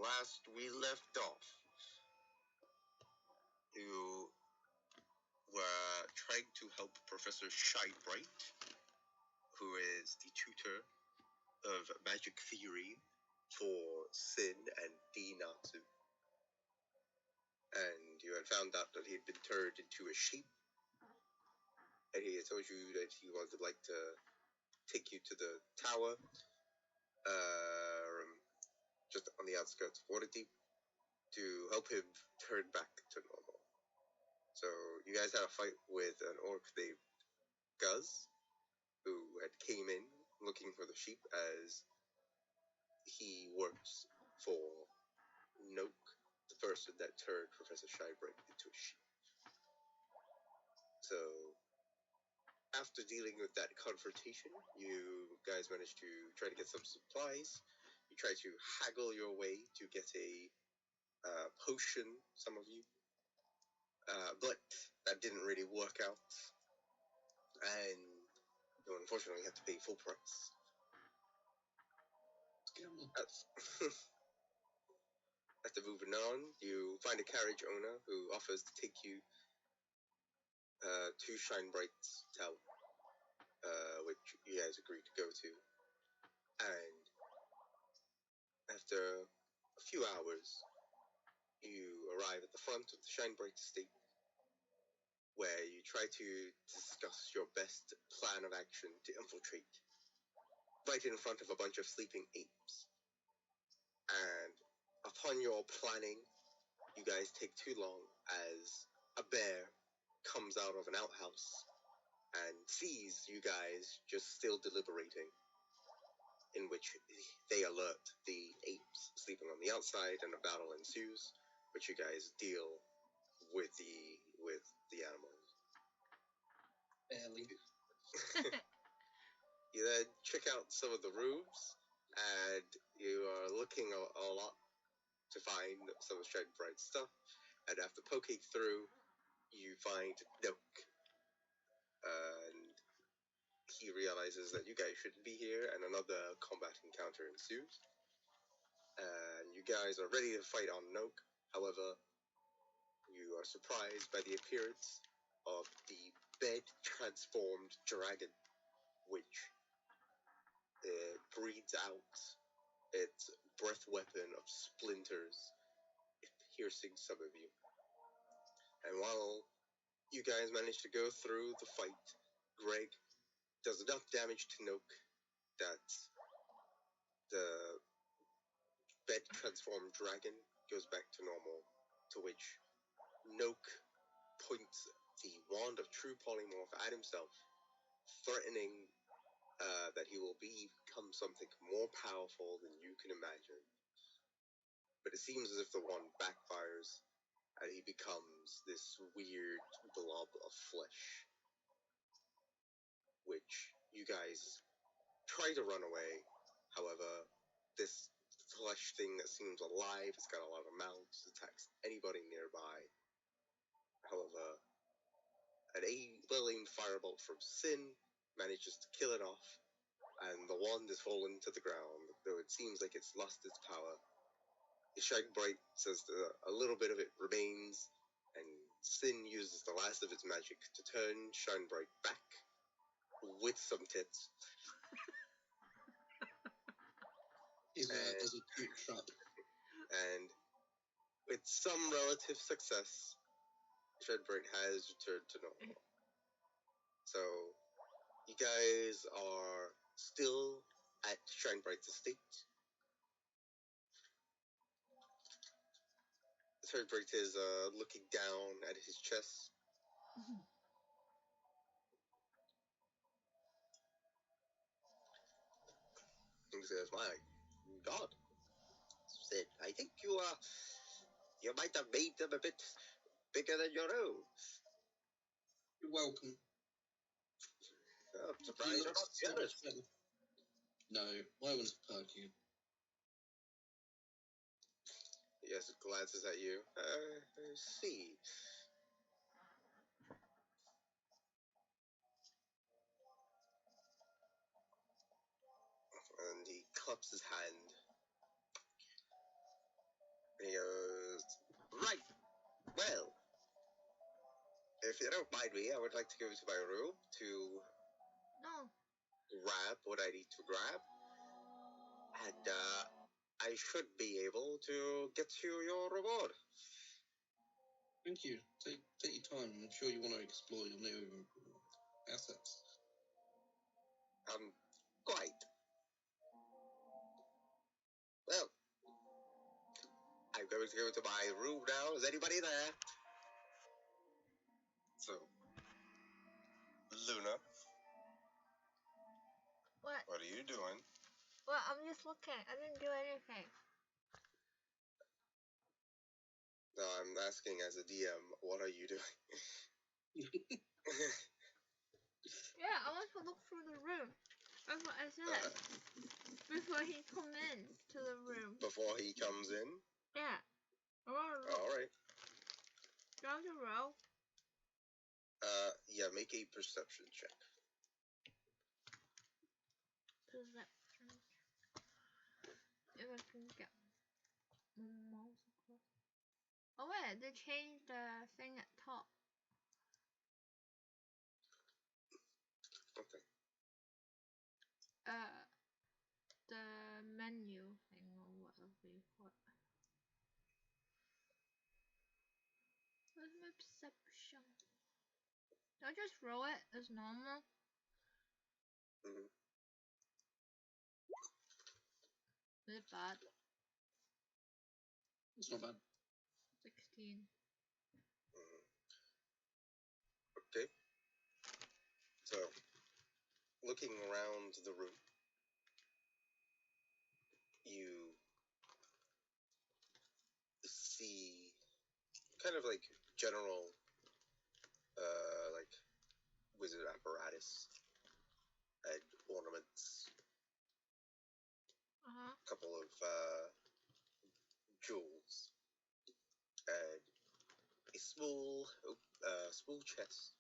last we left off, you were trying to help Professor Shinebright, who is the tutor of magic theory for Sin and D Natsu. And you had found out that he had been turned into a sheep, and he had told you that he would like to take you to the tower, just on the outskirts of Waterdeep, to help him turn back to normal. So you guys had a fight with an orc named Guz, who had came in looking for the sheep, as he works for Noak, the person that turned Professor Shinebright into a sheep. So after dealing with that confrontation, you guys managed to try to get some supplies. You tried to haggle your way to get a potion, some of you, but that didn't really work out, and you unfortunately had to pay full price. After moving on, you find a carriage owner who offers to take you to Shinebright's tower, which you guys agreed to go to. And after a few hours, you arrive at the front of the Shinebright estate, where you try to discuss your best plan of action to infiltrate, right in front of a bunch of sleeping apes. And upon your planning, you guys take too long, as a bear comes out of an outhouse and sees you guys just still deliberating, in which they alert the apes sleeping on the outside, and a battle ensues, which you guys deal with the animals. Barely. You then check out some of the rooms, and you are looking a lot to find some of Shinebright's stuff, and after poking through, you find Noak, and he realizes that you guys shouldn't be here, and another combat encounter ensues. And you guys are ready to fight on Noak. However, you are surprised by the appearance of the bed-transformed dragon, which breathes out its breath weapon of splinters, piercing some of you. And while you guys manage to go through the fight, Greg does enough damage to Noak that the bed-transformed dragon goes back to normal, to which Noak points the wand of true polymorph at himself, threatening that he will become something more powerful than you can imagine. But it seems as if the wand backfires, and he becomes this weird blob of flesh, which you guys try to run away. However, this flesh thing that seems alive, it's got a lot of mouths, attacks anybody nearby. However, an well-aimed firebolt from Sin manages to kill it off, and the wand is fallen to the ground, though it seems like it's lost its power. Shinebright says that a little bit of it remains, and Sin uses the last of its magic to turn Shinebright back with some tits. Is a cute trap. And with some relative success, Shinebright has returned to normal. So, you guys are still at Shinebright's estate. Shinebright is looking down at his chest. He says, "My God, Sid, I think you might have made them a bit bigger than your own." You're welcome. I'm surprised you're not jealous. No, my one's perky. Yes, glances at you. I see. And he claps his hand. And he goes, right, well, if you don't mind me, I would like to go to my room to grab what I need to grab. And I should be able to get you your reward. Thank you. Take your time. I'm sure you want to explore your new assets. Quite. Well, I'm going to go to my room now. Is anybody there? So, Luna, what are you doing? Well, I'm just looking. I didn't do anything. No, I'm asking as a DM, what are you doing? Yeah, I want to look through the room. That's what I said. Before he comes in to the room. Before he comes in? Yeah. I want to look. Alright. Down the row. Yeah, make a perception check. Perception. If I can get my mouse across. Oh wait, they changed the thing at top. Okay. The menu thing or whatever you call it. Where's my perception? Do I just roll it as normal? Mm-hmm. Is it bad? It's not bad. 16. Mm-hmm. Okay. So, looking around the room, you see kind of like general, like wizard apparatus and ornaments. Uh-huh. A couple of jewels and a small chest.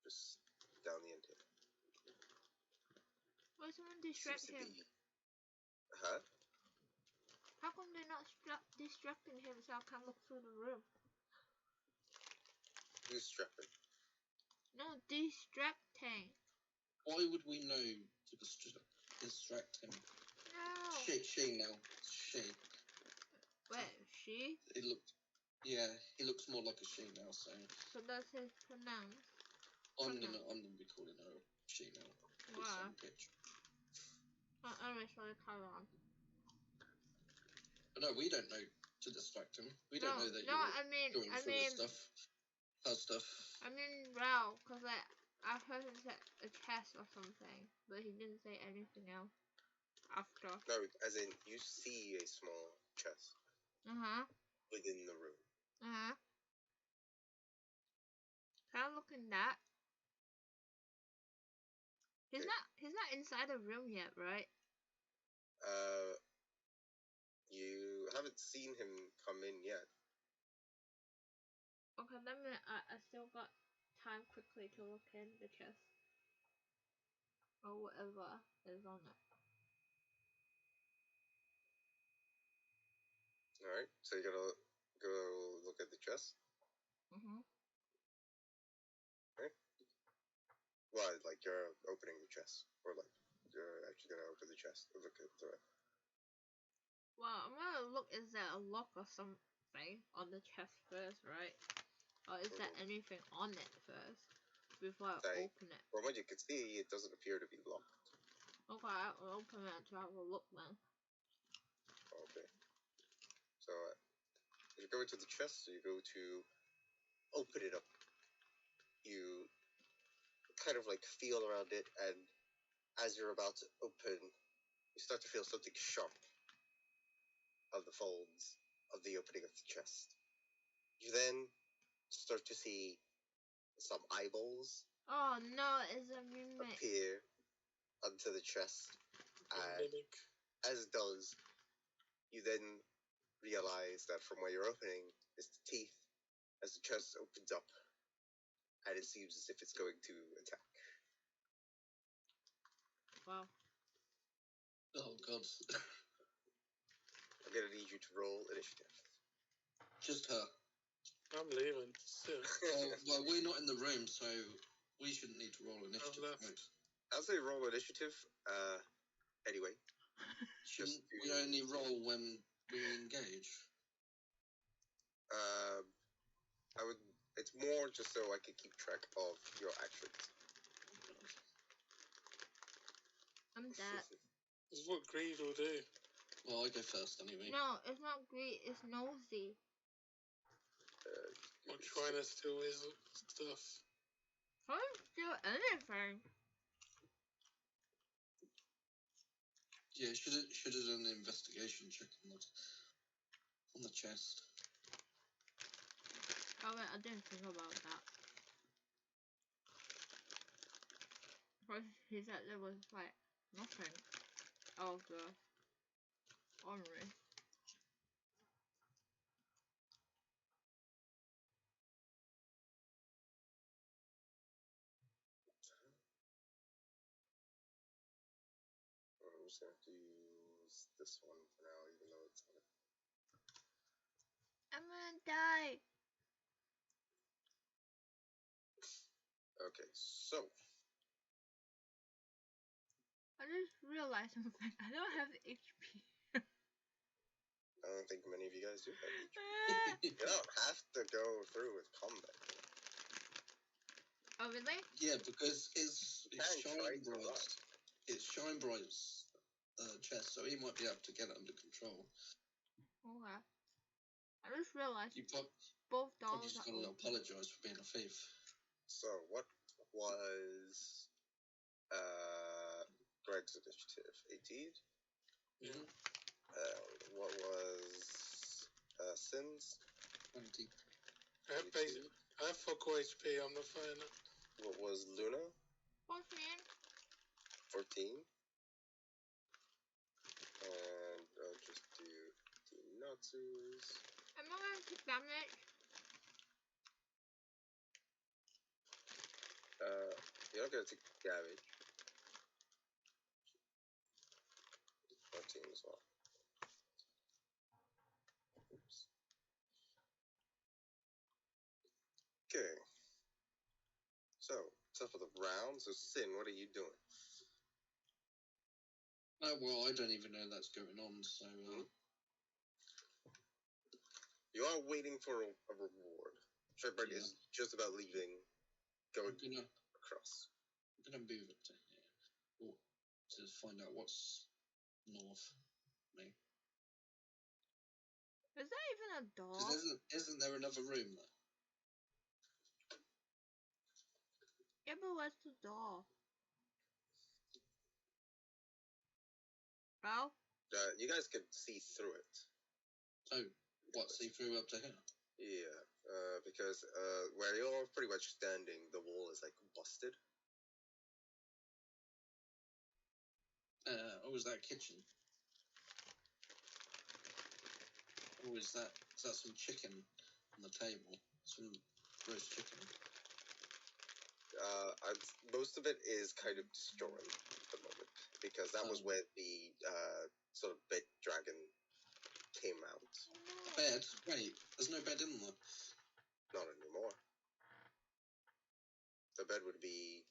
Just down the end here. Why someone distract him? Huh? How come they're not distracting him so I can look through the room? Who's strapping? No, distracting. Why would we know to distract him? No. She now. She. Wait, she? He looks more like a she now, so. So that's his pronoun. I'm gonna be calling her she now. Wow. Anyway, So they carry on. But no, we don't know to distract him. We don't know that you're going through his stuff. Her stuff. I mean, Rao, because I heard him say a chest or something, but he didn't say anything else after. No, as in you see a small chest. Within the room. Can I look in that? He's not inside the room yet, right? You haven't seen him come in yet. Okay, then I still got time quickly to look in the chest. Or whatever is on it. Alright, so you gotta go look at the chest? Okay. Well, like you're opening the chest. Or like you're actually gonna open the chest and look into it. Well, I'm gonna look, is there a lock or something on the chest first, right? Or is there anything on it first before I open it? From what you can see, it doesn't appear to be locked. Okay, I'll open it to have a look then. Okay. So, you go into the chest, so you go to open it up. You kind of like feel around it, and as you're about to open, you start to feel something sharp of the folds of the opening of the chest. You then start to see some eyeballs. Oh no, it's a mimic. Appear onto the chest, and as it does, you then realize that from where you're opening is the teeth as the chest opens up, and it seems as if it's going to attack. Wow. Oh god. I'm gonna need you to roll initiative. Just her. I'm leaving soon. Well, we're not in the room, so we shouldn't need to roll initiative. Right? I'll say roll initiative. Anyway. Shouldn't we only roll when we engage? I would. It's more just so I can keep track of your actions. I'm dead. This is what greed will do. Well, I go first anyway. No, it's not greed, it's nosy. I'm trying to steal his stuff. Trying to steal anything. Yeah, should have done an investigation check on the chest. Oh wait, I didn't think about that. Because he said there was like nothing. Oh god. Ornery. I'm just gonna have to use this one for now, even though it's not. I'm gonna die. Okay, so. I just realized something. I don't have HP. I don't think many of you guys do have HP. You don't have to go through with combat. Oh really? Yeah, because it's Shinebright's. It's Shinebright's chest, so he might be able to get it under control. Okay. I just realized You both probably dogs just are gotta open. apologise for being a thief. So, what was Greg's initiative? 18? Yeah. What was Sin's? 20. I have fuck HP, I'm not fighting it. What was Luna? 14. 14. And I'll just do the Natsus. Am I going to take damage? You're not gonna take damage. 14 as well. Oops. Okay. So, top of the round. So, Sin, what are you doing? Well, I don't even know that's going on, so... You are waiting for a reward. Shepard is just about leaving, going across. I'm gonna move it to here. To find out what's north. Me. Is there even a door? Because isn't there another room there? Yeah, but where's the door? Bro? You guys can see through it. Oh, what, see through up to here? Yeah, because where you're pretty much standing, the wall is like busted. Is that kitchen? Or is that some chicken on the table? Some roast chicken? Most of it is kind of destroyed at the moment, because that was where the sort of bed dragon came out. Bed? Wait, there's no bed in there. Not anymore. The bed would be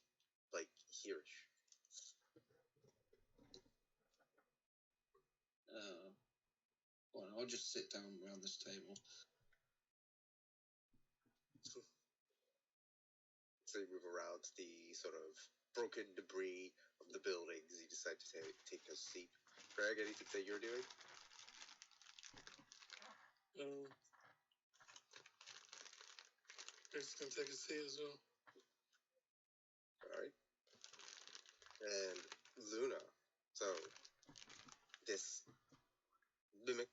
like here-ish. Well, I'll just sit down around this table. So you move around the sort of broken debris of the buildings. You decide to take a seat. Greg, anything that you're doing? Greg's gonna take a seat as well. Alright. And Luna. So, this mimic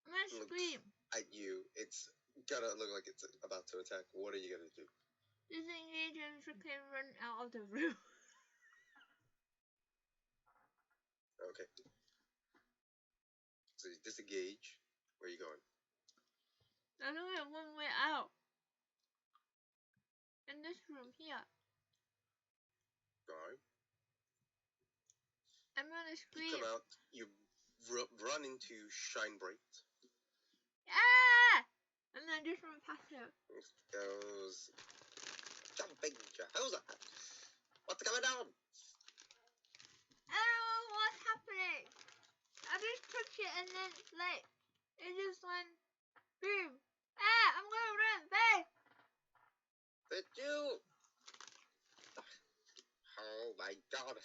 I'm gonna scream. At you. It's gonna look like it's about to attack. What are you gonna do? Disengage and can run out of the room. Okay. So you disengage. Where are you going? There's only one way out. In this room here. Alright. I'm gonna scream. You come out. You run into Shine Bright. Ah! And then just run past her. Goes jumping Jehoza. What's going on? I don't know what's happening. I just touch it and then it's like it just went boom. Ah! I'm gonna run back. Did you? Oh my god!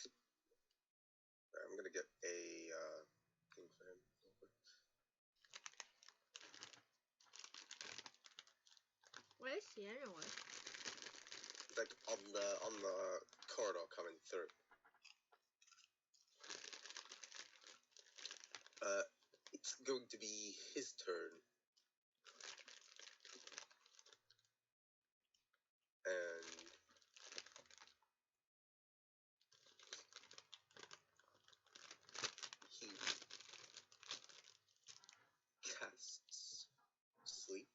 I'm gonna get a thing for him. Where is he anyway? Like on the corridor coming through. It's going to be his turn. And he casts Sleep.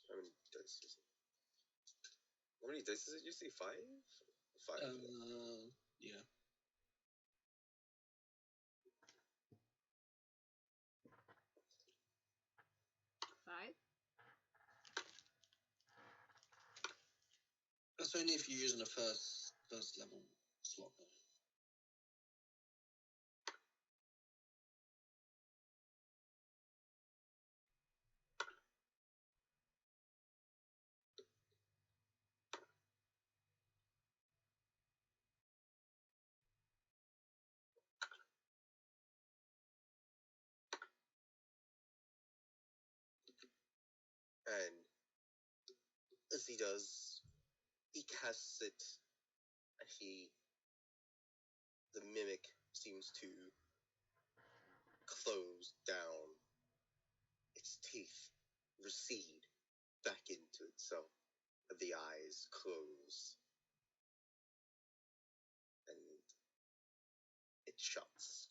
How many dice is it? How many dice is it? You say 5? 5. Yeah. That's only if you're using a first level slot. And as he does, he casts it. The mimic seems to close down. Its teeth recede back into itself. The eyes close. And it shuts.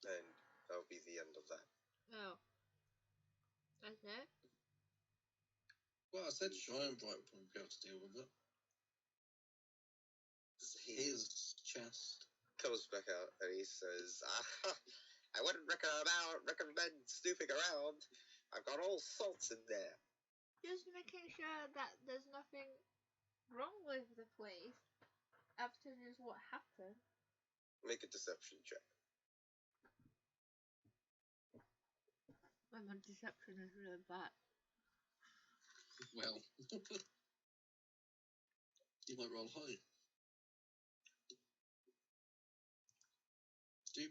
And that'll be the end of that. Oh. That's it? Well, I said Shine Bright would probably be able to deal with it. His chest comes back out and he says, I wouldn't recommend snooping around. I've got all sorts in there. Just making sure that there's nothing wrong with the place after just what happened. Make a deception check. My deception is really bad. Well, you might roll high. Do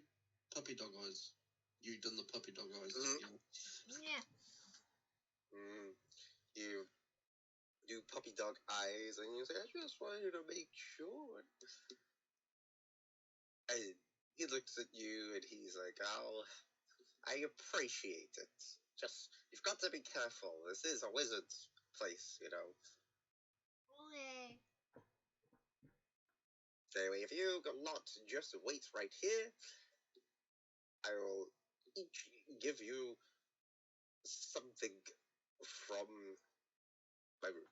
puppy dog eyes. You done the puppy dog eyes. Mm-hmm. Yeah. You do puppy dog eyes and you say, I just wanted to make sure. And he looks at you and he's like, oh, I appreciate it. Just, you've got to be careful. This is a wizard's place, you know. Okay. Anyway, if you lot just wait right here, I will each give you something from my room.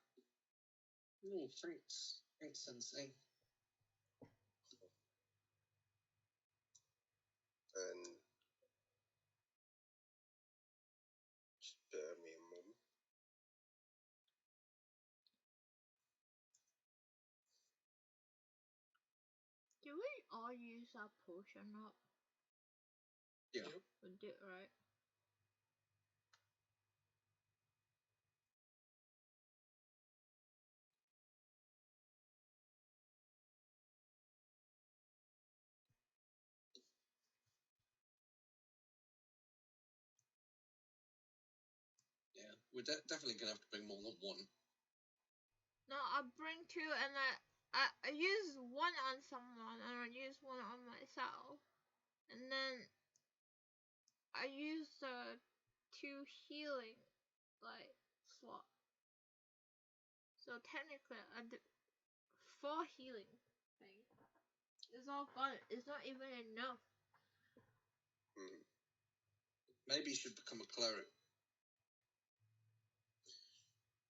Oh, thanks. Thanks, Sensei. And just bear me a moment. Do we all use our potion up? Yeah. We did, right? Yeah, we're definitely going to have to bring more than one. No, I bring 2 and I use 1 on someone and I use 1 on myself. And then I use the 2 healing, like, slot. So technically I did 4 healing things. It's all gone. It's not even enough. Maybe you should become a cleric.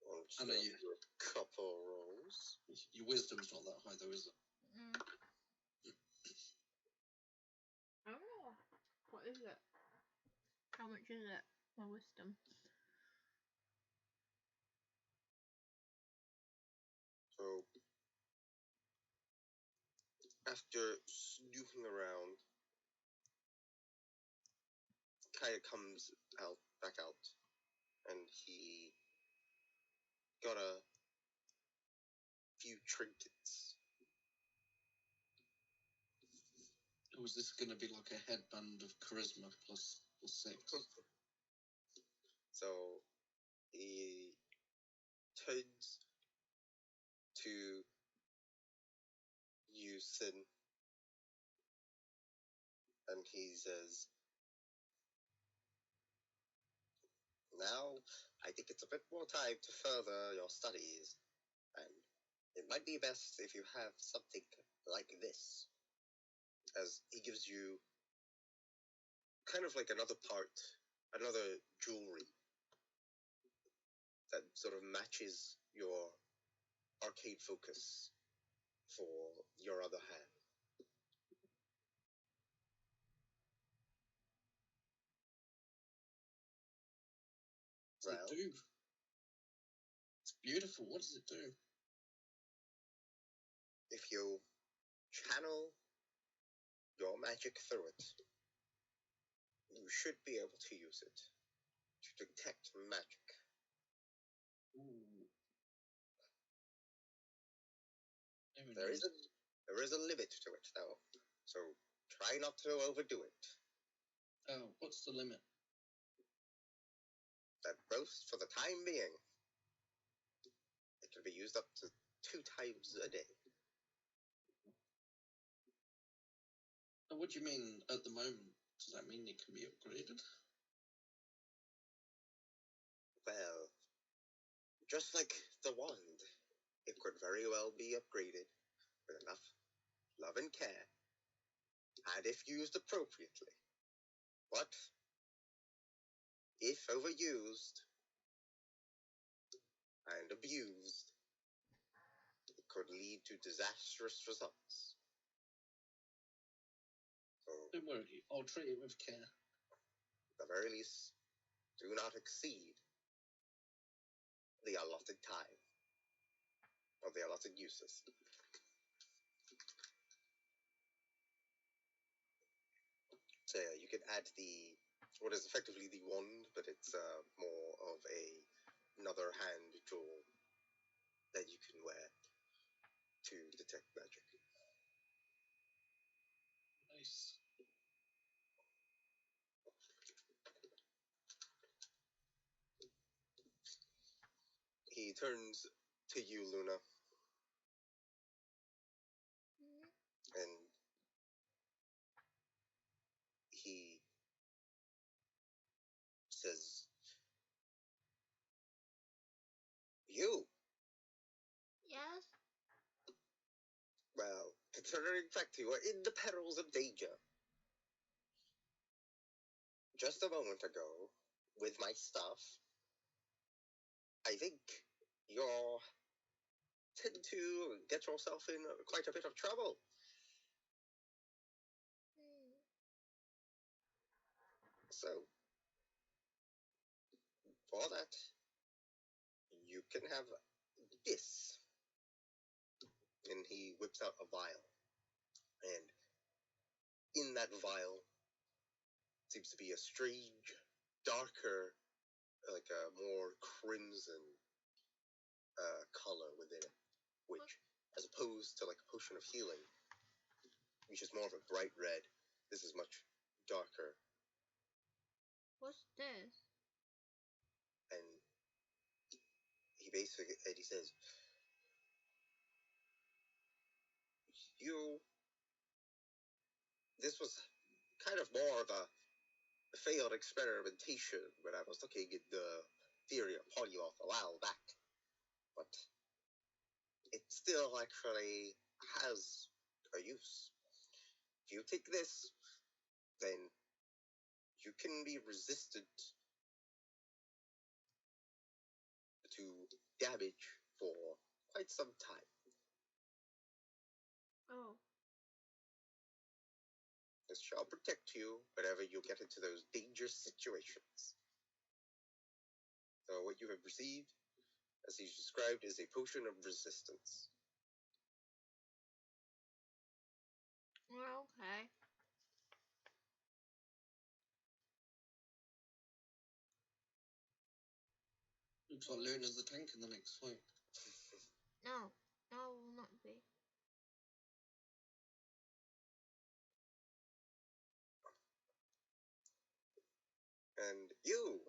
Well, I know you. A couple rolls. Your wisdom's not that high, though, is it? I don't know. What is it? How much is it? My wisdom. So, after snooping around, Kaya comes back out, and he got a few trinkets. Or is this going to be like a headband of charisma plus 6? So, he turns to you, Sin, and he says, "Now, I think it's a bit more time to further your studies, and it might be best if you have something like this." As he gives you kind of like another jewelry that sort of matches your arcade focus for your other hand. What does it do? It's beautiful. What does it do? If you channel your magic through it, you should be able to use it to detect magic. Ooh. There is a limit to it, though, so try not to overdo it. Oh, what's the limit? That both, for the time being, it can be used up to 2 times a day. What do you mean at the moment? Does that mean it can be upgraded? Well, just like the wand, it could very well be upgraded with enough love and care, and if used appropriately. But if overused and abused, it could lead to disastrous results. So, Don't worry, I'll treat it with care. at the very least, do not exceed the allotted time, or the allotted uses. So yeah, you can add what is effectively the wand, but it's more of another hand jewel that you can wear to detect magic. Nice. He turns to you, Luna, and he says, "You? Yes? Well, considering the fact you are in the perils of danger, just a moment ago, with my stuff, I think you're tend to get yourself in quite a bit of trouble. So, for that, you can have this." And he whips out a vial. And in that vial seems to be a strange, darker, like a more crimson color within it. Which, as opposed to like a potion of healing, which is more of a bright red, this is much darker. What's this? And he says, this was kind of more of a failed experimentation when I was looking at the theory of polymorph a while back. But it still actually has a use. If you take this, then you can be resistant to damage for quite some time. Oh. This shall protect you whenever you get into those dangerous situations. So what you have received, as he's described, is a potion of resistance. Well, okay. Looks like Luna's the tank in the next fight. No, no, will not be. And you,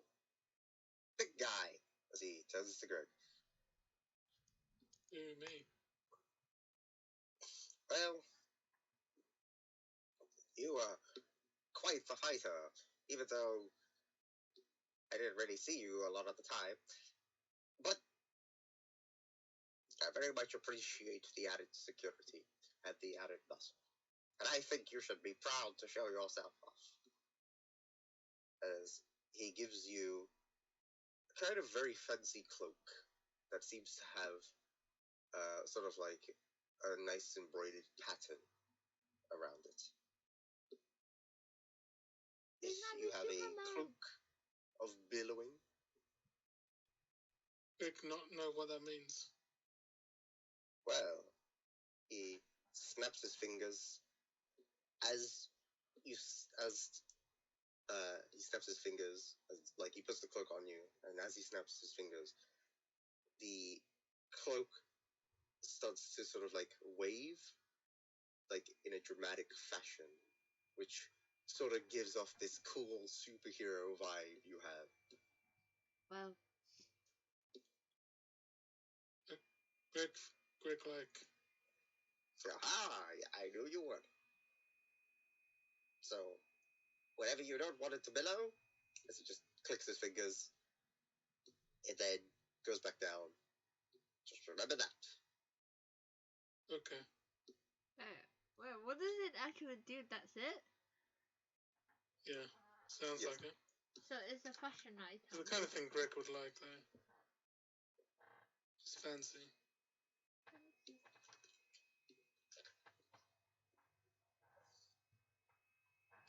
big guy, as he turns to Greg. Me. Well, you are quite the fighter, even though I didn't really see you a lot of the time. But I very much appreciate the added security and the added muscle. And I think you should be proud to show yourself off. As he gives you a kind of very fancy cloak that seems to have sort of like a nice embroidered pattern around it. You have a cloak of billowing. Big not know what that means. Well, he snaps his fingers as he snaps his fingers, like he puts the cloak on you, and as he snaps his fingers, the cloak starts to sort of like wave, like in a dramatic fashion, which sort of gives off this cool superhero vibe you have. Well, Greg like, Aha! I knew you would. So, whenever you don't want it to billow, as he just clicks his fingers, it then goes back down. Just remember that. okay. wait, what does it actually do? That's it? Yeah, sounds Yes. like it. So it's a fashion item. It's the kind of thing Greg would like, though. Just fancy.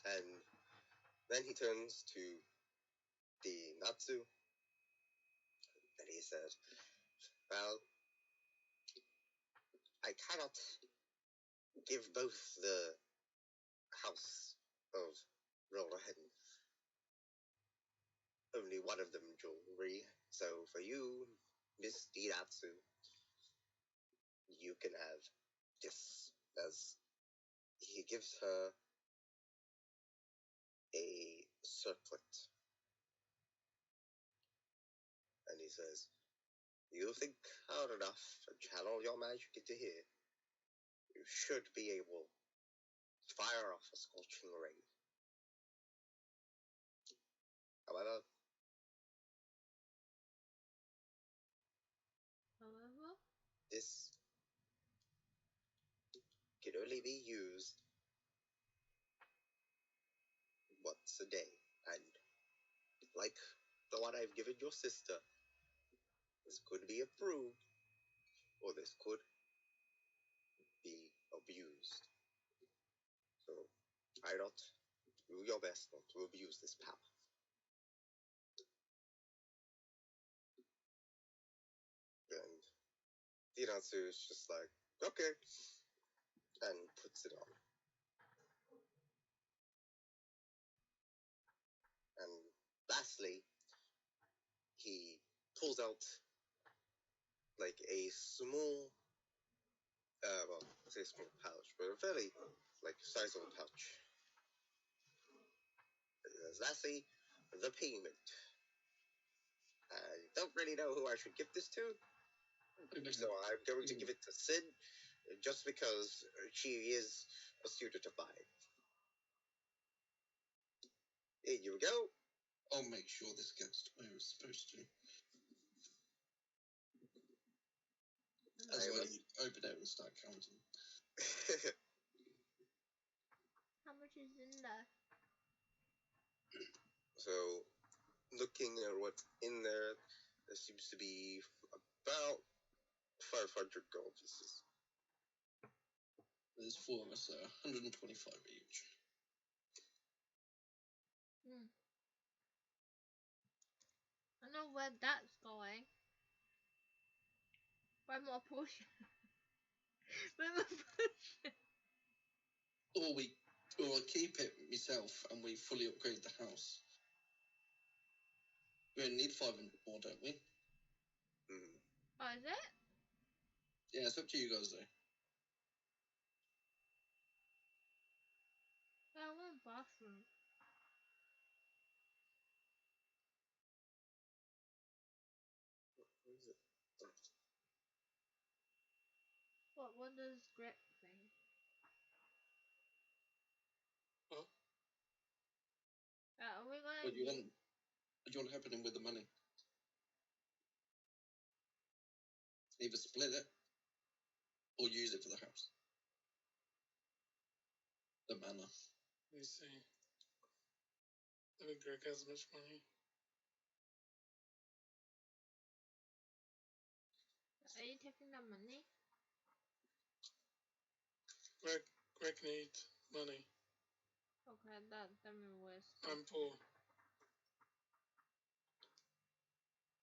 And then he turns to the Natsu, and he says, well, I cannot give both the house of Rollahen only one of them jewelry. So for you, Miss Dinatsu, you can have this. As he gives her a circlet. And he says, you think hard enough and channel your magic into here, you should be able to fire off a scorching ray. However, this can only be used once a day. And like the one I've given your sister, this could be approved, or this could be abused. So try not to do your best not to abuse this power. And Dinatsu is just like, okay, and puts it on. And lastly, he pulls out like a small, well, I say small pouch, but a fairly like sizable pouch. And he says, lastly, the payment. I don't really know who I should give this to, so I'm going to give it to Sid, just because she is a student of mine. Here you go. I'll make sure this gets to where it's supposed to. As I open it and start counting. How much is in there? So, looking at what's in there, there seems to be About 500 gold pieces. There's 4 of us, so 125 each. I know where that's going. Buy more potion. Buy more potion. Or I keep it myself and we fully upgrade the house. We only need 500 more, don't we? Mm. Oh, is it? Yeah, it's up to you guys though. I want a bathroom. What is it? What does grip thing? What? Are we gonna What do you want happening with the money? Either split it or use it for the house. The manor. Let me see. I think Greg has much money. Are you taking the money? Greg needs money. Okay, that was. I'm poor.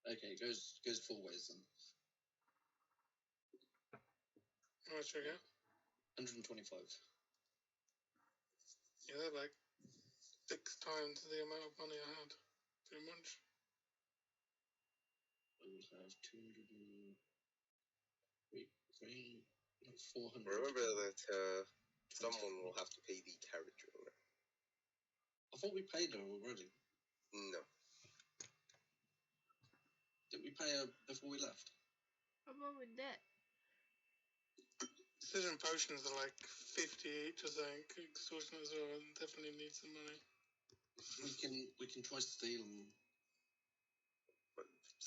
Okay, goes 4 ways then. How much I get? 125. Yeah, they're like 6 times the amount of money I had. Pretty much. I will have 200 and... Wait, 400. Remember that someone will have to pay the carriage owner. I thought we paid her already. No. Didn't we pay her before we left? How about we did? Precision potions are like 50 each, I think. Extortion as well, and definitely need some money. We can try steal them.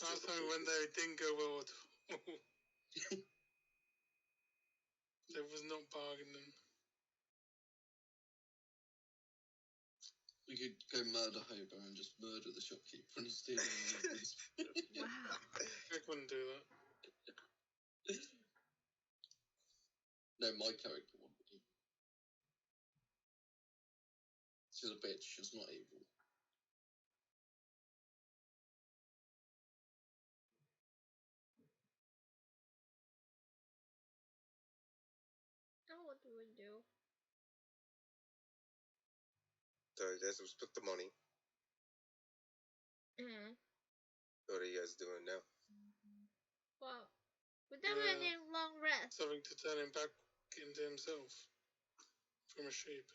Last time we went there, it didn't go well at all. There was not bargaining. We could go murder Hobo and just murder the shopkeeper and steal them. Wow. I couldn't do that. No, my character wouldn't be. She's a bitch, she's not evil. Now what do we do? So you guys will split the money. What are you guys doing now? Well, we definitely need long rest. Something to turn him back into himself from a sheep.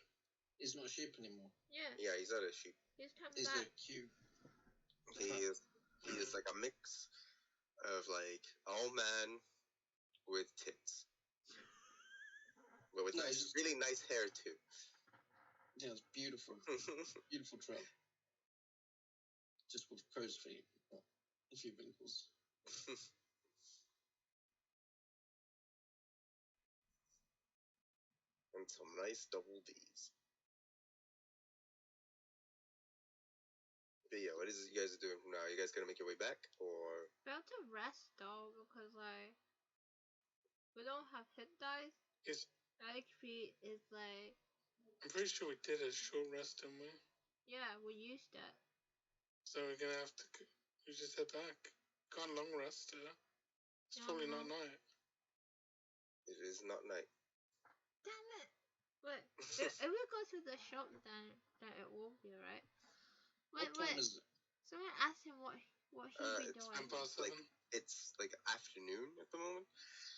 He's not a sheep anymore. Yeah. Yeah, he's not a sheep. He's come He's back. a cube. He is like a mix of like an old man with tits. But with really nice hair too. Yeah, it's beautiful. Beautiful trout. Just with crow's feet. A few wrinkles. And some nice double D's. But yeah, what is it you guys are doing from now? Are you guys gonna make your way back, or? We have to rest though, because like we don't have hit dice. Yes. HP is like. I'm pretty sure we did a short rest, didn't we? Yeah, we used it. So we're gonna have to. We just head back. Can't long rest here. It's probably not night. It is not night. Damn it! Wait, if we go to the shop, then it will be right. Wait. What time is it? Someone asked him what he'd be doing. It's like afternoon at the moment.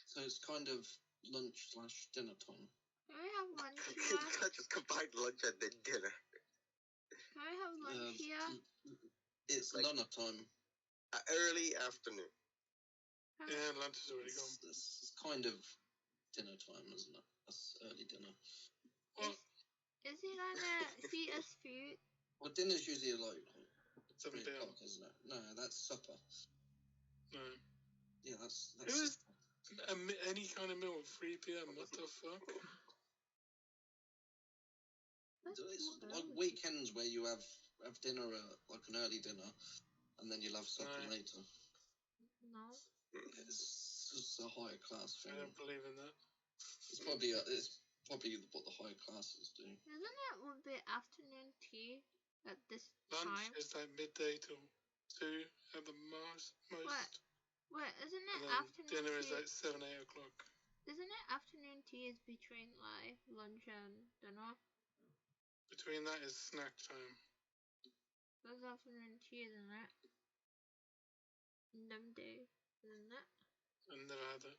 So it's kind of lunch / dinner time. Can we have lunch here? You can't just combine lunch and then dinner. Can we have lunch here? It's like lunch time. Early afternoon. Yeah, lunch is already gone. It's kind of dinner time, isn't it? That's early dinner. Well, is he gonna feed us food? Well, dinner's usually like 7 p.m. isn't it? No, that's supper. No. Yeah, that's It was any kind of meal at 3 p.m. What the fuck? It's like weekends where you have dinner, like an early dinner, and then you'll have supper later. No. It's a higher class I thing. don't believe in that. It's probably what the higher classes do. Isn't it would be afternoon tea at this Lunch time? is like midday till 2 at the most. Wait, isn't it And then afternoon dinner tea? is like 7, 8 o'clock. Isn't it afternoon tea is between like lunch and dinner? Between that is snack time. That's afternoon tea, isn't it? In them days, isn't it? I've never had that.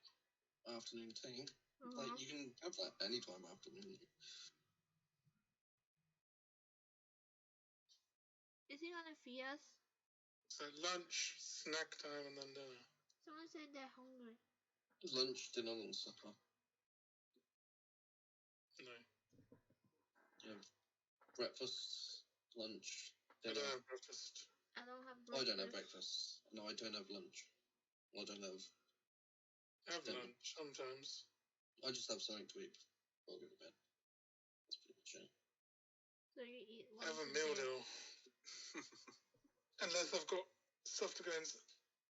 Afternoon tea. Uh-huh. Like you can have that anytime afternoon. Is he gonna feed us? So lunch, snack time, and then dinner. Someone said they're hungry. Lunch, dinner, and supper. No. You have breakfast, lunch, I dinner. don't have breakfast. I don't have I breakfast. don't have breakfast. No, I don't have lunch. I don't have. I have dinner. lunch sometimes. I just have something to eat before I go to bed. That's pretty much it. So you eat I have a once meal day. deal. Unless I've got stuff to go in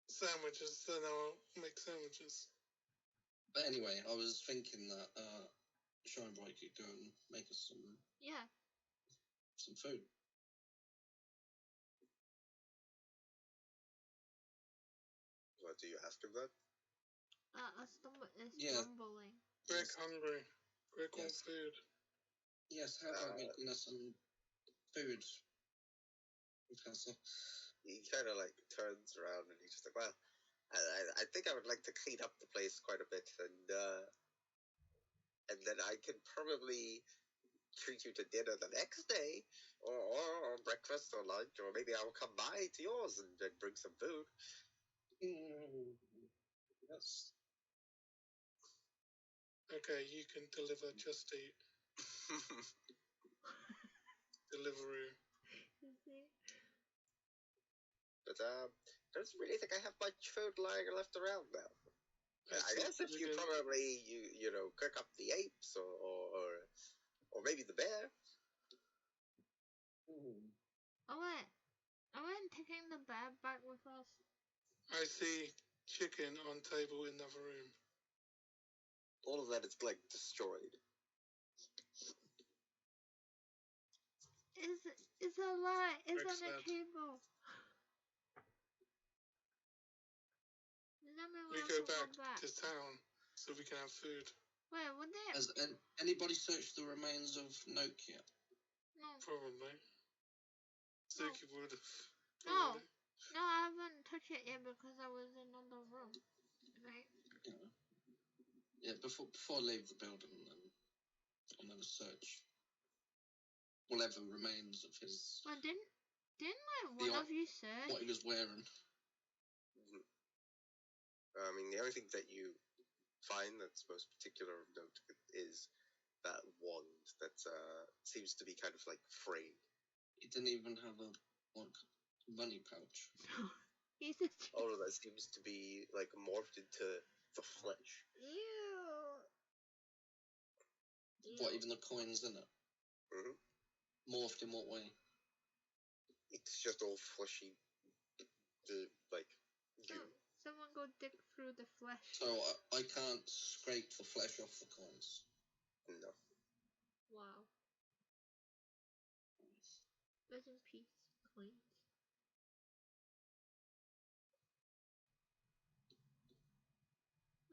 sandwiches, then I'll make sandwiches. But anyway, I was thinking that Shine Bright could go and make us some food. What, do you ask him that? Our stomach is Yeah. rumbling. Greg Yes. hungry. Greg wants Yes. food. Yes, how about making us some food, Professor? He kind of like turns around and he's just like, well, I think I would like to clean up the place quite a bit, and then I can probably treat you to dinner the next day, or breakfast or lunch, or maybe I'll come by to yours and bring some food. Yes. Okay, you can deliver Just Eat. Deliveroo. But I don't really think I have much food lying left around now. I guess if you probably you know cook up the apes or maybe the bear. Oh wait, are we taking the bear back with us? I see chicken on table in the other room. All of that is like destroyed. It's a lie. It's on the Excellent. table. We go back to town so we can have food. Wait, would they? Has anybody searched the remains of Nokia? No. Probably. Suki would have. No. No, I haven't touched it yet because I was in another room. Right? Yeah, before I leave the building, I'm going to search whatever remains of his. Well, didn't like one of you search? What he was wearing. I mean, the only thing that you find that's most particular of note is that wand that seems to be kind of like frayed. He didn't even have a money pouch. All of that seems to be like morphed into the flesh. Ew. What, even the coins in it? Mm-hmm. Morphed in what way? It's just all fleshy, like goo. Someone go dig through the flesh. So I can't scrape the flesh off the coins? No. Wow. Rest in peace, coins.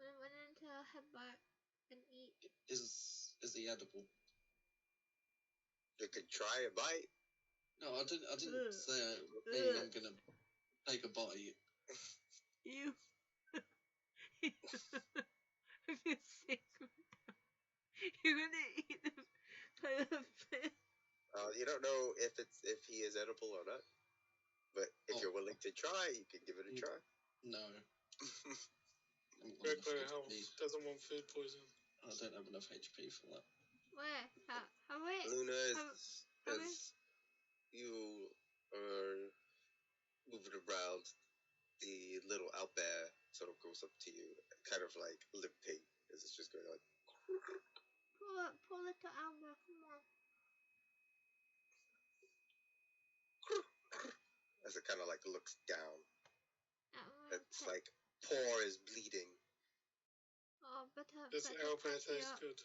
When until I head back and eat. Is he edible? You could try a bite. No, I didn't say I'm gonna take a bite. Ew. I feel sick. You're gonna eat the fish. You don't know if he is edible or not, but if you're willing to try, you can give it a try. No. Greg Health doesn't want food poisoning. I don't have enough HP for that. Where? How wait? Luna, as you are moving around, the little owlbear sort of goes up to you, kind of like limping, as it's just going like. Pull it to Albert, come on. As it kind of like looks down. It's like paw is bleeding. Oh, better This patch owlbear you tastes up. good.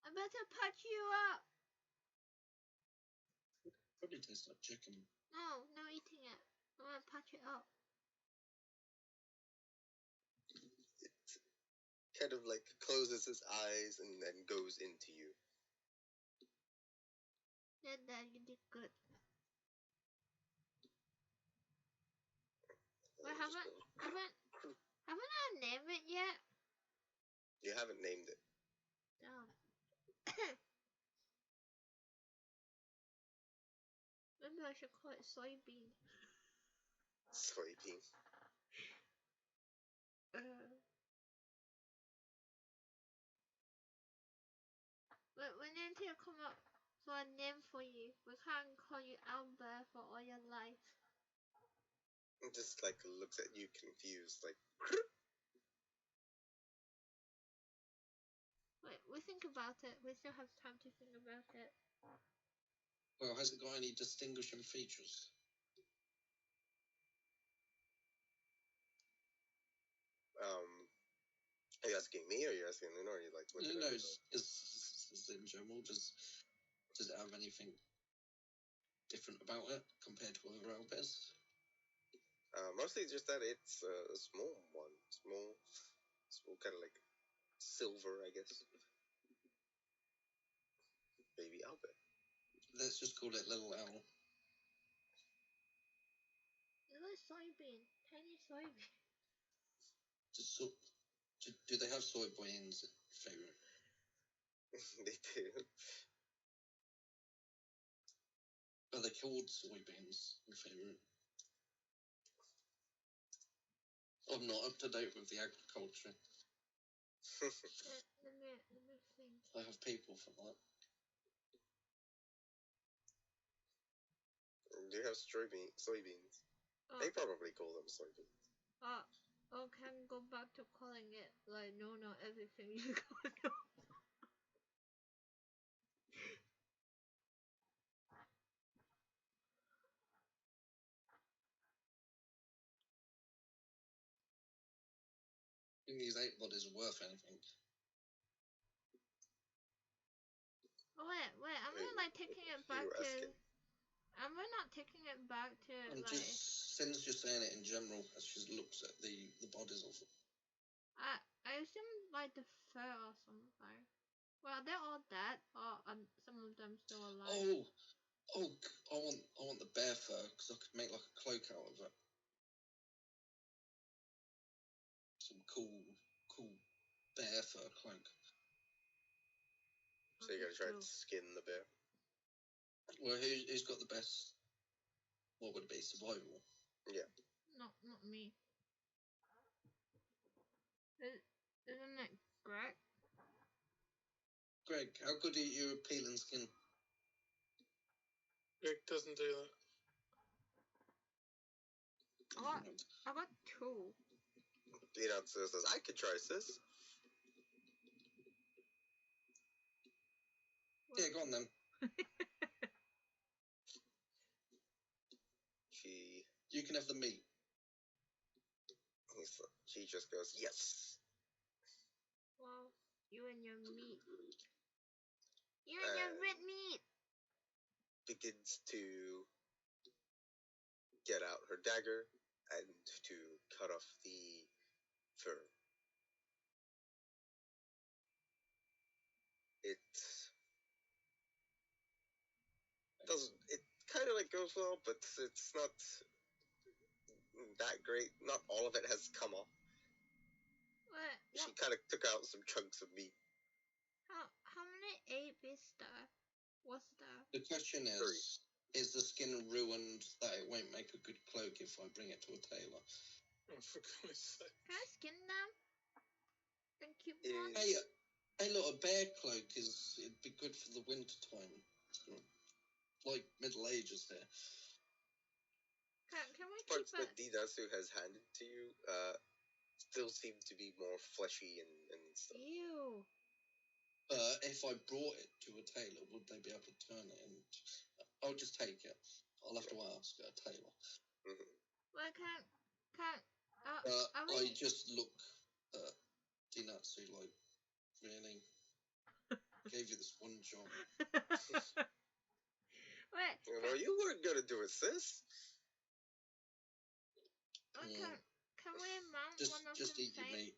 I better patch you up. Probably tastes like chicken. No eating it. I want to patch it up. Kind of like closes his eyes and then goes into you. Dad, you did good. Wait, haven't I named it yet? You haven't named it. Damn. Maybe I should call it soybean. Soybean. But we need to come up for a name for you. We can't call you Albert for all your life. It just like looks at you confused, like. Wait, we think about it. We still have time to think about it. Well, has it got any distinguishing features? Are you asking me, or are you asking Luna, or are you like looking No, at it's in general. Does it have anything different about it compared to other owlbears? Mostly just that it's a small one. Small kind of like silver, I guess. Baby owlbear. Let's just call it Little Owl. Little soybean. Tiny soybean. Do they have soybeans favorite? They do. Are they called soybeans in favorite? I'm not up to date with the agriculture. Let me think. I have people for that. Do you have soybeans? They probably call them soybeans. Can go back to calling it like no, not everything you gotta know. I think these 8 bodies are worth anything. Oh wait, am I like taking it back to? Am I not taking it back to I'm like? Since you're saying it in general, as she looks at the bodies of them. I assume like the fur or something. Well, they're all dead, or some of them still alive. I want the bear fur because I could make like a cloak out of it. Some cool bear fur cloak. So you gotta try to skin the bear. Well, who's got the best? What would it be? Survival. Yeah. Not me. Isn't it Greg? Greg, how good are you at peeling skin? Greg doesn't do that. I got 2. Peanut says, I could try, sis. Yeah, go on then. You can have the meat. She just goes, yes. Well, you and your meat. You and your red meat. Begins to get out her dagger and to cut off the fur. It kind of like goes well, but it's not that great. Not all of it has come off. What? She kind of took out some chunks of meat. How many ape is there? What's there? The question is the skin ruined that it won't make a good cloak if I bring it to a tailor? Oh, for goodness sake. Can I skin them? And keep one? Hey, look, a bear cloak it'd be good for the winter time. Like Middle Ages there. Can we Parts keep that Didasu has handed to you still seem to be more fleshy and stuff. Ew. If I brought it to a tailor, would they be able to turn it? And I'll just take it. I'll have to ask a tailor. Mm-hmm. Well, Are I we? just look at Dinatsu like, really? Gave you this one job. Wait. Well, you weren't gonna do it, sis. Can we mount one of Just them eat your same? meat.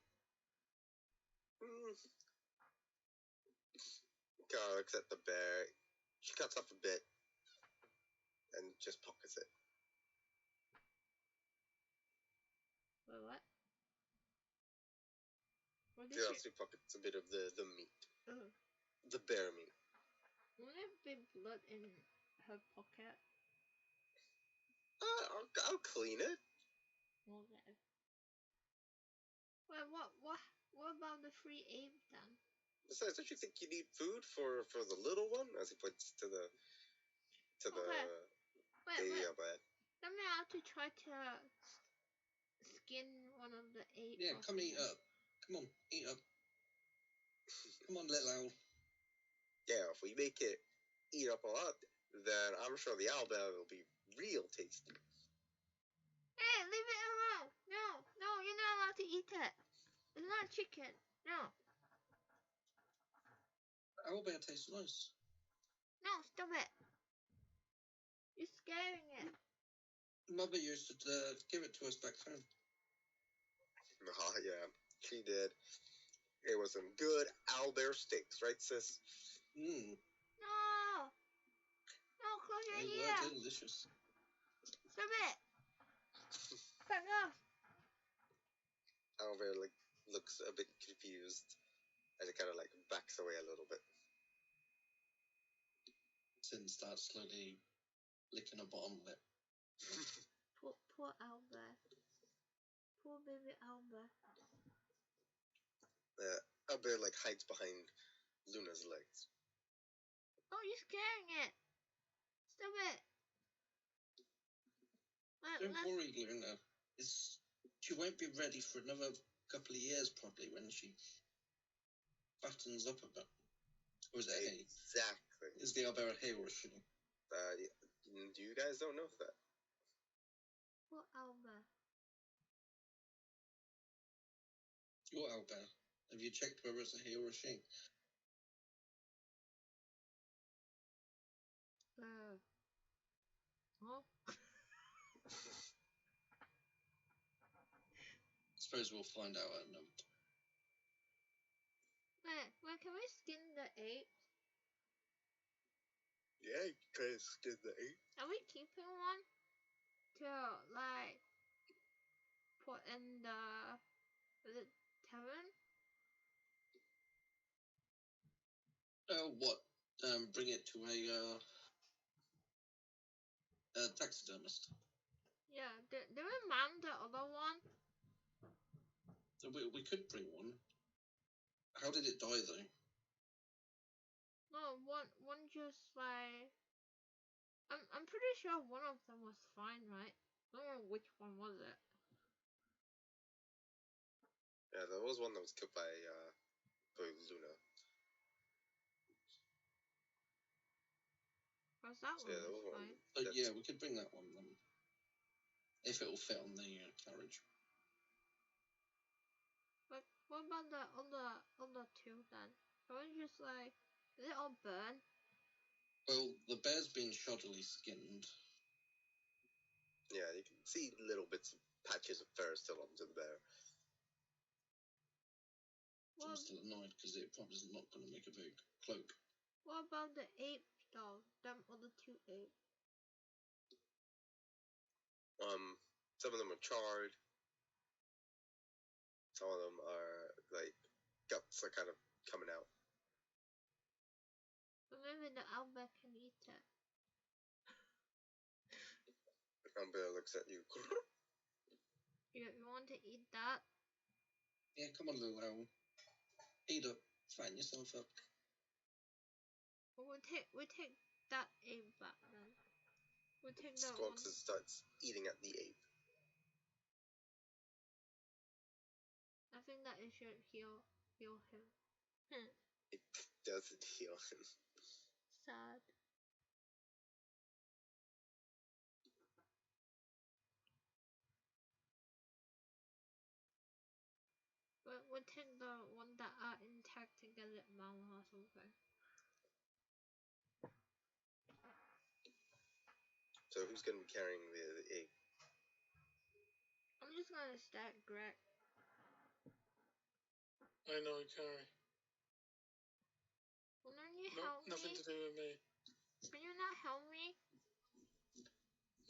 Kara looks at the bear. She cuts off a bit and just pockets it. Wait, what? What She did she? also pockets a bit of the meat, Oh. the bear meat. Won't it be blood in her pocket? I'll clean it. Okay. Well, what about the free ape then? Besides, don't you think you need food for the little one? As he points to the Wait. bear. Let me have to try to skin one of the ape. Yeah, come eat up. Come on, eat up. Come on, little owl. Yeah, if we make it eat up a lot, then I'm sure the owl bear will be real tasty. Hey, leave it alone! No, you're not allowed to eat it. It's not chicken. No. Owl bear tastes nice. No, stop it. You're scaring it. Mother used to give it to us back home. Oh, yeah, she did. It was some good owlbear steaks, right, sis? No, close your They ear. were delicious. Stop it. Back off. Owlbear looks a bit confused as it kind of backs away a little bit. Sin starts slowly licking her bottom lip. Poor owlbear. Poor baby owlbear. Owlbear hides behind Luna's legs. Oh, you're scaring it. Stop it. Don't worry, Luna. She won't be ready for another couple of years, probably, when she fattens up a bit. Or is it hay? Exactly. Is the owlbear a hay or a she? You guys don't know that. Poor owlbear. Your owlbear. Have you checked whether it's a he or a she? Oh. Suppose we'll find out at another time. Wait, can we skin the ape? Yeah, you can skin the ape. Are we keeping one to put in the tavern? What? Bring it to a taxidermist. Yeah, do we man the other one? We could bring one. How did it die, though? No, one just I'm pretty sure one of them was fine, right? I don't know which one was it. Yeah, there was one that was killed by Luna. Was that So, one yeah, there was was one. fine? Yeah, we could bring that one then. If it'll fit on the carriage. But what about the other two then? Can we just is it all burnt? Well, the bear's been shoddily skinned. Yeah, you can see little bits of patches of fur still onto the bear. I'm still annoyed because it probably is not going to make a very good cloak. What about the ape though? Them other two apes? Some of them are charred. Some of them are guts are kind of coming out. But maybe the owlbear can eat it. The owlbear looks at you. You want to eat that? Yeah, come on, little owl. Eat up. Fatten yourself up. We take that ape back then. We take that Squawks one. and starts eating at the ape. I think that it should heal him. It doesn't heal him. Sad. we'll take the one that are intact and get it mount or something. So who's gonna be carrying the ape? I'm just gonna stack Greg. I know, carry. Well, then you No, help nothing me. to do with me. Can you not help me?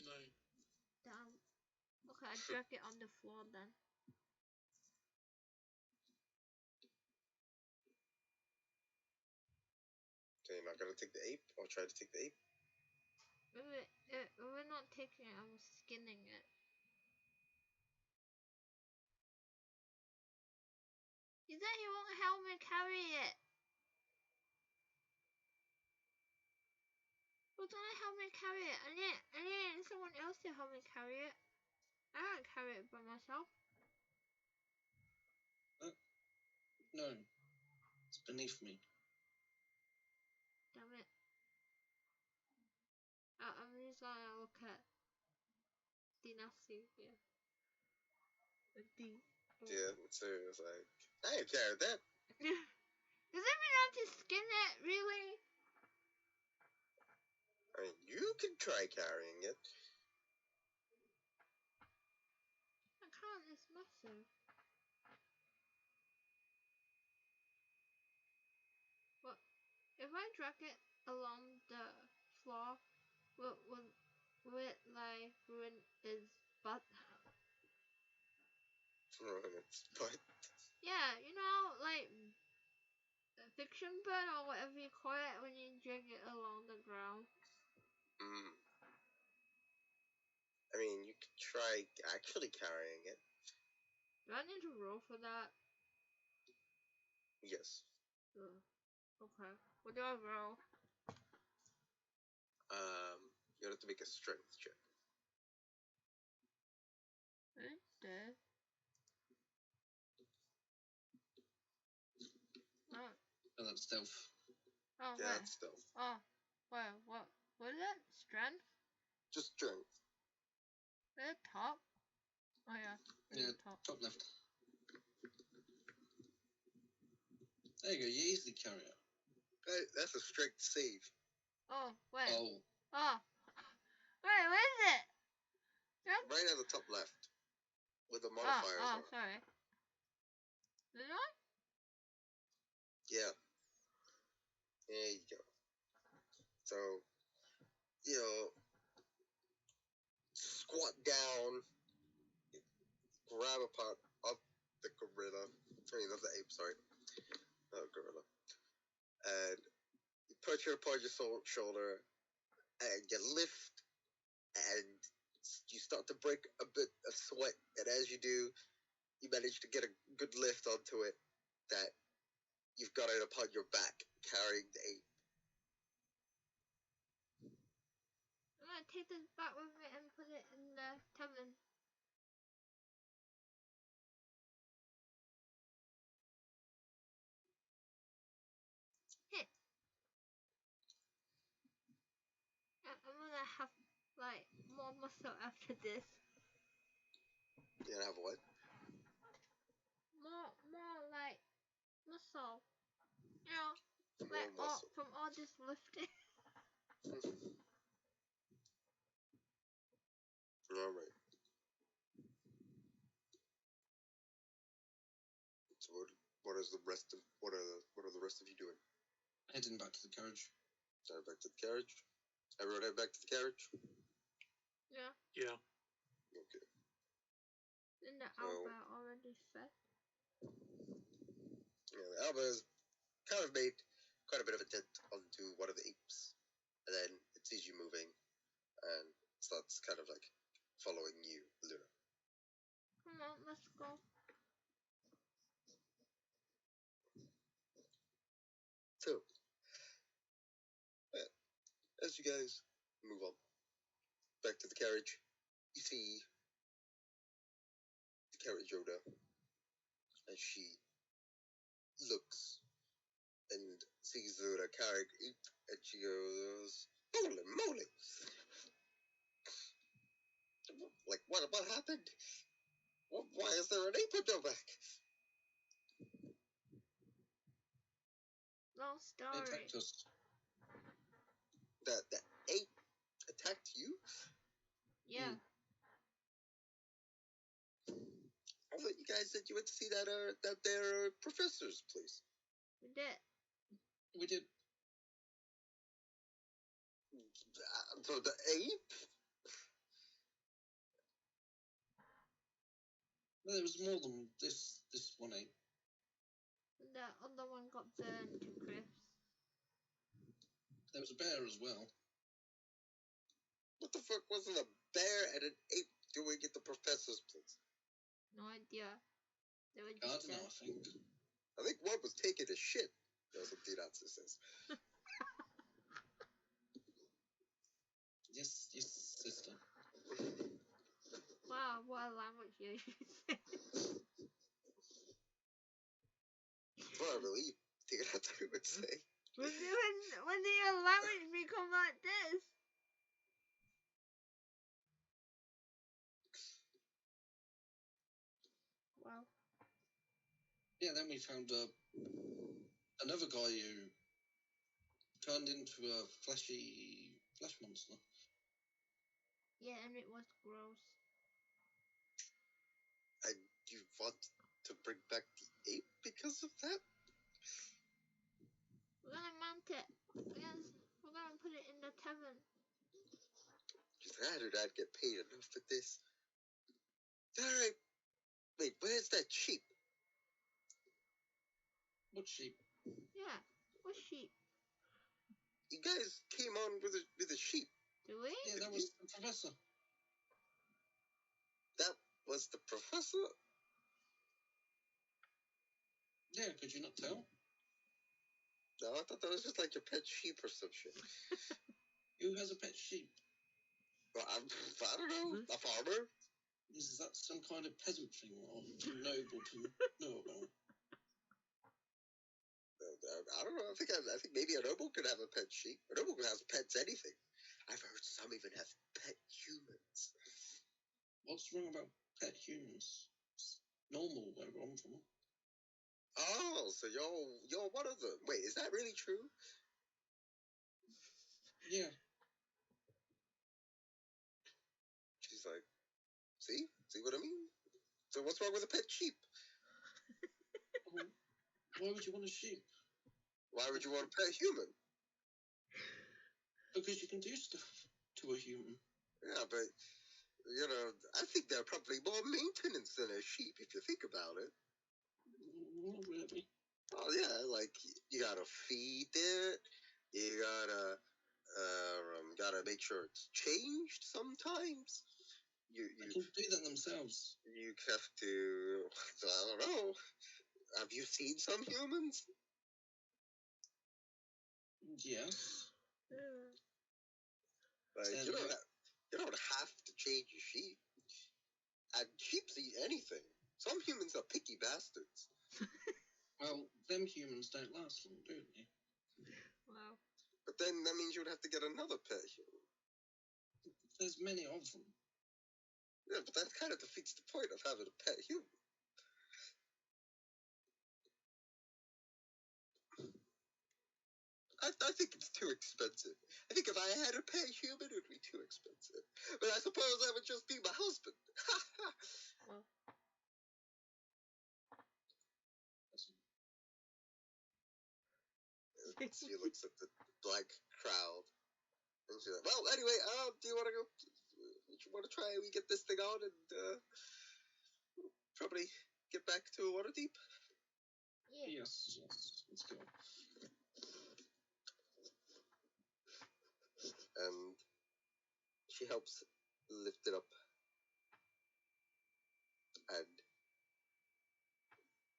No. Damn. Okay, I drag it on the floor then. So you're not gonna take the ape, or try to take the ape? We're not taking it, I'm skinning it. He said he won't help me carry it. Who's gonna help me carry it? I need someone else to help me carry it. I can't carry it by myself. No. It's beneath me. Damn it. I'm just gonna look at Dynasty here. D. Yeah, so it's like, I ain't carried that. Does it mean I have to skin it? Really? I mean, you can try carrying it. I can't, it's massive. But if I drag it along the floor, will it like ruin its butt? Ruin its butt. Yeah, you know, like fiction burn or whatever you call it when you drag it along the ground. I mean, you could try actually carrying it. Do I need to roll for that? Yes. Okay. What do I roll? You have to make a strength check. It's dead. Oh. Oh, that's stealth. Oh, Yeah, wait. that's stealth. Oh, wait, what? What is it? Strength? Just strength. Is it top? Oh, yeah. Yeah, top left. There you go, you easily carry it. That's a strength save. Oh, wait. Oh. Oh. Wait, where is it? Right at the top left. With the modifiers on. Sorry. Did I? Yeah. There you go. So, you know, squat down, grab a part of the gorilla. I mean, of the ape, sorry. Gorilla. And you put it upon your shoulder, and you lift, and you start to break a bit of sweat. And as you do, you manage to get a good lift onto it, that you've got it upon your back, carrying the ape. I'm gonna take this back with me and put it in the cabin. Hey. I'm gonna have, like, more muscle after this. You gonna have what? More like muscle. You know, More like muscle. from all this lifting. All right. So what are the rest of you doing? Heading back to the carriage. Head back to the carriage. Everyone head back to the carriage. Yeah. Yeah. Okay. And the Alba already set. Yeah, the Alba has kind of made quite a bit of a dent onto one of the apes, and then it sees you moving, and starts kind of like following you, Luna. Come on, let's go. So, as you guys move on back to the carriage, you see the carriage owner as she looks and sees Luna carrying ape, and she goes, "Holy moly! Like, what happened? Why is there an ape on your back?" Long They story. attacked us. The ape attacked you? Yeah. I thought you guys said you went to see that their professor's place. We did. We did. So the ape? Well, there was more than this one ape. The other one got burned to crisps. There was a bear as well. What the fuck wasn't a bear and an ape doing at the professor's place? No idea. They were I just don't know, there. I think. I think one was taking a shit. That's what the announcer says. Yes, sister. Wow, what a language you use. That's what I believe the announcer would say. When did your language become like this? Wow. Yeah, then we found another guy who turned into a flesh monster. Yeah, and it was gross. And you want to bring back the ape because of that? We're gonna mount it. We're gonna put it in the tavern. Just how did I get paid enough for this? Alright. Wait, where's that sheep? What sheep? Yeah, what sheep? You guys came on with a sheep. Do we? Yeah, that was the professor. That was the professor? Yeah, could you not tell? No, I thought that was just like your pet sheep or some shit. Who has a pet sheep? Well, I don't know. A farmer? Is that some kind of peasant thing or too noble to know about? I don't know. I think maybe a noble could have a pet sheep. A noble could have pets anything. I've heard some even have pet humans. What's wrong about pet humans? It's normal where I'm from. Oh, so you're one of them. Wait, is that really true? Yeah. She's like, see what I mean? So what's wrong with a pet sheep? Why would you want a sheep? Why would you want a pet human? Because you can do stuff to a human. Yeah, but I think they're probably more maintenance than a sheep if you think about it. Not really. Oh yeah, like you gotta feed it. You gotta make sure it's changed sometimes. They can do that themselves. You have to. I don't know. Have you seen some humans? Yes. Like you don't have to change a sheep. And sheep eat anything. Some humans are picky bastards. Well, them humans don't last long, do they? Wow. But then that means you would have to get another pet human. There's many of them. Yeah, but that kind of defeats the point of having a pet human. I think it's too expensive. I think if I had a pet human, it would be too expensive. But I suppose that would just be my husband. Well. She looks at the blank crowd. And she's like, well, anyway, do you want to go? Would you want to try? We get this thing on and probably get back to Waterdeep? Yeah. Yes. Let's go. And she helps lift it up. And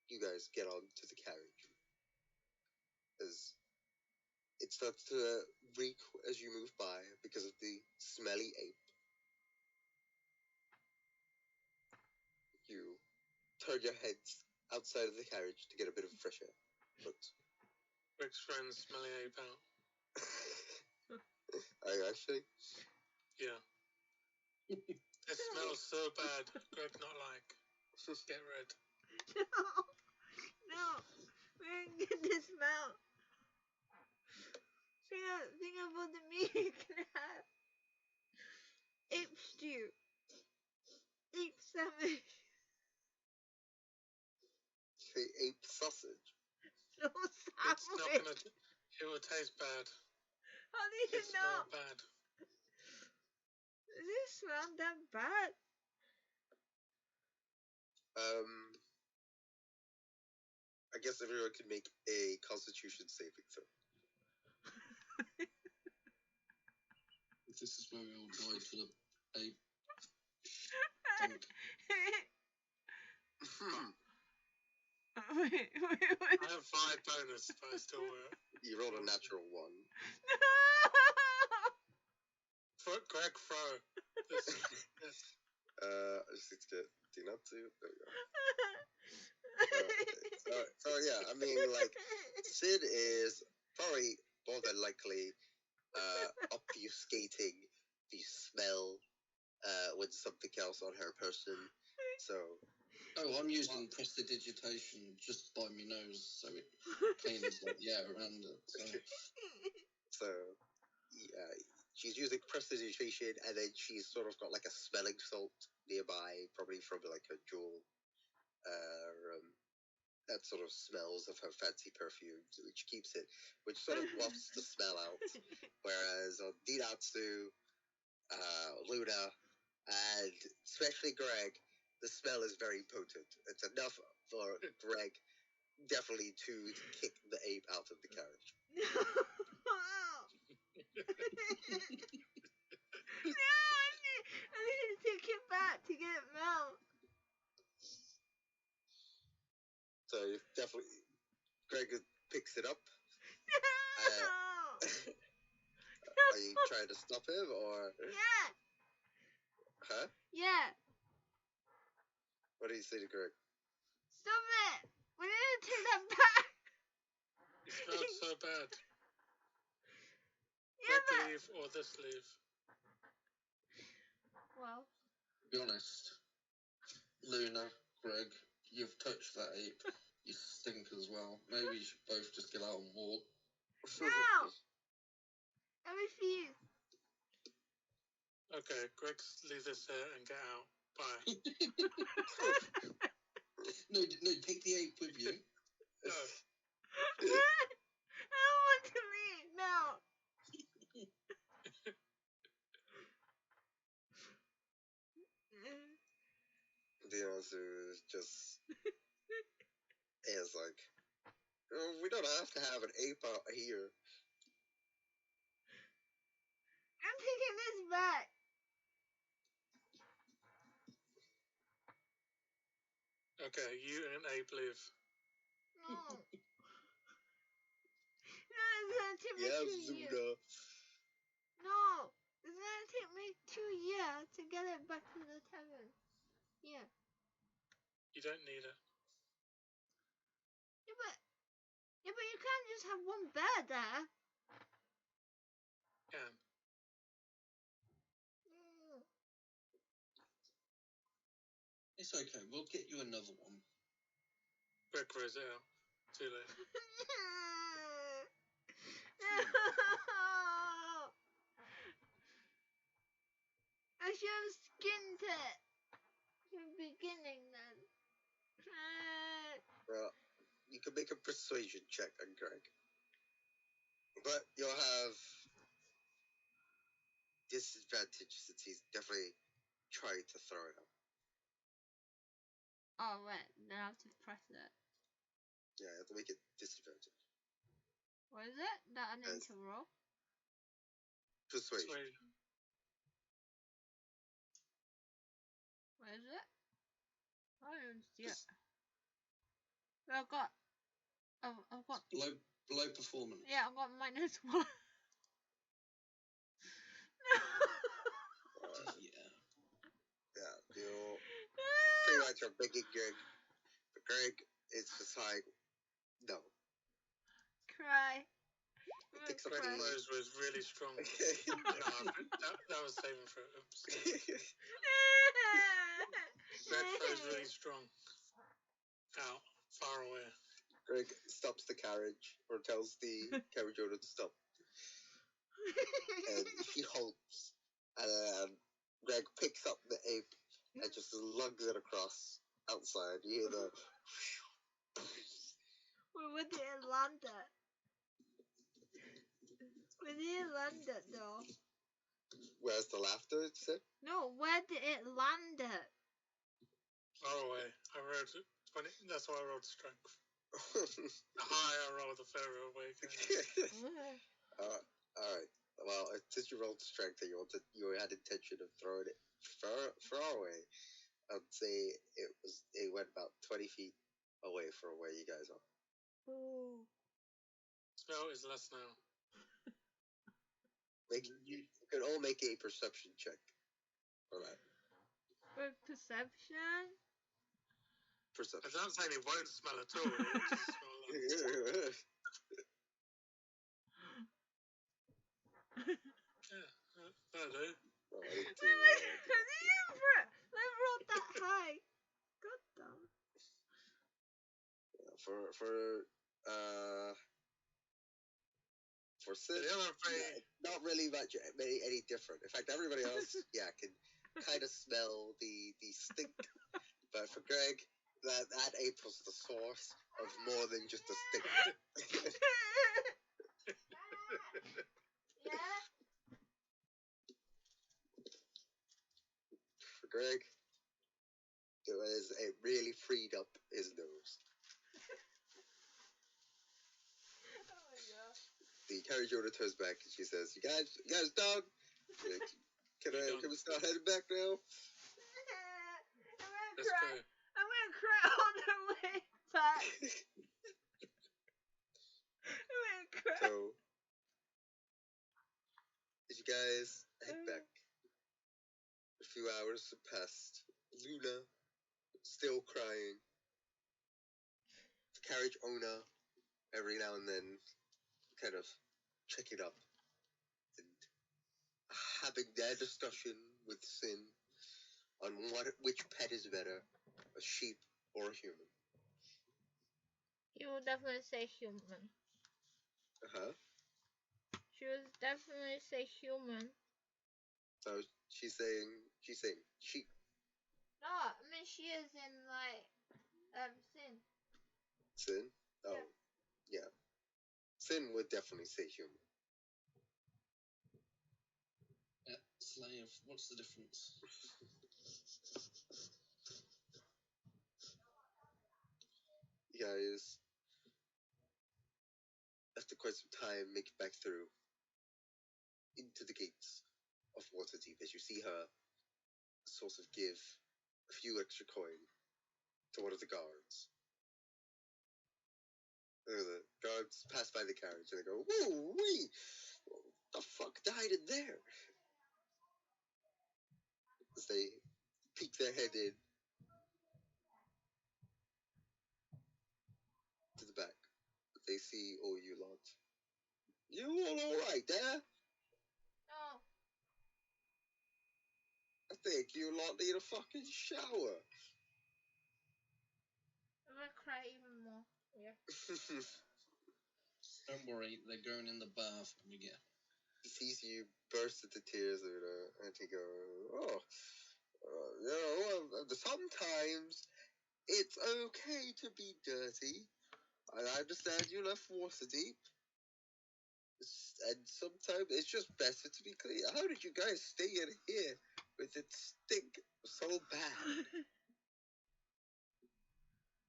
you guys get onto the carriage. As it starts to reek as you move by because of the smelly ape. You turn your heads outside of the carriage to get a bit of fresh air. But Rick's friends smelly ape out. are you actually? Yeah. It smells so bad. Greg not like. Get rid. No. We didn't get the smell. Think about the meat you can have. Ape stew. Ape sandwich. Say ape sausage. No It's not sandwich. gonna. It will taste bad. How do you It know? smell bad. Does it smell that bad? I guess everyone can make a Constitution saving throw. This is where we all died for the ape. Wait. I have 5 bonus, but I still You rolled a natural 1. Greg, throw. This. I just need to get D-Natsu. There we go. So yeah, I mean, like, Sid is probably more than likely obfuscating the smell with something else on her person. So. Oh, I'm using prestidigitation just by my nose, so it cleans like the air around it. So yeah, she's using prestidigitation, and then she's sort of got like a smelling salt nearby, probably from like a jewel. That sort of smells of her fancy perfumes, which sort of wafts the smell out. Whereas on Dinatsu, Luna, and especially Greg, the smell is very potent. It's enough for Greg definitely to kick the ape out of the carriage. No, I need to take it back to get it out. So definitely, Greg picks it up. Are you trying to stop him, or? Yeah. Huh? Yeah. What do you say to Greg? Stop it! We need to take that back. It smells so bad. Yeah, Greg leave or this leave. Well. To be honest, Luna, Greg, you've touched that ape. You stink as well. Maybe you should both just get out and walk. No! I refuse. Okay, Greg, leave this here and get out. Bye. No, take the ape with you. No. I don't want to leave. No. Dinatsu is like, oh, we don't have to have an ape out here. I'm taking this back. Okay, you and ape leave. No. No, it's gonna take me 2 years. Zuna. No, it's gonna take me 2 years to get it back to the tavern. Yeah. You don't need it. Yeah, but you can't just have one bed there. Can. It's okay. We'll get you another one. Greg throws it out. Too late. No. I should have skinned it from the beginning then. Well, you can make a persuasion check on Greg. But you'll have disadvantage since he's definitely trying to throw it out. Oh, wait. Then I have to press it. Yeah, you have to make it disadvantage. What is it? That I need to roll? Persuasion. Where is it? I don't see it. I've got. I've got. Below performance. Yeah, I've got -1. Yeah, you pretty much are begging Greg. But Greg is just like, no. Cry. Picks up Greg the... throws was really strong. that was saving for it. Greg throws really strong. Out. Far away. Greg stops the carriage, or tells the carriage owner to stop. and she halts, and Greg picks up the ape and just lugs it across outside. You hear the Where did it land at? Where did it land at though? where's the laughter? It said. No, where did it land at? Far away. I rolled 20. That's why I rolled strength. The higher I roll, the further away it goes. All right. Well, since you rolled strength and you had intention of throwing it far away, I'd say it went about 20 feet away from where you guys are. Ooh. Spell is less now. You can all make a perception check for that. With perception? I Perception. don't say it won't smell at all. It will just smell like... Yeah, that'll do. Well, I didn't do, I rolled that high. God damn. For Sid, The other three, not really much any different. In fact, everybody else, can kind of smell the stink. But for Greg, that ape was the source of more than just a stink. Yeah. For Greg, it really freed up his nose. Oh my god. The carriage owner turns back and she says, "You guys done? Can we start heading back now?" let's go. I'm gonna cry all the way back. I'm gonna cry. So, as you guys head back, a few hours have passed. Luna still crying. The carriage owner every now and then kind of checking up and having their discussion with Sin on which pet is better, a sheep or a human. He will definitely say human. Uh-huh. She would definitely say human. So she's saying sheep. No, I mean she is in like Sin. Sin? Oh, yeah. Sin would definitely say human. Slave, what's the difference? You guys, after quite some time, make it back through into the gates of Waterdeep as you see her sort of give a few extra coin to one of the guards. The guards pass by the carriage and they go, "Woo wee! What the fuck died in there?" As they peek their head in to the back, they see all you lot. "You all right there? No. I think you lot need a fucking shower." I'm gonna cry even more. Yeah. Don't worry, they're going in the bath when we get. He sees you burst into tears, and he goes, sometimes it's okay to be dirty. I understand you left Waterdeep, and sometimes it's just better to be clean. How did you guys stay in here with it stink so bad?"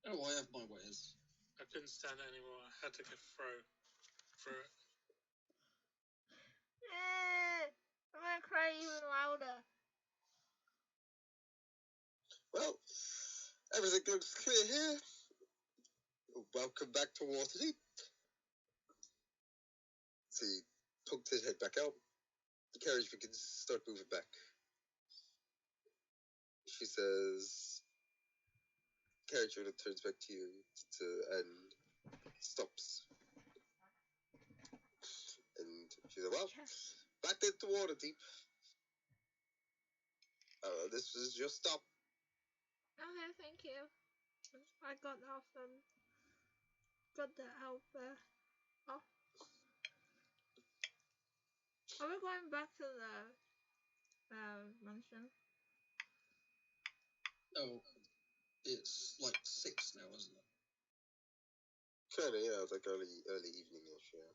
Oh, I have my ways. I couldn't stand it anymore. I had to go through it. I'm gonna cry even louder. Well, everything looks clear here. Welcome back to Waterdeep. So he poked his head back out. The carriage begins to start moving back. She says, carriage owner turns back to you and stops. And she said, "Well, back into Waterdeep. This is your stop." Okay, thank you. I got off got that out there. Oh. Are we going back to the mansion? Oh, it's like 6 now, isn't it? Kinda, yeah, like early evening-ish, yeah.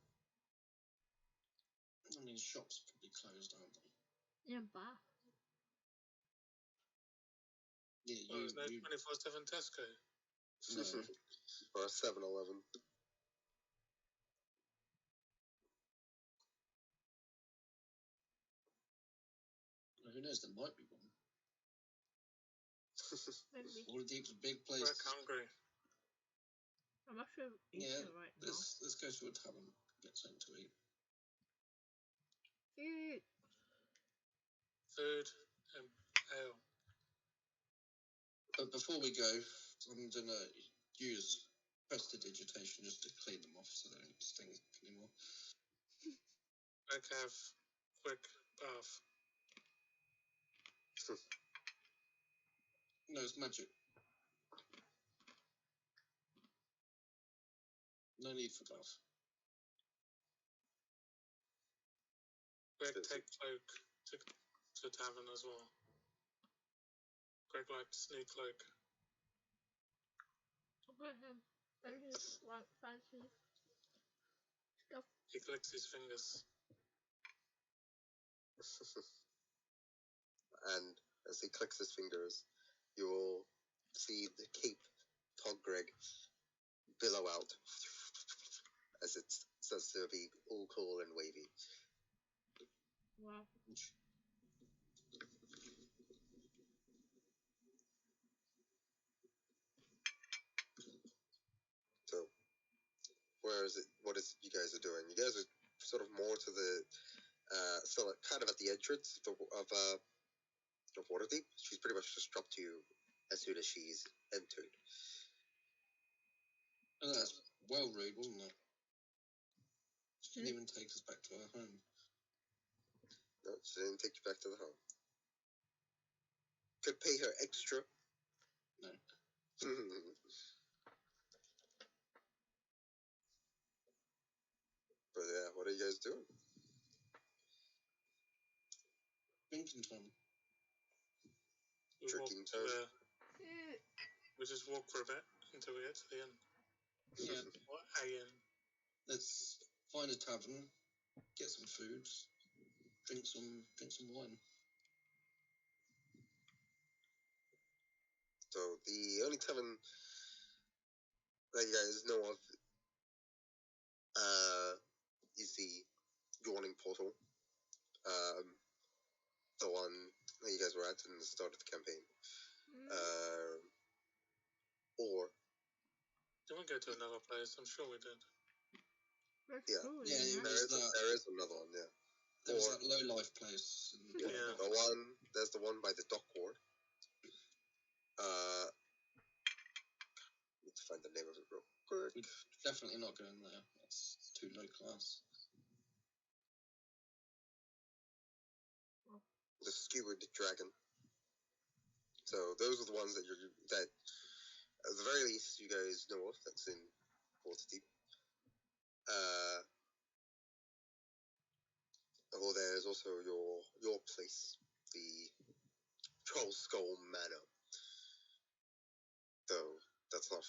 I mean, shops probably closed, aren't they? Yeah, Bath. Yeah, Well, there's no 24/7 Tesco. no. Or a 7-Eleven. Who knows? There might be one. Maybe. Waterdeep's a big place. We're hungry. I'm actually eating Yeah, right now. let's go to a tavern, get something to eat. Eat. Food and ale. But before we go, I'm gonna use prestidigitation just to clean them off so they don't stink anymore. Quick have quick bath. No, it's magic. No need for bath. Greg take cloak to tavern as well. Greg like to sneak cloak. Look at him. And his like fancy stuff. He clicks his fingers. And as he clicks his fingers, you will see the cape Greg billow out as it starts to be all cool and wavy. Wow. So, where is it? What is it you guys are doing? You guys are sort of more to the, still kind of at the entrance of Waterdeep. She's pretty much just dropped you as soon as she's entered. And that's well rude, wasn't it? She didn't even take us back to her home. No, she didn't take you back to the home. Could pay her extra. No. But yeah, what are you guys doing? Drinking time. We walk Drinking to time. we just walk for a bit until we get to the inn. Yeah. Or a inn. Let's find a tavern, get some food, drink some wine. So the only tavern that you guys know of is the Yawning Portal. The one that you guys were at in the start of the campaign. Or Did we go to another place? I'm sure we did. Yeah. Yeah, there is another one, yeah. There was that low life place. Yeah. Yeah. There's the one by the dock ward. Need to find the name of it real quick. We're definitely not going there. That's too low class. The Skewered Dragon. So those are the ones that at the very least you guys know of. That's in Waterdeep. Or there's also your place, the Troll Skull Manor. Though that's not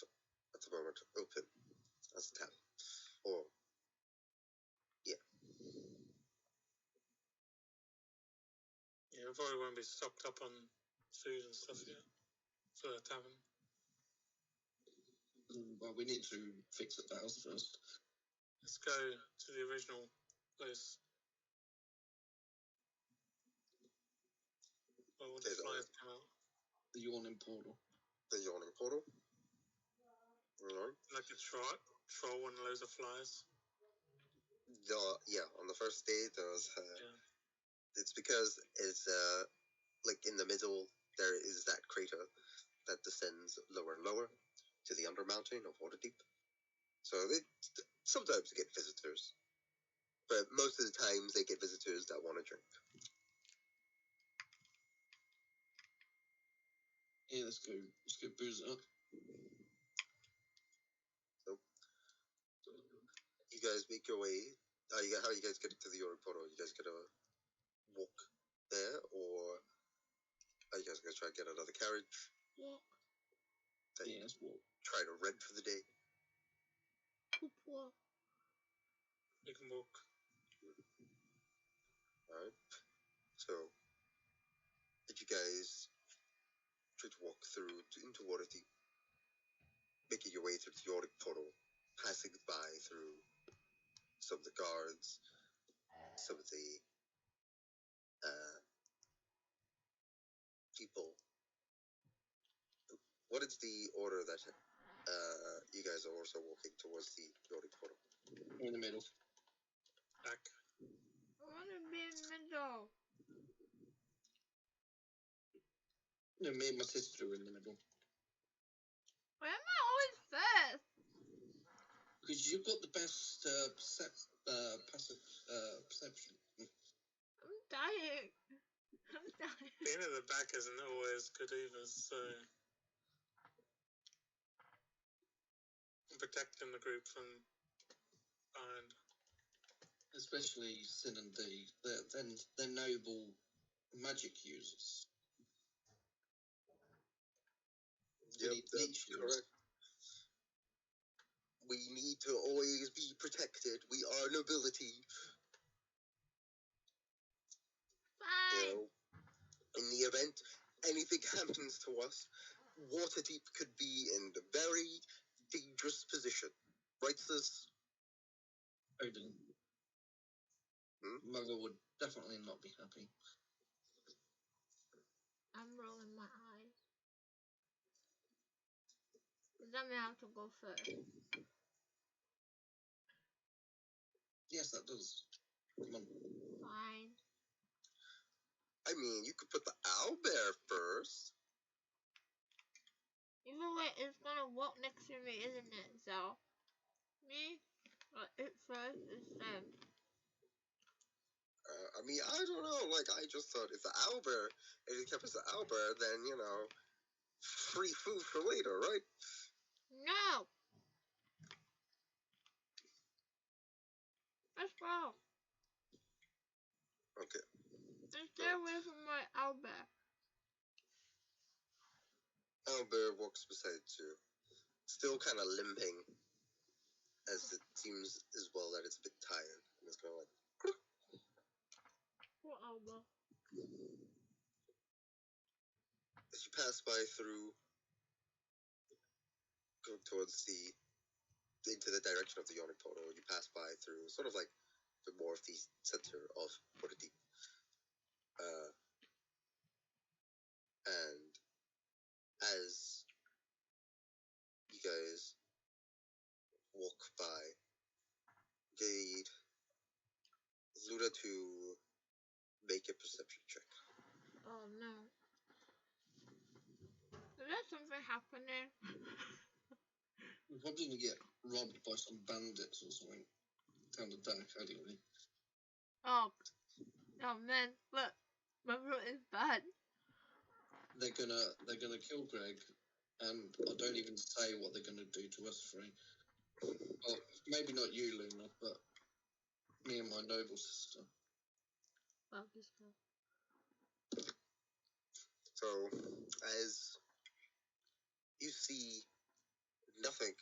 at the moment open as a tavern. Or Yeah, we probably won't be stocked up on food and stuff yet for the tavern. Well, we need to fix up the house first. Let's go to the original place. Well, when the flies come out. The Yawning Portal. The Yawning Portal. Alright. Like a troll and loads of flies. Yeah, on the first day there was Yeah. it's because it's like in the middle there is that crater that descends lower and lower to the undermountain of Waterdeep. So they sometimes get visitors. But most of the times they get visitors that want to drink. Yeah, let's go booze it up. So you guys make your way how are you guys getting to the Yori portal? Are you guys gonna walk there, or are you guys gonna try and get another carriage? Walk. Yeah, let's walk. Try to rent for the day. Walk. You can walk. Alright. So, did you guys try to walk through into Waterdeep, making your way through the Yorick portal, passing by through some of the guards, some of the people. What is the order that you guys are also walking towards the Yorick portal? In the middle. Back. I want to be in the middle. No, me and my sister are in the middle. Why am I always first? Because you've got the best passive perception. I'm dying. I'm dying. Being at the back isn't always good either, so protecting the group from behind. Especially Sin and D. They're noble magic users. Yep, They that's teach you. correct. We need to always be protected. We are nobility. Fine. You know, in the event anything happens to us, Waterdeep could be in a very dangerous position. Right, sis? Odin. Hmm? Mother would definitely not be happy. I'm rolling my eyes. Does that mean I have to go first? Yes, that does. Come on. Fine. I mean, you could put the owlbear first. Either way, it's gonna walk next to me, isn't it? So, me, it first is them. I mean, I don't know. Like, I just thought if the owlbear, if you kept as the owlbear, then, you know, free food for later, right? No! Let's go. Okay. And stay away from my owlbear. Owlbear walks beside you, still kind of limping, as it seems as well that it's a bit tired. And it's kind of like, Poor owlbear. as you pass by through, go towards into the direction of the Yawning Portal, you pass by through sort of like the more of the center of Waterdeep. And as you guys walk by, need Luda to make a perception check. Oh no. Is there something happening? We're probably going to get robbed by some bandits or something. Down the dark alleyway. Oh. Oh man, look. My route is bad. They're gonna kill Greg, and I don't even say what they're gonna do to us three. Well, maybe not you, Luna, but me and my noble sister. Well, this girl. So, as you see nothing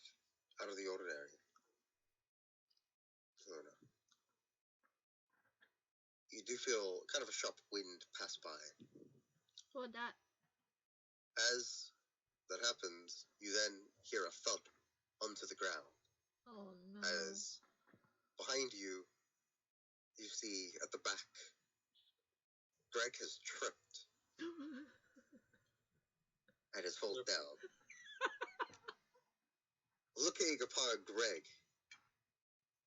out of the ordinary, Luna, you do feel kind of a sharp wind pass by. For that. As that happens, you then hear a thud onto the ground. Oh no. As behind you, you see at the back, Greg has tripped and has fallen down. Looking upon Greg,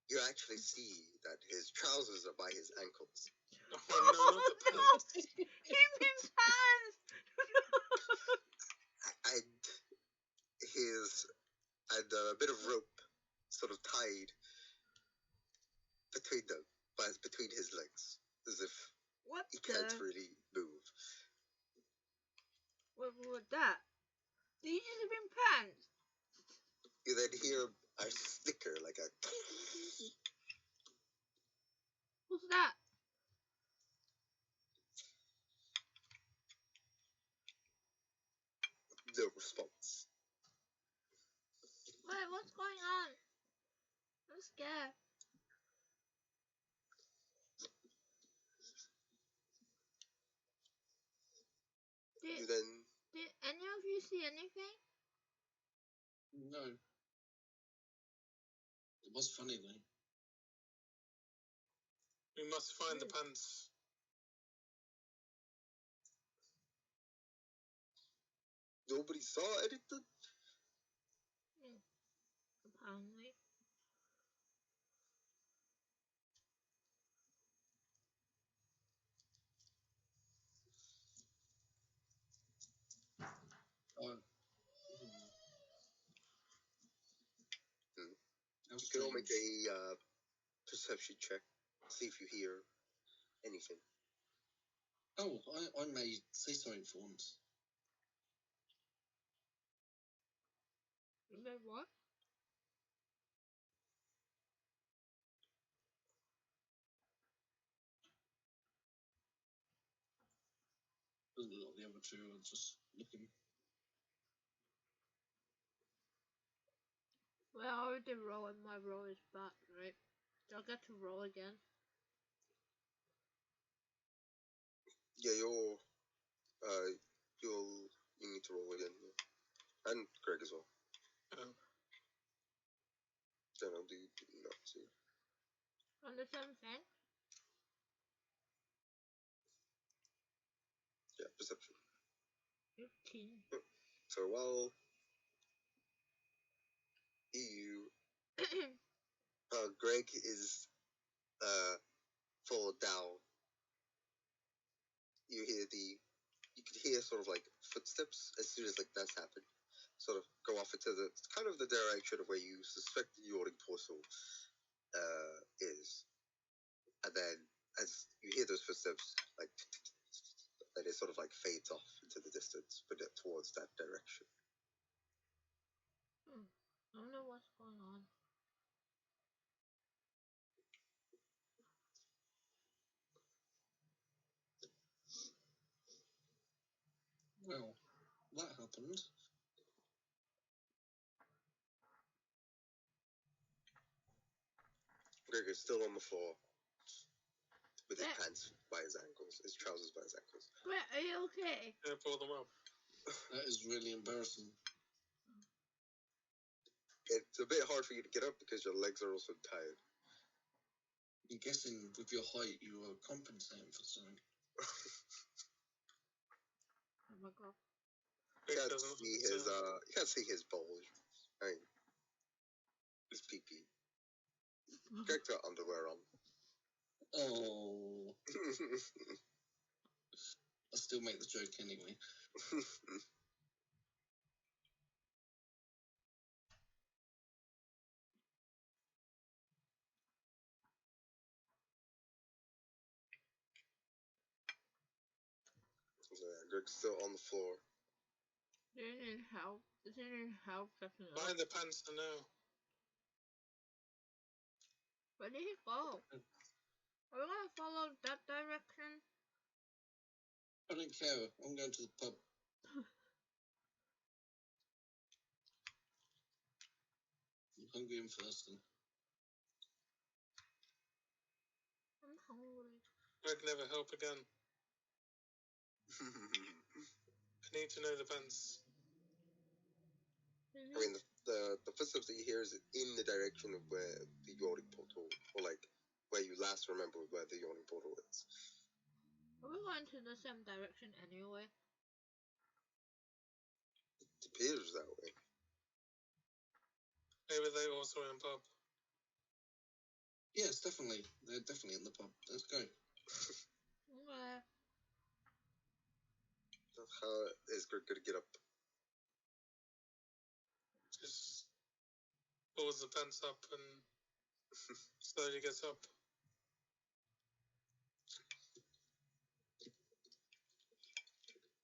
you actually see that his trousers are by his ankles. Oh no, not the pants. Give me pants! And a bit of rope sort of tied between them, between his legs, as if What he the? can't really move. What that? These have been pants. You then hear a snicker, like a Who's that? No response. Wait, what's going on? I'm scared. You Did, then did any of you see anything? No. It was funny though. We must find the pants. nobody saw anything. Apparently. Oh. You can all make a perception check. See if you hear anything. Oh, I may say something for once. You did what? The other two are just looking. Well, I already rolled and my roll is back, right? I'll get to roll again. Yeah, you need to roll again. Yeah. And Greg as well. Oh. Then I'll do not see. On the same thing? Yeah, perception. 15. So while Greg is fall down, you could hear sort of like footsteps as soon as like that's happened, sort of go off into the kind of the direction of where you suspect the yawning portal is, and then as you hear those footsteps, like, and it sort of like fades off into the distance, but towards that direction. I don't know what's going on. Well, that happened. Greg is still on the floor with his Yeah. pants by his ankles, his trousers by his ankles. Greg, are you okay? Yeah, pull them up. That is really embarrassing. It's a bit hard for you to get up because your legs are also tired. I'm guessing with your height you are compensating for something. Oh my god. You Greg can't doesn't see his understand. you can't see his bulge. I mean, his pee-pee. Greg's got underwear on. Oh, I still make the joke anyway. So yeah, Greg's still on the floor. Do you need help? Does he need help catching up? Find the pants to know. Where did he go? Are we gonna follow that direction? I don't care. I'm going to the pub. I'm hungry and thirsty. I'm hungry. Greg never help again. I need to know the pants. I mean, the footsteps that you hear is in the direction of where the yawning portal, or like where you last remember where the yawning portal is. Are we going to the same direction anyway? It appears that way. Maybe they also in pub. Yes, definitely. They're definitely in the pub. Let's go. Okay. How is Greg gonna get up? Just pulls the pants up and slowly gets up.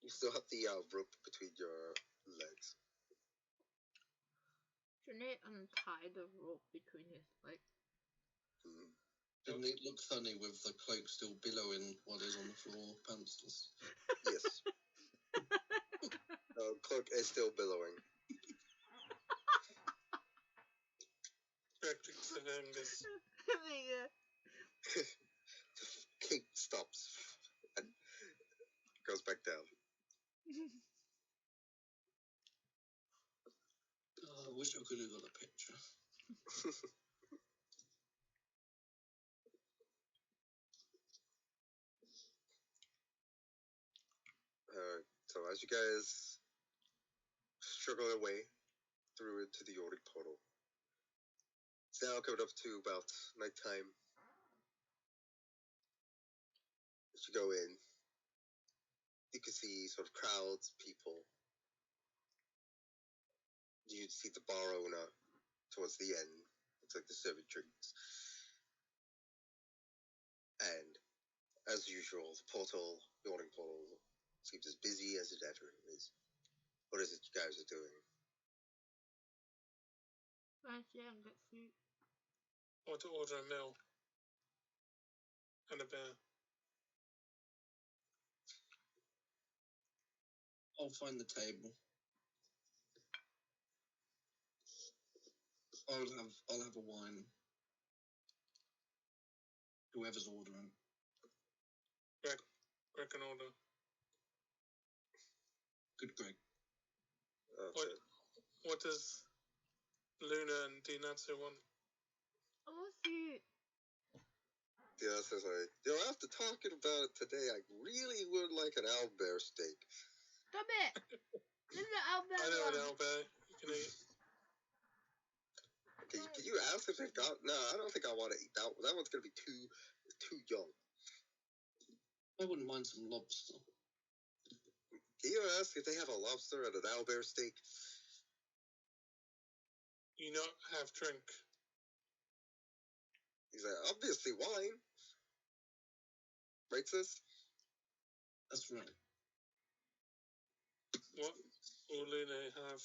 You still have the rope between your legs. Shouldn't he untie the rope between his legs? Mm. Didn't it look funny with the cloak still billowing while he's on the floor, pantsless? Yes. Cloak is still billowing. Hectic fingers. Cape stops and goes back down. Oh, I wish I could have got a picture. So as you guys struggle your way through into the Yordic portal, it's now coming up to about nighttime. As you go in, you can see sort of crowds, people. You see the bar owner towards the end. Looks like they're serving drinks. And as usual, the Yordic portal, seems as busy as it ever is. What is it you guys are doing? and get food. I want to order a meal and a beer. I'll find the table. I'll have a wine. Whoever's ordering. Greg can order. Good, Greg. What does Luna and Dinatsu want? I want food. Yeah, says like, after talking about it today, I really would like an owlbear steak. Stop it! Leave the owlbear I know an alone. owlbear you can eat. Can you ask if they've got? No, I don't think I want to eat that. That one's gonna be too young. I wouldn't mind some lobster. Can you ask if they have a lobster and an owlbear steak? You not have drink. He's like, obviously wine. Right, sis? That's right. What will Luna have?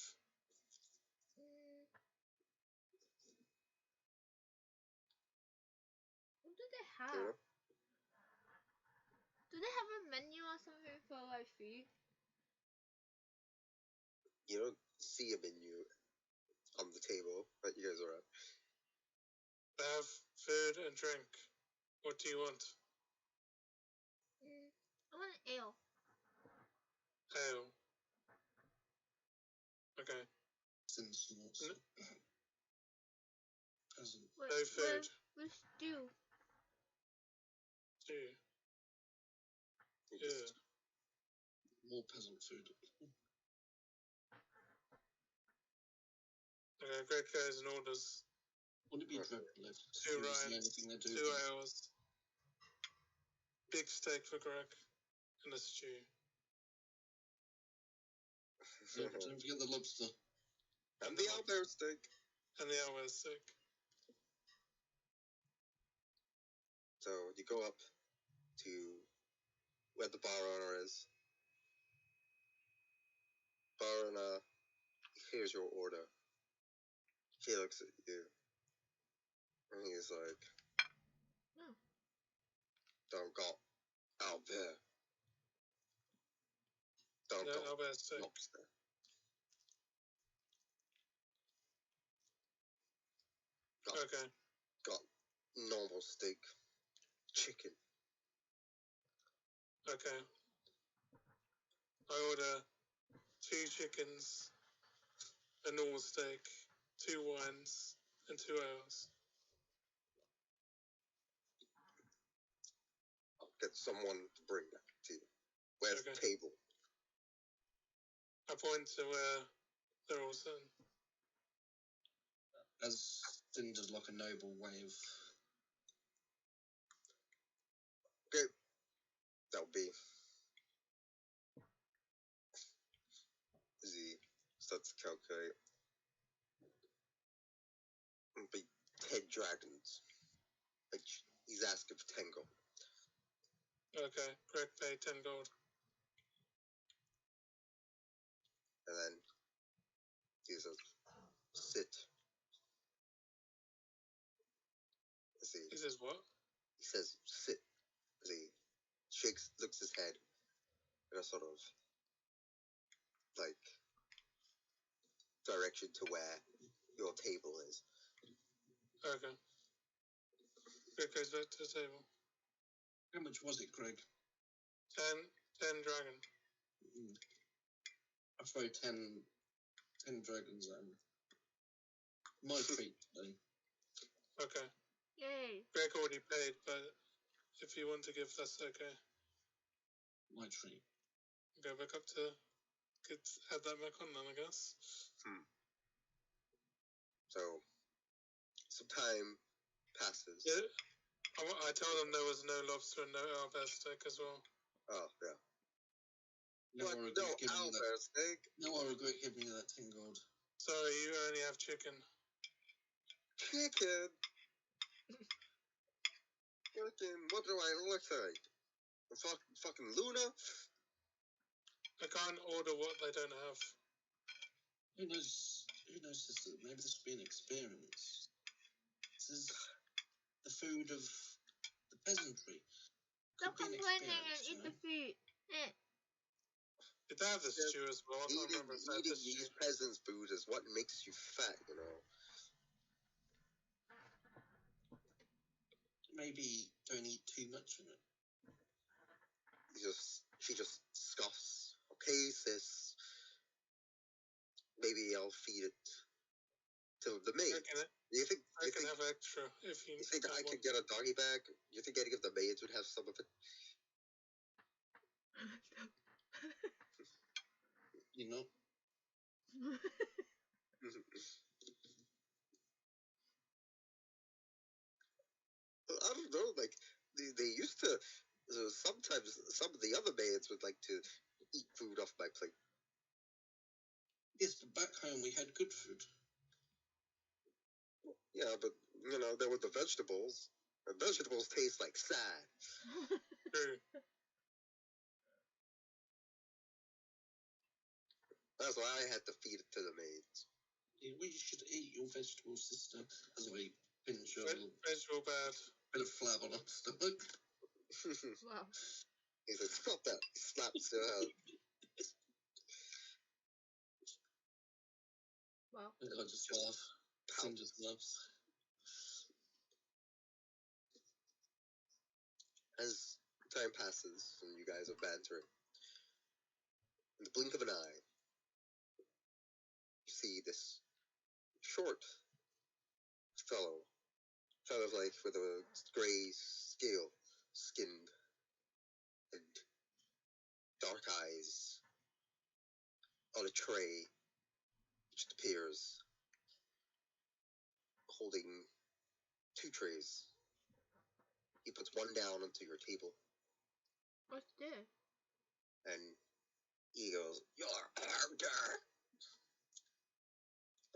What do they have? Yeah. Do they have a menu or something for like food? You don't see a menu on the table that you guys are at. They have food and drink. What do you want? I want ale. Ale. Okay. Since No. With, No food. With stew. Stew. You Yeah. just- more peasant food. Okay, Greg goes and orders Would it be Okay. dreadful if 2 it was the ryan, only thing they do? 2 ales, big steak for Greg, and a stew. Yeah, but don't forget the lobster. And the owlbear steak. And the owlbear steak. So you go up to where the bar owner is. Bar owner, here's your order. He looks at you. And he's like, No. don't got owlbear. Don't No, got owlbear steak. lobster. Okay. Got normal steak. Chicken. Okay. I order 2 chickens, a normal steak, 2 wines, and 2 ales. I'll get someone to bring that to you. Where's the Okay. table? I point to where they're all sitting. As Finn does like a noble wave. Okay. That'll be. As he starts to calculate. It'll be 10 dragons. Like, he's asking for 10 gold. Okay. Greg paid 10 gold. And then he says, sit. Let's see. He says what? head in a sort of like direction to where your table is. Okay. Greg goes back to the table. How much was it, Greg? 10 dragon. I throw 10 dragons at him. My treat today. Okay. Yay. Greg already paid, but if you want to give, that's okay. My treat. Go back up to add that back on then, I guess. So some time passes. Yeah. I told them there was no lobster and no owlbear steak as well. Oh yeah. No, What? I No regret giving you that. owlbear steak. No, I regret giving you that 10 gold. Sorry, you only have chicken. Chicken. Chicken. What do I look like? A fucking Luna? I can't order what they don't have. Who knows? Sister? Maybe this will be an experience. This is the food of the peasantry. Stop Could be an complaining and experience, eat the food. Eh. Did they have the stew as well? I can't remember if they had the Eating stew. these peasants' food is what makes you fat, you know. Maybe don't eat too much of it. She just scoffs. Okay, sis. Maybe I'll feed it to the maid. You think have extra if you think I could get a doggy bag? You think any of the maids would have some of it? You know? I don't know, like, they used to, sometimes some of the other maids would like to eat food off my plate. Yes, but back home we had good food. Yeah, but, you know, there were the vegetables. And vegetables taste like sand. That's why I had to feed it to the maids. Yeah, we should eat your vegetables, sister, as we pinch a vegetable bad. bit of flab on our stomach. Wow. He said, stop that. He slaps her out. Wow. I just laugh. Sin just laughs. As time passes and you guys are bantering, in the blink of an eye, you see this short fellow, kind of like with a gray skinned and dark eyes, on a tray, just appears, holding 2 trays. He puts one down onto your table, What's this? and he goes, "Your order!"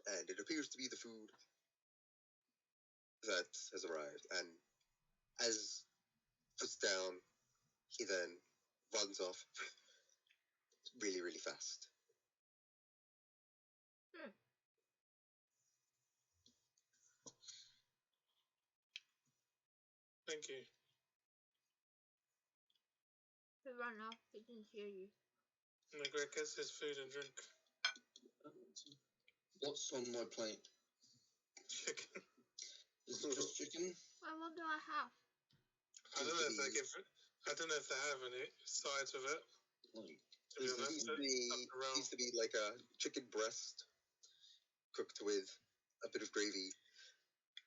And it appears to be the food that has arrived. And as puts down, he then runs off really, really fast. Thank you. He ran off. He didn't hear you. And the Greg gets his food and drink. What's on my plate? Chicken. Is it just chicken? Well, what do I have? I don't know if they give. I don't know if they have any sides of it. Like, To be honest, Used to be like a chicken breast cooked with a bit of gravy,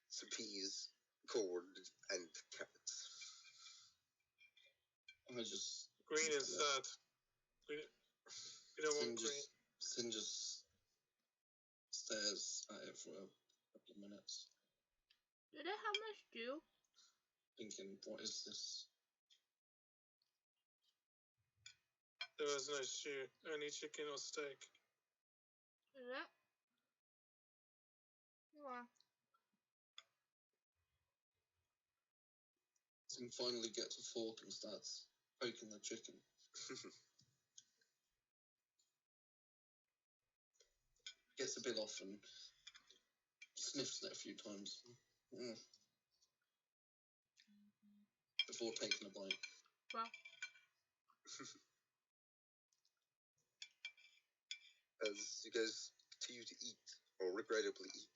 some peas, corn, and carrots. I just... Green is sad. We don't want green. Sin just stares at it for a couple of minutes. Do they have my stew? Thinking, what is this? There was no stew, only chicken or steak. Is it? Wow. Sin finally gets a fork and starts poking the chicken. Gets a bit off and sniffs it a few times. Before taking a bite. Wow. As you guys continue to eat, or regrettably eat,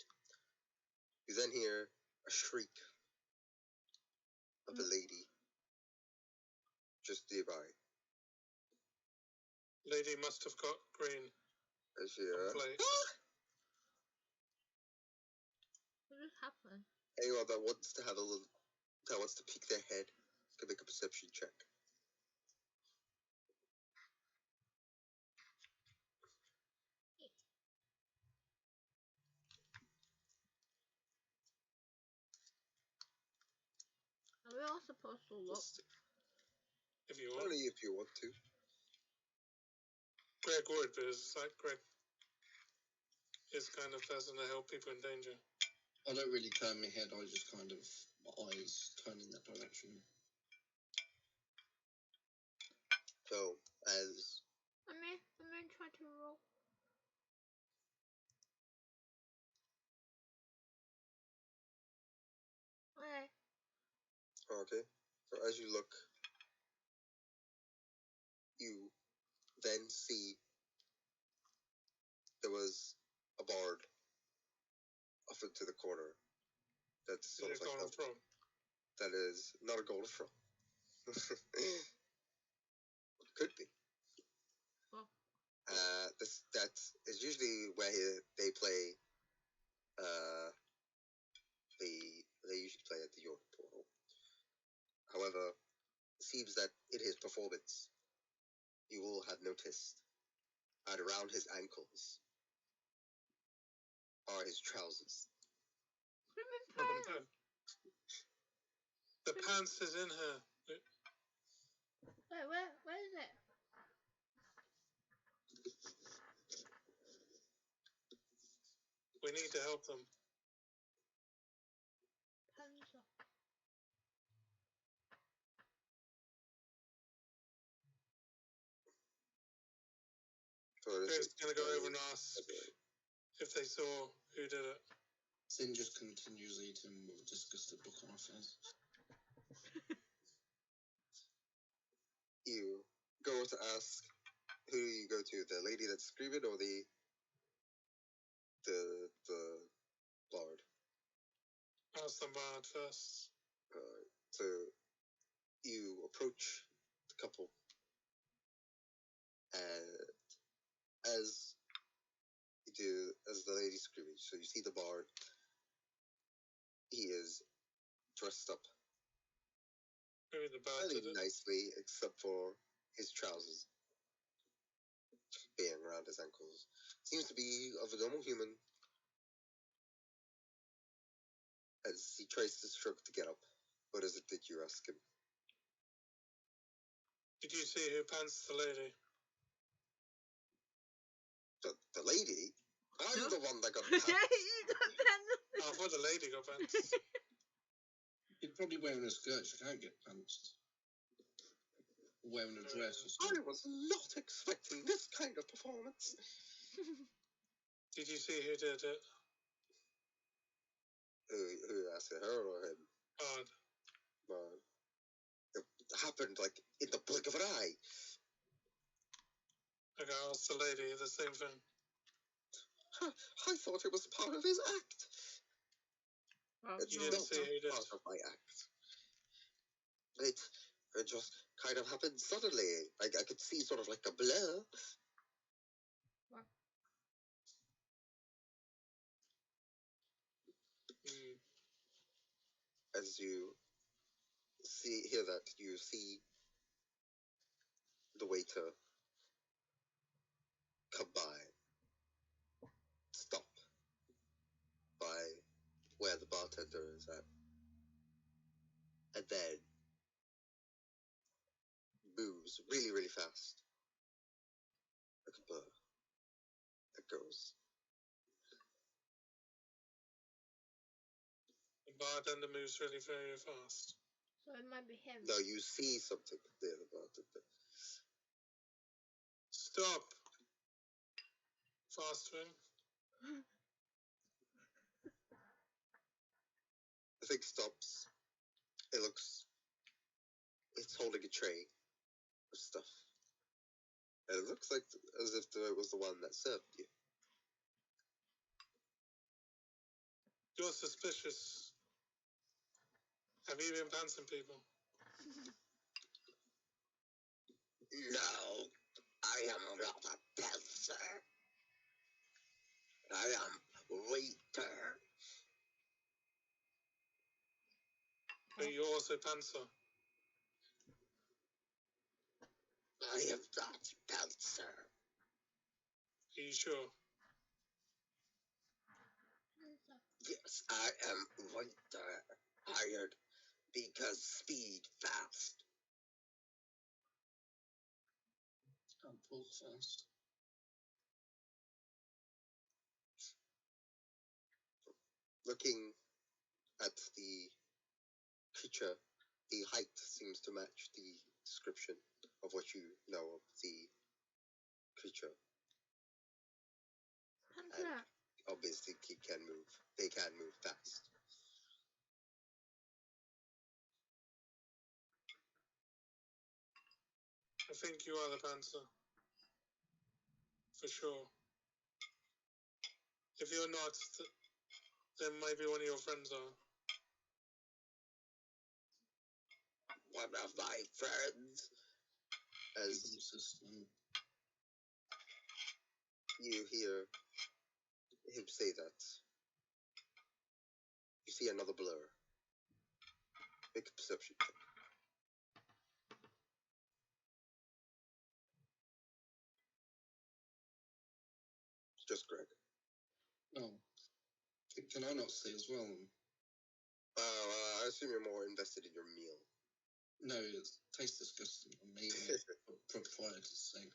you then hear a shriek of a lady just nearby. Lady must have got green As she, on plate. What just happened? anyone that wants to have a little, that wants to peek their head, can make a perception check. Are we all supposed to look? If you want. Only if you want to. Greg would, but it's like Greg is kind of person to help people in danger. I don't really turn my head, I just kind of, my eyes turn in that direction. So, as Let me try to roll. okay, so as you look, you then see there was a bard off into the corner. That's sort Is of it like going from? that is not a golden from. Could be. Well. That is usually where they play. They usually play at the York portal. However, it seems that in his performance, you will have noticed that around his ankles are his trousers. The pants is in her. Wait, where is it? We need to help them. Panzer. So Greg's going to go over and ask if they saw who did it. Sin just continues eating with a disgusted look on her face. You go to ask who you go to, the lady that's screaming or the bard. Ask the bard first. So you approach the couple, and as you do, as the lady's screaming, so you see the bard. He is dressed up Maybe the bard fairly did it. nicely, except for his trousers being around his ankles. Seems to be of a normal human. As he tries to struggle to get up, what is it that you ask him? Did you see who pants the lady? The lady? I'm No. the one that got You pants. got pants. I thought the lady got pants. He's probably wearing a skirt, she can't get pants. Wearing a dress or something. I was not expecting this kind of performance. Did you see who did it? Who asked it, her or him? Bard. It happened like in the blink of an eye. Okay, I asked the lady the same thing. I thought it was part of his act. It's You didn't not see who did. part of my act. It just kind of happened suddenly. I could see sort of like a blur. What? As you hear that, you see the waiter come by, stop by where the bartender is at, and then moves really, really fast. Like a blur that goes. The bartender moves really very fast. So it might be him. No, you see something there, the bartender. Stop. Fastering. The thing stops. It's holding a tray. of stuff. And it looks like as if it was the one that served you. You're suspicious. Have you been pantsing people? No, I am not a pantser. I am waiter. But you're also pantser. I am not pantser. Are you sure? Yes, I am waiter. Hired because speed fast. Can't pull fast. Looking at the creature, the height seems to match the description of what you know of the creature. Panther. Obviously, he can move. They can move fast. I think you are the pantser. For sure. If you're not, then maybe one of your friends are. One of my friends. As System. you hear him say that, you see another blur. Make a perception check. It's just Greg. Oh. Can I not see as well? I assume you're more invested in your meal. No, it tastes disgusting. I'm eating it prior to saying.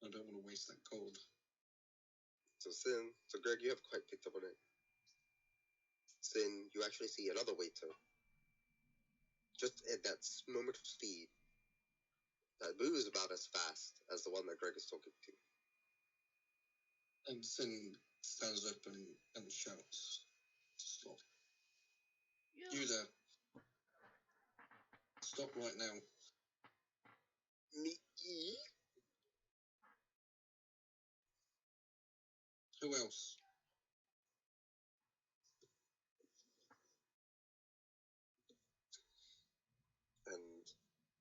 I don't want to waste that cold. So Greg, you have quite picked up on it. Sin, you actually see another waiter. Just at that moment of speed, that moves about as fast as the one that Greg is talking to. And Sin stands up and shouts, "Stop. You there. Stop right now." Me? Who else? And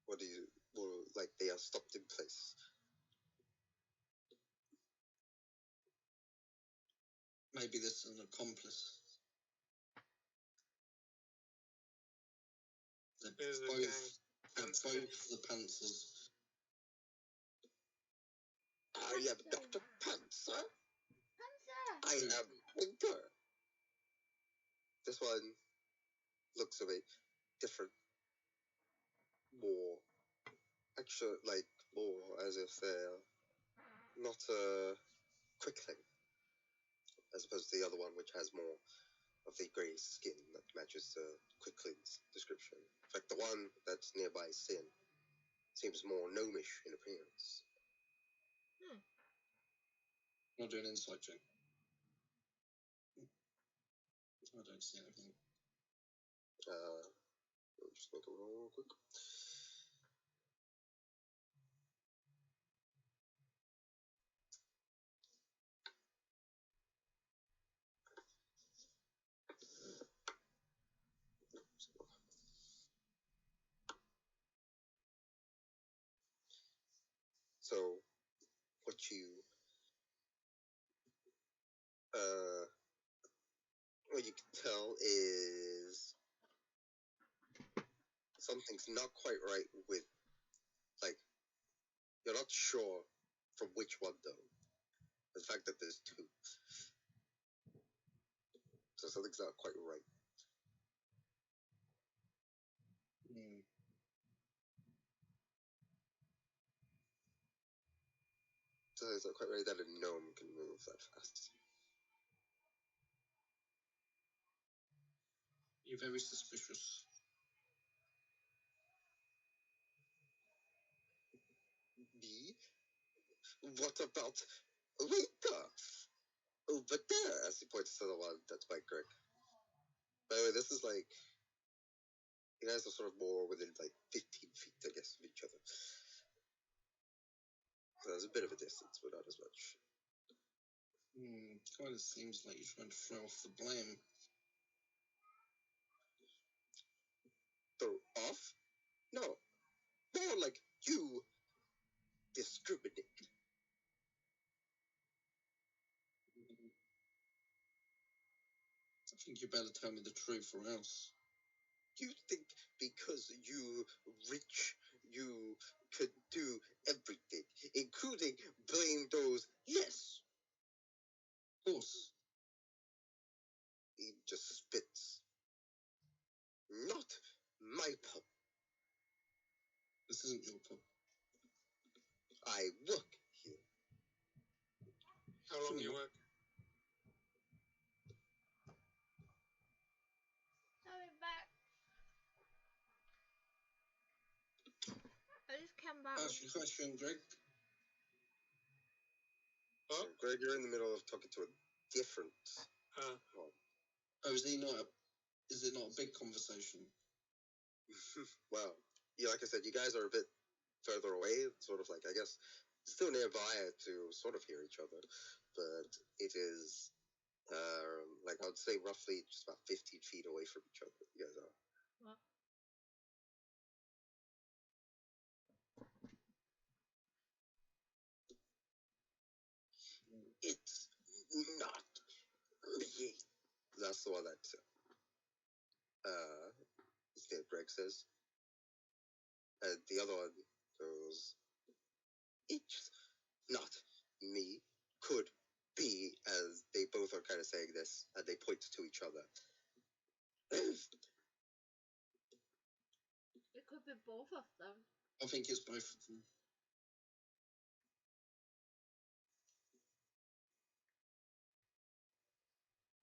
what do you, well, like they are stopped in place. Maybe this is an accomplice. They're Here's the both the pantsers. I am Dr. Panther. Panther. I am Winter. This one looks a bit different. More, actually, like, more as if they're not a quickling, as opposed to the other one, which has more of the grey skin that matches the quickling's description. In fact, the one that's nearby Sin seems more gnomish in appearance. I'll do an insight check. I don't see anything. I'll just make a roll real quick. So, what you can tell is something's not quite right with, like, you're not sure from which one though. The fact that there's two. So something's not quite right. So it's not quite right that a gnome can move that fast. You're very suspicious. Me? What about Winter? Over there, as he points to the one that's by Greg. By the way, this is like You guys are sort of more within like 15 feet, I guess, of each other. So there's a bit of a distance, but not as much. Kind of seems like you're trying to throw off the blame. Throw off? No. More like you discriminate. I think you better tell me the truth or else. You think because you rich, you could do everything, including blame those less. Of course. He just spits. Not my pub. This isn't your pub. I work here. How long you work? I'll be back. I just came back. Ask your question, Greg. What? Greg, you're in the middle of talking to a different one. Oh, is it not a big conversation? Well, yeah, like I said, you guys are a bit further away, sort of like, I guess, still nearby to sort of hear each other, but it is, like, I would say roughly just about 15 feet away from each other. You guys are. What? It's not me. That's the one that, his name Greg says. And the other one goes, it's not me. Could be, as they both are kind of saying this, and they point to each other. It could be both of them. I think it's both of them.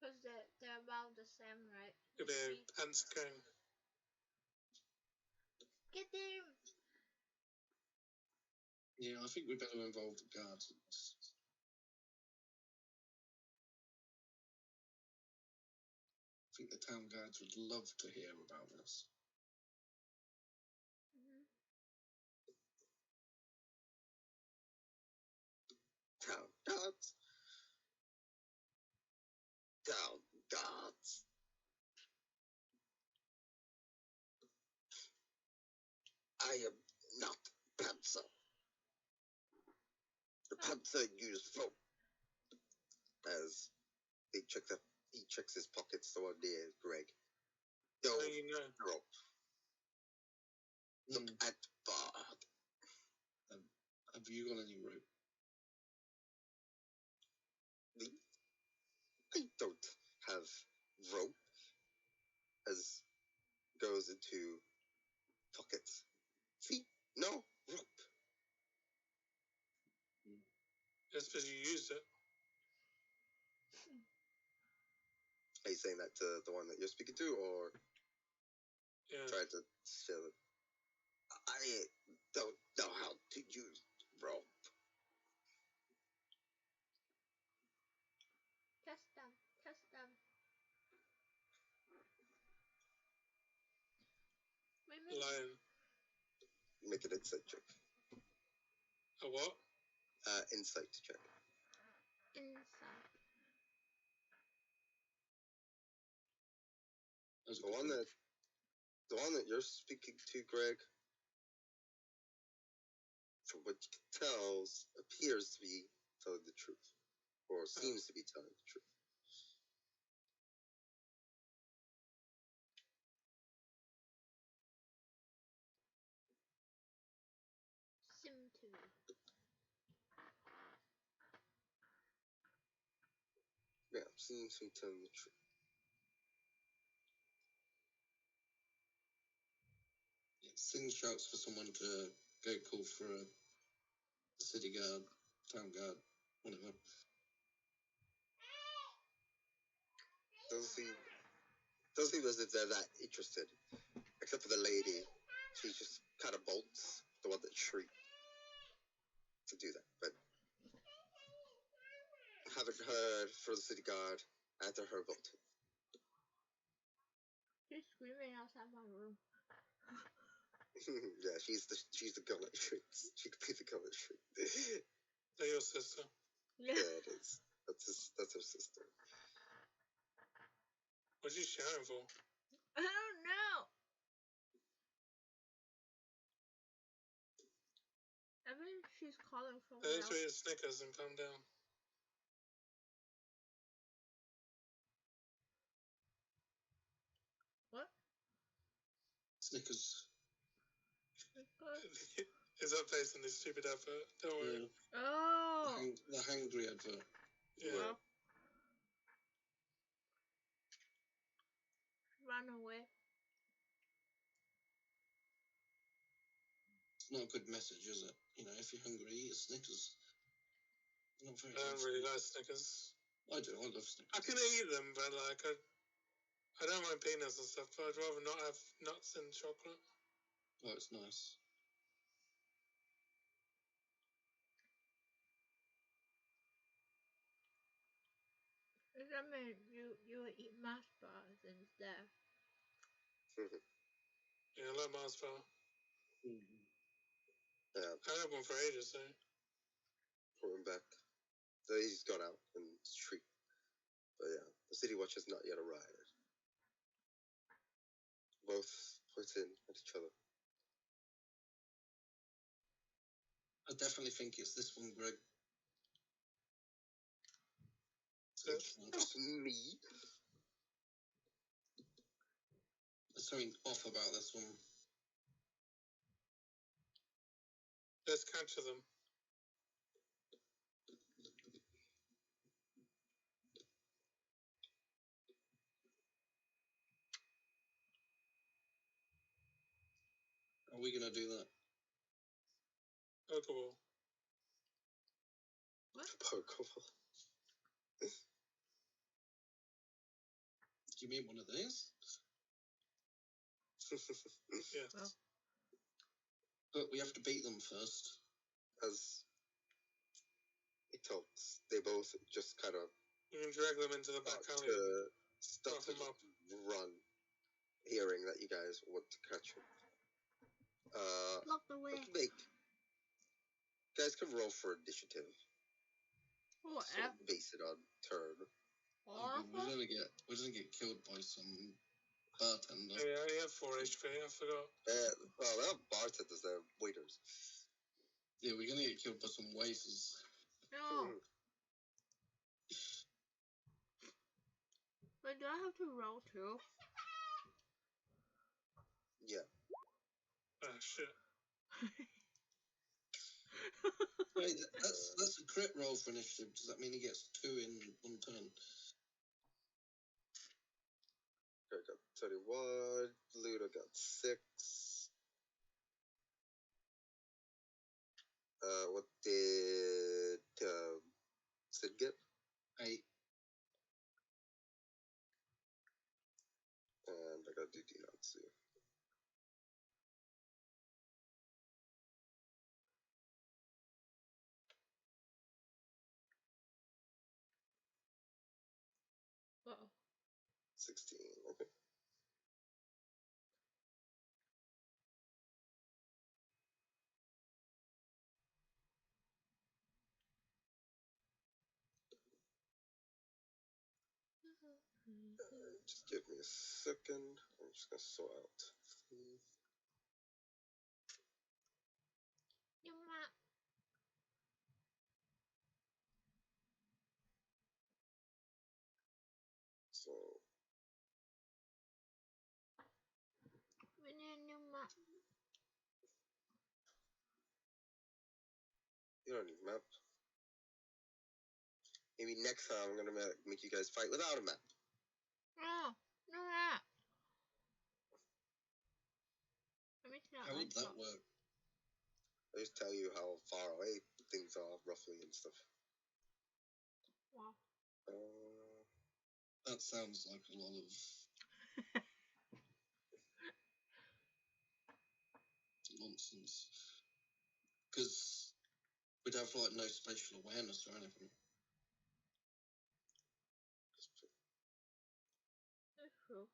Because they're about the same, right? Could be a pants gang. Get him! Yeah, I think we better involve the guards in this. I think the town guards would love to hear about this. Town guards. Town guards. I am not Panzer. The Panzer use rope. As he checks his pockets, the one near Greg. No, How do you know? rope. Look at Bard. Have you got any rope? I don't have rope. As goes into pockets. See? No rope. Just because you used it. Are you saying that to the one that you're speaking to, or Yeah. trying to steal it? I don't know how to use rope. Test them. Test them. Maybe. Lion. Make an insight check. A what? Insight check. Inside. The one that you're speaking to, Greg, from what you can tell, appears to be telling the truth, or seems to be telling the truth. Seem to be. Yeah, seems to be telling the truth. Sing shouts for someone to go call for a city guard, town guard, whatever. Doesn't seem as if they're that interested, except for the lady. She just kind of bolts, the one that shrieked, to do that. But haven't heard from the city guard after her bolted. She's screaming outside my room. Yeah, she's the girl that shrinks. She could be the girl that shrinks. They're your sister. Yeah. Yeah, it is. That's her sister. What's she shouting for? I don't know. I think she's calling for Let's help. eat a Snickers and calm down. What? Snickers. Is that based on this stupid advert? Don't worry. Yeah. Oh. The hangry advert. Yeah. Well. Run away. It's not a good message, is it? You know, if you're hungry, eat a Snickers. Not very I don't good. really like Snickers. I do. I love Snickers. I can eat them, but like I don't mind peanuts and stuff. But I'd rather not have nuts and chocolate. Oh, it's nice. Does that mean you would eat Mars bars instead? Yeah, I like Mars bar. Mm-hmm. Yeah, I had one for ages, so. put him back. So he's got out in the street. But yeah, the city watch has not yet arrived. Both pointing at each other. I definitely think it's this one, Greg. That's me. There's something off about this one. Let's capture them. Are we gonna do that? Pokeball. Pokeball. Do you mean one of these? Yes. Well. But we have to beat them first. As he talks, they both just kind of You can drag them into the back alley. start to Rough 'em up. run, hearing that you guys want to catch him. Block the way. Guys can roll for initiative. What? So base it on turn. We're gonna get killed by some bartender. Hey, I only have 4 HP. I forgot. Well, they're not bartenders, they're waiters. Yeah, we're gonna get killed by some waiters. No. Wait, do I have to roll too? Yeah. Ah, shit. Wait, that's a crit roll for initiative. Does that mean he gets 2 in one turn? I got 31. Luna got 6. What did Sid get? 8. And I gotta do Dinatsu. Uh-oh. 16. Okay. Just give me a second. I'm just gonna sort out. Your map. So We need a new map. you don't need a map. Maybe next time I'm gonna make you guys fight without a map. No, no map. Let me see How would that work? I just tell you how far away things are roughly and stuff. Wow. That sounds like a lot of nonsense. Because we'd have like no spatial awareness or anything. That's true.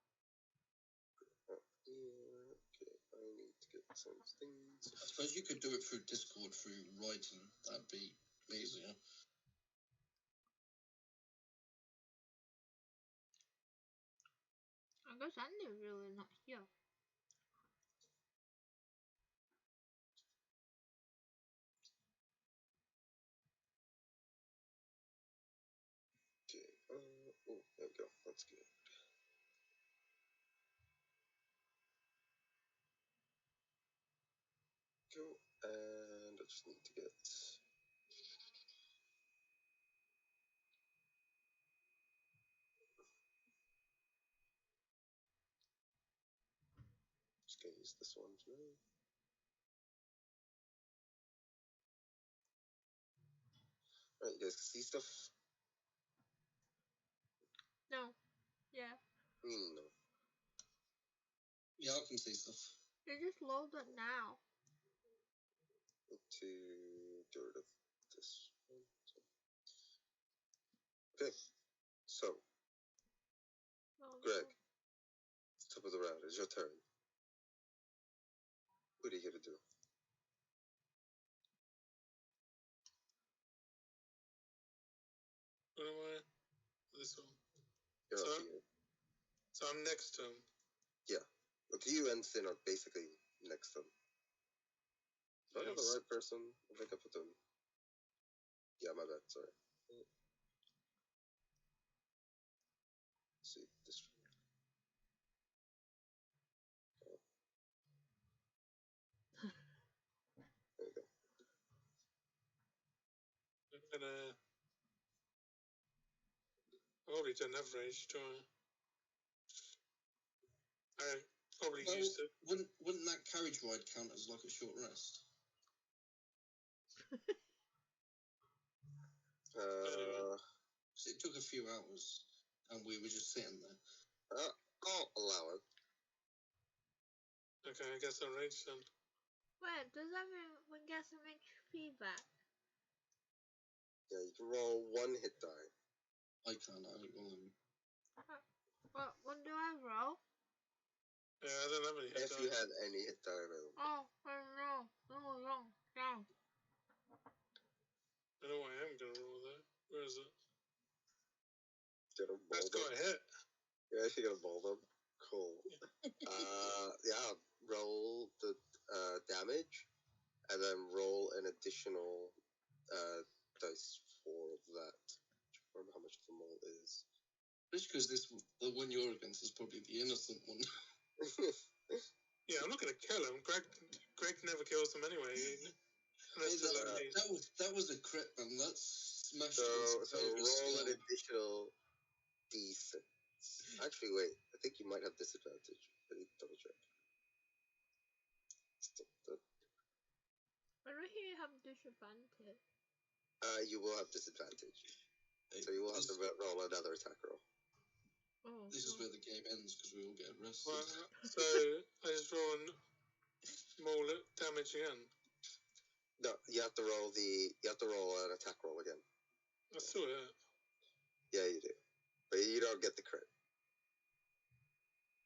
Okay, I need to get some things. I suppose you could do it through Discord, through writing. That'd be easier. I guess Andy's really not here. Okay. Oh, there we go. That's good. Go, and I just need to get. Just gonna use this one for now. Alright, you guys can see stuff? No. Yeah. No. Yeah, I can see stuff. It just loaded now. Need to get rid of this one. Okay, so, Greg, top of the round, it's your turn. What are you gonna do? What am I? This one. You're So? up to you. So I'm next to him. Look, you and Sin are basically next to him. Do I have the Yes. right person? I think I put them. Yeah, my bad, sorry. Let's see, this one. There you go. I'm gonna. I probably don't have rage, do I? I probably Well, used it. wouldn't that carriage ride count as like a short rest? So it took a few hours, and we were just sitting there. I'll allow it. Okay, I guess I'll rage then. Wait, does that mean we get some HP back? Yeah, you can roll one hit die. I can't. I ain't rolling. What do I roll? Yeah, I don't have any hit If you die. had any hit die available. Oh, no. No. I know I am gonna roll though. Where is it? Gonna That's bowl got them. a hit. You're actually gonna bowl them? Cool. Yeah, roll the damage, and then roll an additional dice for that. I don't remember how much the mole is. Just because the one you're against is probably the innocent one. Yeah, I'm not gonna kill him. Greg never kills them anyway. Unless Hey, they're like me. that was a crit, man. That's smashed. So roll an additional d6. Actually, wait. I think you might have disadvantage. I need to double check. I don't hear you have disadvantage. You will have disadvantage. So you will have to roll another attack roll. Oh. This is where the game ends because we all get arrested. Well, so I just roll more damage again. No, you have to roll an attack roll again. I still hit. Yeah, you do. But you don't get the crit.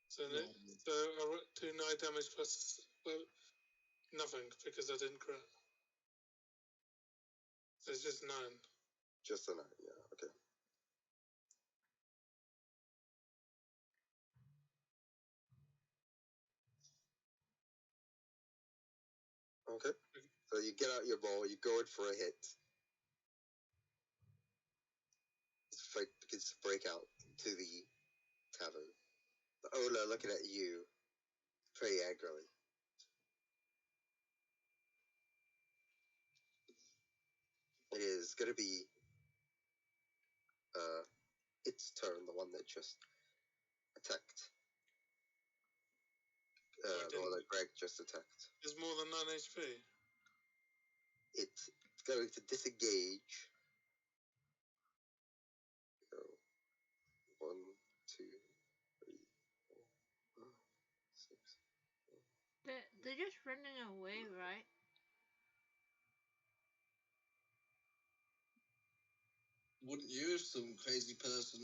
So I do 9 damage plus nothing because I didn't crit. So it's just 9. Just a 9, yeah, okay. Okay. So you get out your bow, you go in for a hit. This fight begins to break out to the tavern. The Ola looking at you very angrily. It is going to be its turn, the one that just attacked. The one that Greg just attacked. It's more than 9 HP. It's going to disengage. So, 1, 2, 3, 4, 5, 6. They're just running away, right? Wouldn't you if some crazy person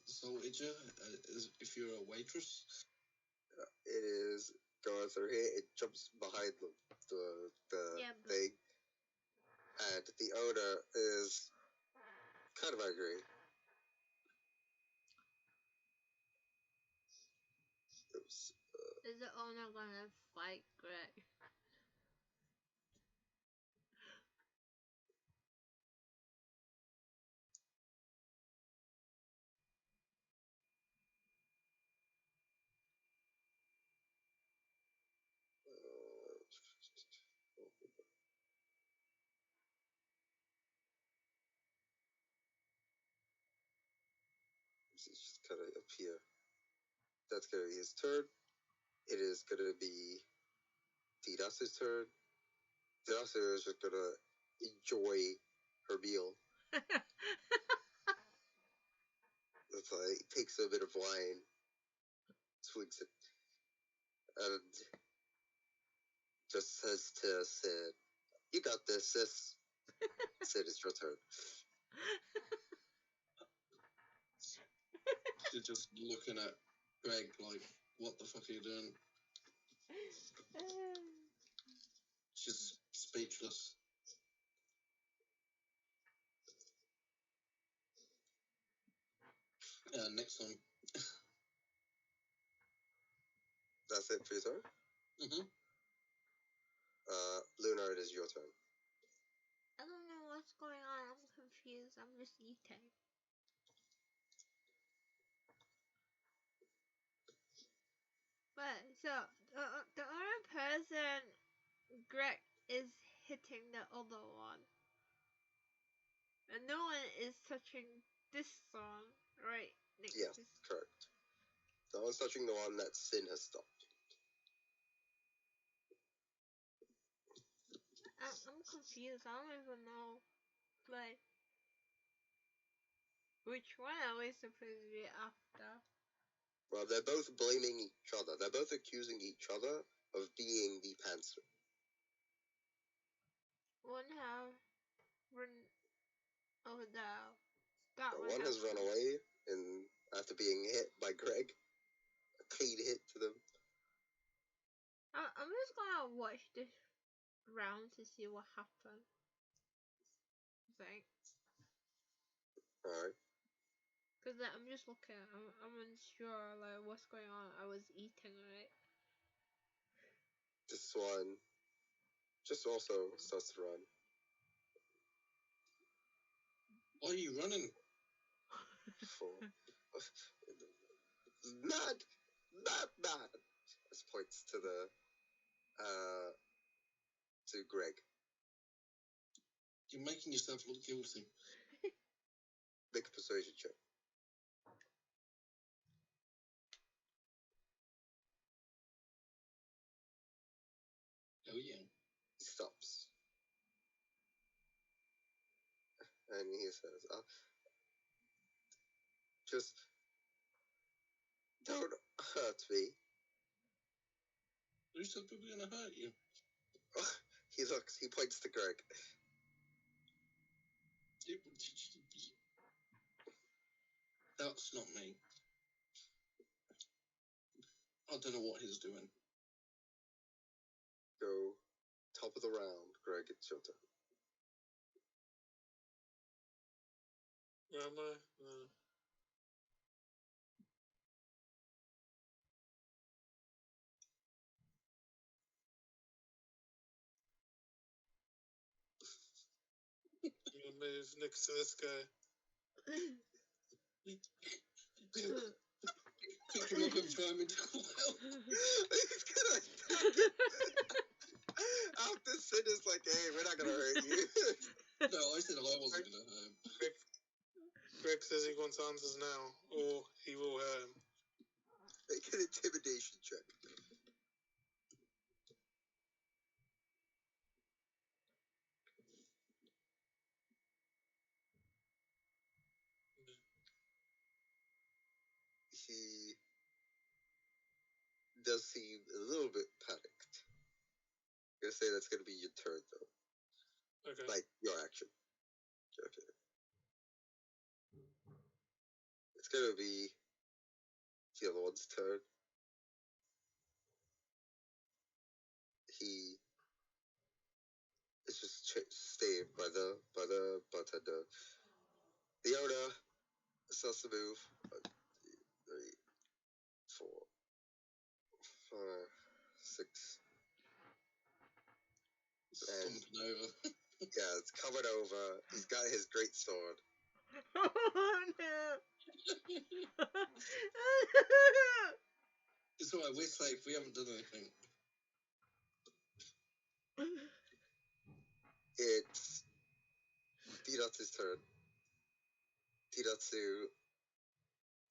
assaulted you if you're a waitress? It is going through here, it jumps behind the Yeah, but- thing, and the owner is kind of angry. Oops. Is the owner gonna fight Greg? He's just kind of up here. That's gonna be his turn. It is gonna be Didas's turn. Didasa is just gonna enjoy her meal. It's like takes a bit of wine, swigs it, and just says to Sid, "You got this, sis." Sid, it's your turn. She's just looking at Greg like, what the fuck are you doing? She's speechless. Next one. That's it for your turn. Mm-hmm. Luna, it is your turn. I don't know what's going on. I'm confused. I'm just eating. But so the other person, Greg, is hitting the other one, and no one is touching this song, right? Next Yes, to correct. No one's touching the one that Sin has stopped. I'm confused. I don't even know, like, which one are we supposed to be after? Well, they're both blaming each other. They're both accusing each other of being the pantser. One have run. Oh, that The one one has run away, and after being hit by Greg, a clean hit to them. I'm just gonna watch this round to see what happens. Like, Alright. cause I'm just looking. I'm unsure like what's going on. I was eating, right? This one just also starts to run. Why are you running? Not. This points to the to Greg. You're making yourself look guilty. Make a persuasion check. Oh yeah. He stops. And he says, just don't hurt me. Who said we were gonna hurt you? He looks, he points to Greg. That's not me. I don't know what he's doing. Go top of the round, Greg, it's your turn. Where am I? I'm gonna move next to this guy. Pick him up and throw him into the well. He's gonna attack it. After Sid is like, hey, we're not gonna hurt you. No, I said I wasn't gonna hurt him. Greg says he wants answers now, or he will hurt him. Make an intimidation check. He does seem a little bit panicked. I'm gonna say that's gonna be your turn, though. Okay. Like, your action. Okay. It's gonna be the other one's turn. he is just staying by the bartender. The owner starts to move. 1, 2, 3, 4, 5, 6. Stomping over. Yeah, it's covered over. He's got his great sword. Oh no! It's alright, we're safe. We haven't done anything. It's Didatsu's turn. Didatsu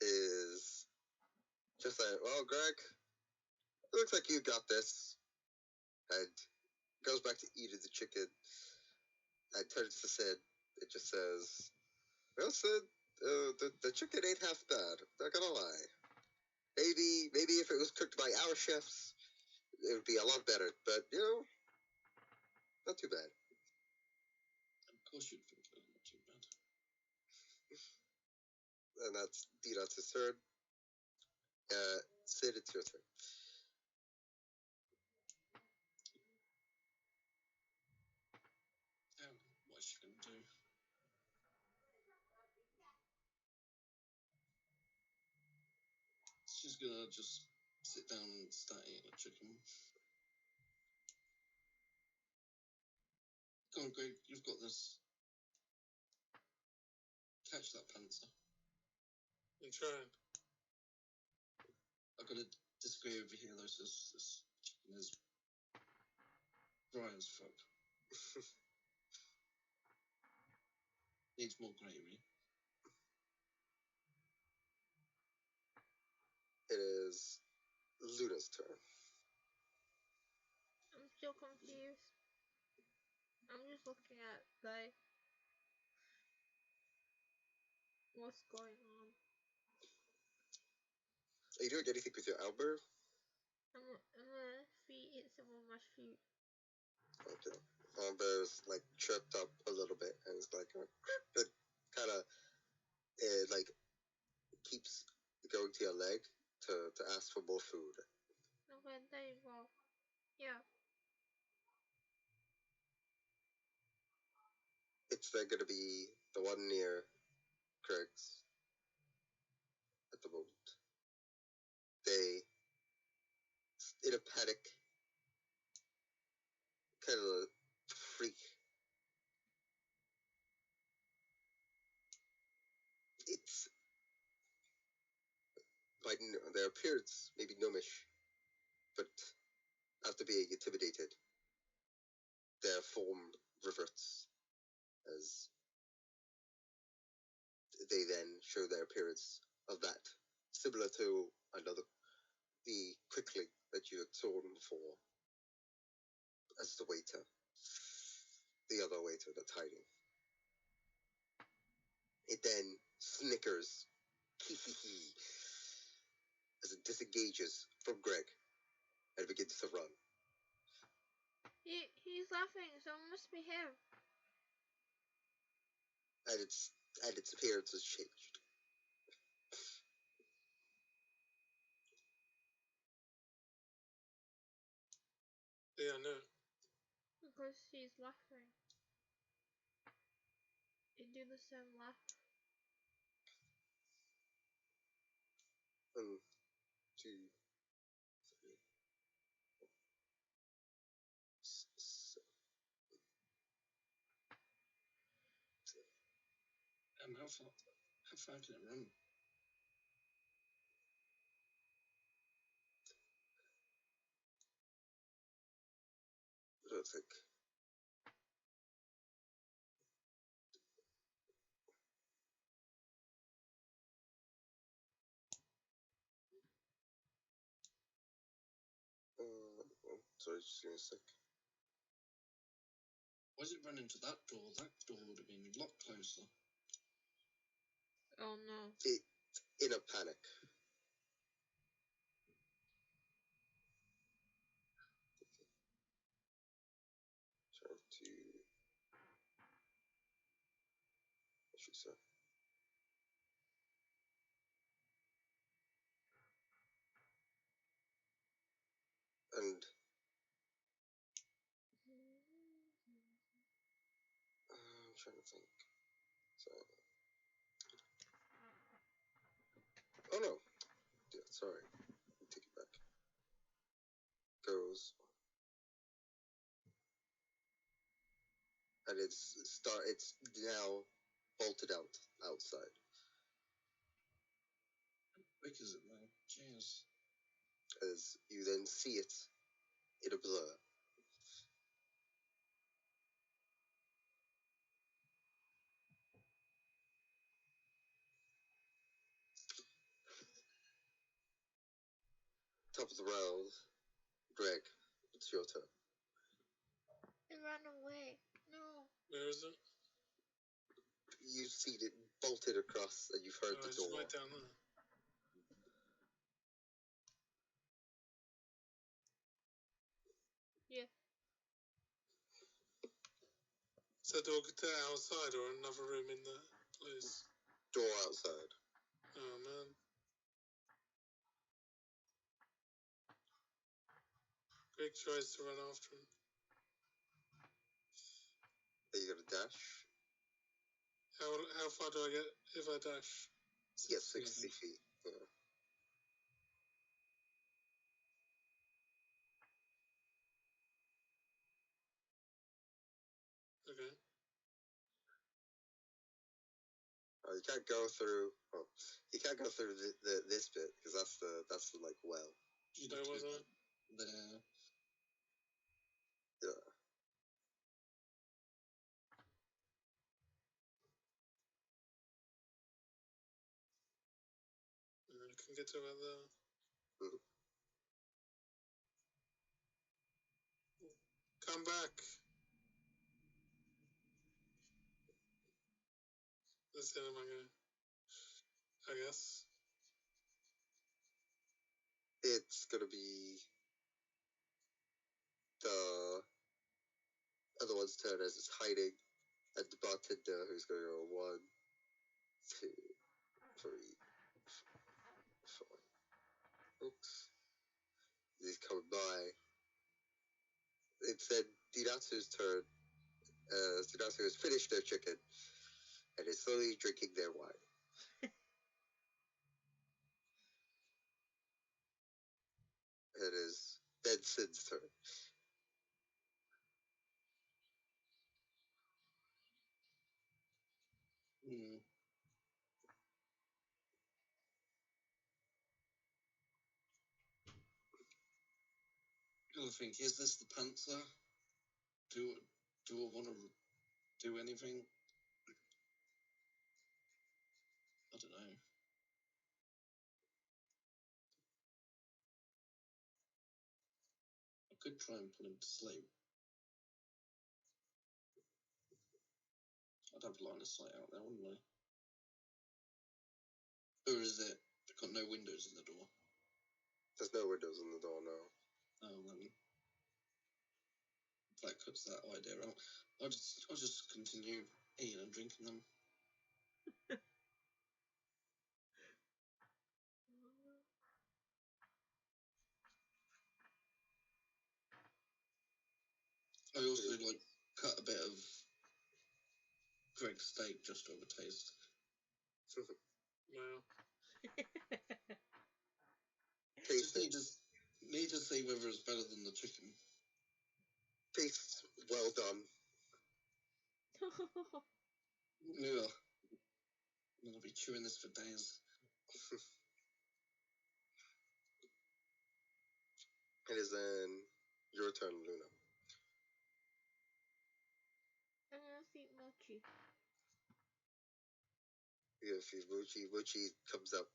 is just like, well, Greg, it looks like you got this. And goes back to eating the chicken and turns to Sid. It just says, well, Sid, the chicken ain't half bad. Not gonna lie. Maybe if it was cooked by our chefs, it would be a lot better. But, not too bad. Of course you'd think it was not too bad. And that's Didatsu's turn. Sid, it's your turn. What's she gonna do? She's gonna just sit down and start eating a chicken. Go on, Greg, you've got this. Catch that panther. I'm trying. I've got to disagree over here, though. This chicken is dry as fuck. Needs more gravy. It is Luna's turn. I'm still confused. I'm just looking at like what's going on. Are you doing anything with your elbow? I'm gonna hit some of my feet. Okay. Elbow's like chirped up a little bit and it's like it kind of like keeps going to your leg to ask for more food. Okay, there you go. Yeah. It's then gonna be the one near Craig's at the moment. They, in a panic, kind of freak. It's by their appearance maybe gnomish, but after being intimidated, their form reverts as they then show their appearance of that, similar to the quickling that you had seen before as the waiter, the other waiter that's hiding. It then snickers, as it disengages from Greg and begins to run. He's laughing, so it must be him. And its appearance has changed. Yeah, no. Because he's laughing. You do the same laugh. 1, 2, 3, 4, 6, 7. How far can it run? I don't think. Sorry, just give me a sec. Why does it run into that door? That door would have been locked closer. Oh no. In a panic. Trying to. I should say. And trying to think. So, oh no. Yeah, sorry. Take it back. Goes. And it's now bolted outside. How quick is it now? Jeez. As you then see it in a blur. Top of the round, Greg, it's your turn. It ran away. No. Where is it? You've seen it bolted across, and you've heard the It's door. right down there. Yeah. Is that door to outside or another room in the place? Door outside. Oh man. Greg tries to run after him. Are you gonna dash? How far do I get if I dash? Yeah, 60 feet. Yeah. Okay. You can't go through. Oh, you can't go through this bit because that's the like well. Where was I? There. Yeah. I can get to about there. Mhm. Come back. That's the end of my game. I guess. It's gonna be the other one's turn as it's hiding, and the bartender who's gonna go 1, 2, 3, 4. Oops. He's coming by. It's then Dinatsu's turn. Dinatsu has finished their chicken and is slowly drinking their wine. It is then Sin's turn. Hmm. I think, is this the Panther? Do I want to do anything? I don't know. I could try and put him to sleep. I'd have line of sight out there, wouldn't I? Or is it got no windows in the door? There's no windows in the door now. Oh, then that cuts that idea out. I'll just continue eating and drinking them. I also like cut a bit of Greg's steak just over taste. Wow. Just need to see whether it's better than the chicken. Tastes well done. Yeah. I'm gonna be chewing this for days. It is then your turn, Luna. I'm gonna feed Mochi. You feed Muchi. Muchi comes up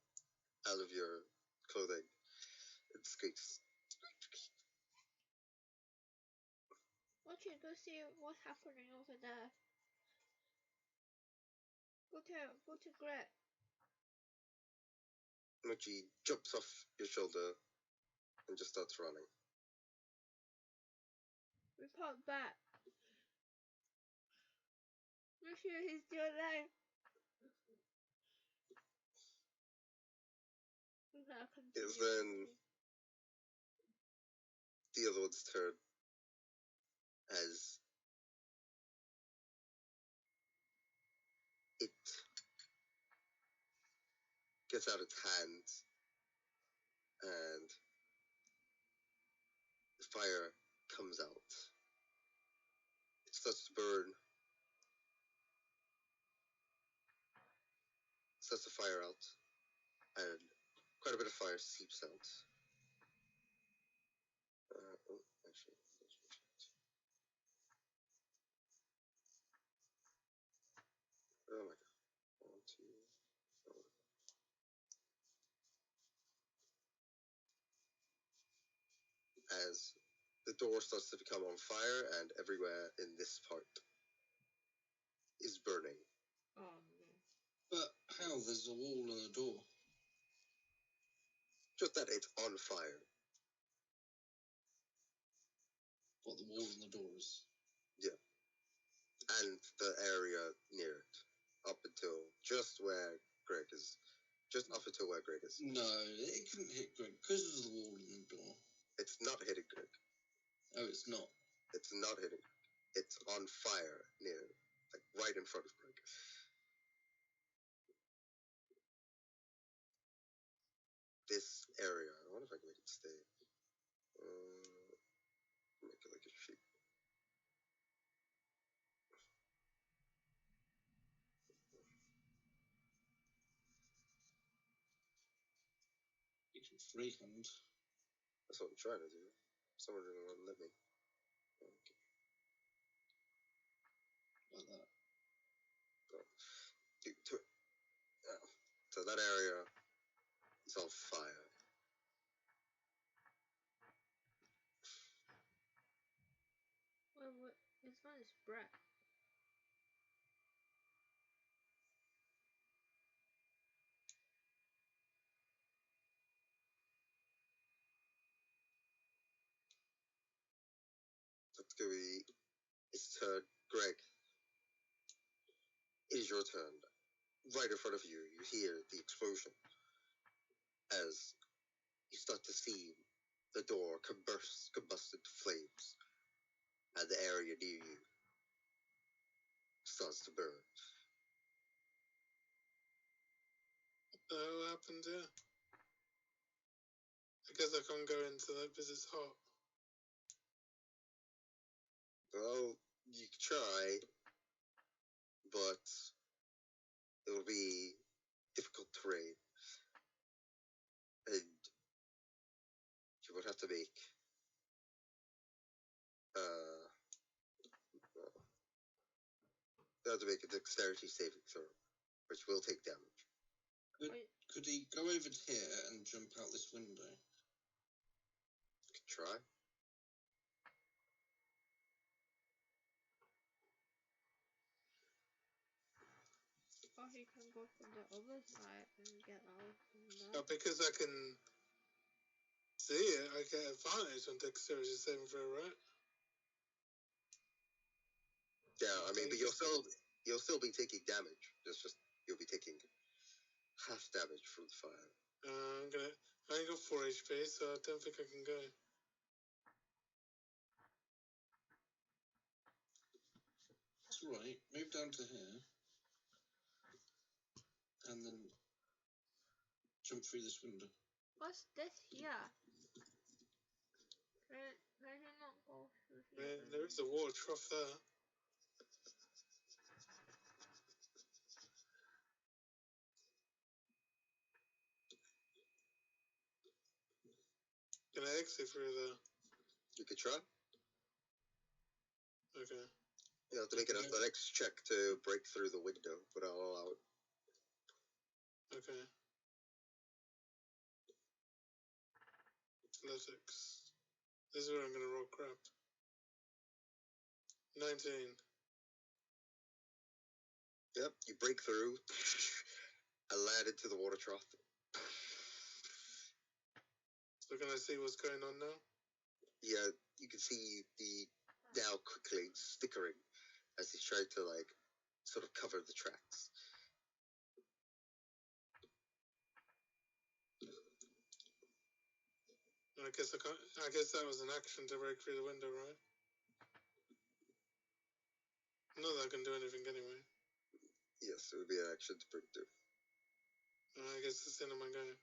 out of your clothing and squeaks. Mochi, go see what's happening over there. Go to Greg. Muchi jumps off your shoulder and just starts running. Report back. Make sure he's still alive. It's then the other one's turn as gets out its hand, and the fire comes out. It starts to burn. Sets the fire out, and quite a bit of fire seeps out. Actually. Oh my god. 1, 2. As the door starts to become on fire, and everywhere in this part is burning. Oh no. But how? There's a wall and a door. Just that it's on fire. What the wall and the door is. And the area near it. Up until just where Greg is. Just up until where Greg is. No, it couldn't hit Greg because of the wall and the door. It's not hitting Greg. Oh, it's not. It's not hitting. It's on fire near, like right in front of Greg. This area. I wonder if I can make it stay. Make it like a sheet. You can freehand. That's what I'm trying to do. Someone didn't want to let me. Okay. Like that. So that area is on fire. Well, this one is Brett. That's gonna be its turn. Greg, it is your turn. Right in front of you, you hear the explosion as you start to see the door combust into flames, and the area near you starts to burn. What happened here? I guess I can't go into that because it's hot. Well, you can try, but it will be difficult terrain, and you would have to make you have to make a dexterity saving throw, which will take damage. Could he go over here and jump out this window? You can try. Or he can go from the other side and get out from there. But because I can see it, I get advantage on dexterity saving throw, right? Yeah, I mean, but you'll still be taking damage. It's just you'll be taking half damage from the fire. I only got 4 HP, so I don't think I can go. That's right. Move down to here. And then jump through this window. What's this here? Can you not go through here? There is a water trough there. Can I exit through there? You could try. Okay. You have to make an athletics check to break through the window, but I'll allow it. Okay. Athletics. This is where I'm gonna roll crap. 19. Yep, you break through and land into the water trough. So can I see what's going on now? Yeah, you can see the now quickly stickering as he's trying to like sort of cover the tracks. I guess that was an action to break through the window, right? Not that I can do anything anyway. Yes, it would be an action to break through. I guess it's the end of my game.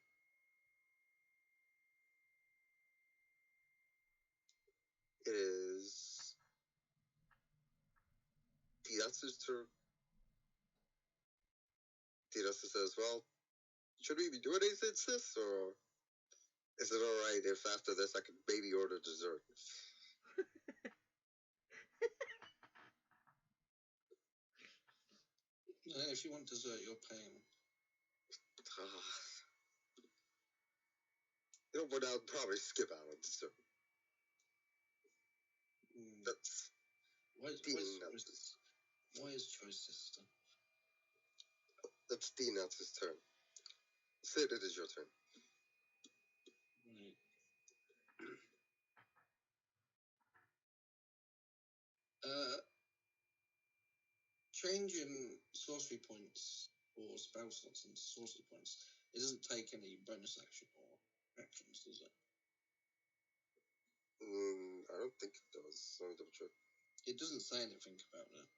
It is Diatsu's turn. Diatsu says, well, should we be doing anything, sis? Or is it alright if after this I can maybe order dessert? If you want dessert, you're paying. You know, but I'll probably skip out on dessert. That's Why is choice sister? That's Diatsu's turn. Sid, it is your turn. Right. Changing sorcery points or spell slots into sorcery points, it doesn't take any bonus action or actions, does it? I don't think it does. Let me double check. It doesn't say anything about it.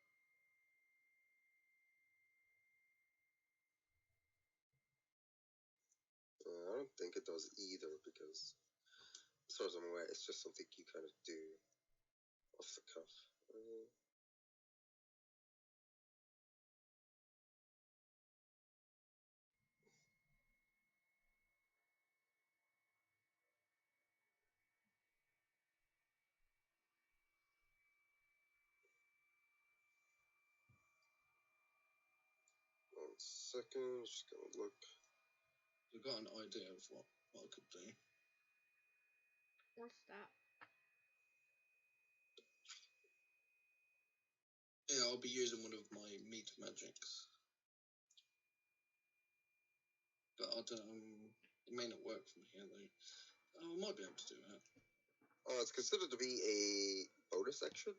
I don't think it does either because, as far as I'm aware, it's just something you kind of do off the cuff. 1 second, just gonna look. I've got an idea of what I could do. What's that? Yeah, I'll be using one of my meat magics. But I don't. It may not work from here though. Oh, I might be able to do that. It's considered to be a bonus action.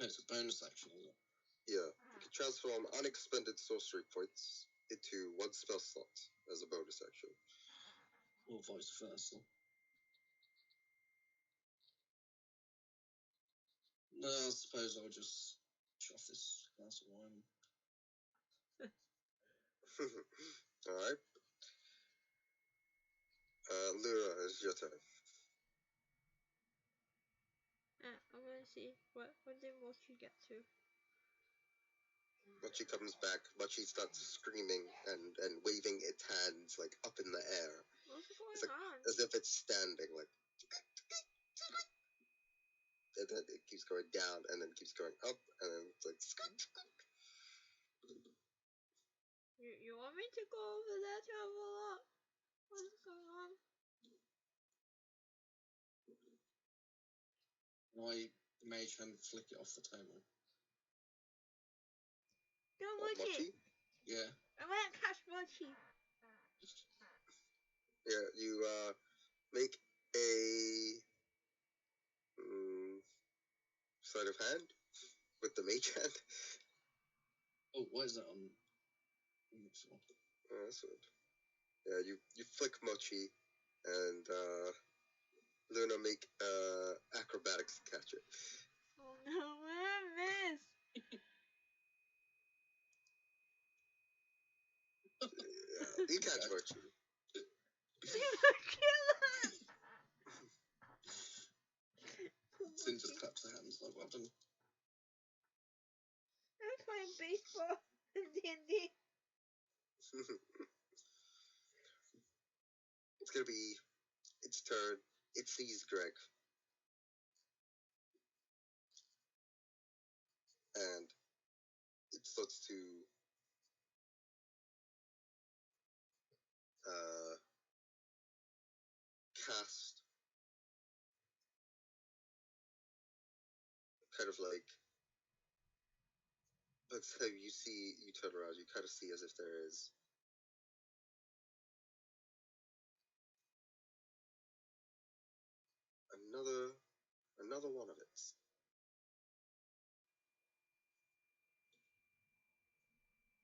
No, it's a bonus action, is it? Yeah, you can transform unexpended sorcery points into 1 spell slot as a bonus action. Or vice versa. No, I suppose I'll just chuff this glass of wine. Alright. Lyra, it's your turn. I'm gonna see what did Mochi get to. Mochi comes back. Mochi starts screaming and waving its hands like up in the air. What's going It's like, on? as if it's standing, like. And then it keeps going down, and then keeps going up, and then it's like. You want me to go over there to have a look? What's going on? My mage hand flick it off the table. Go Mochi! Yeah. I want to catch Mochi! Yeah, you make a sleight of hand with the mage hand. Oh, why is that on? I'm not sure. That's weird. Yeah, you flick Mochi, and Luna make acrobatics to catch it. Oh no, I missed! Yeah, you catch Mochi. You kill it! Sin just claps her hands like, well done. I'm playing baseball in D&D. It's gonna be its turn. It sees Greg. And it starts to cast kind of like, let's say you turn around, you kind of see as if there is another one of it.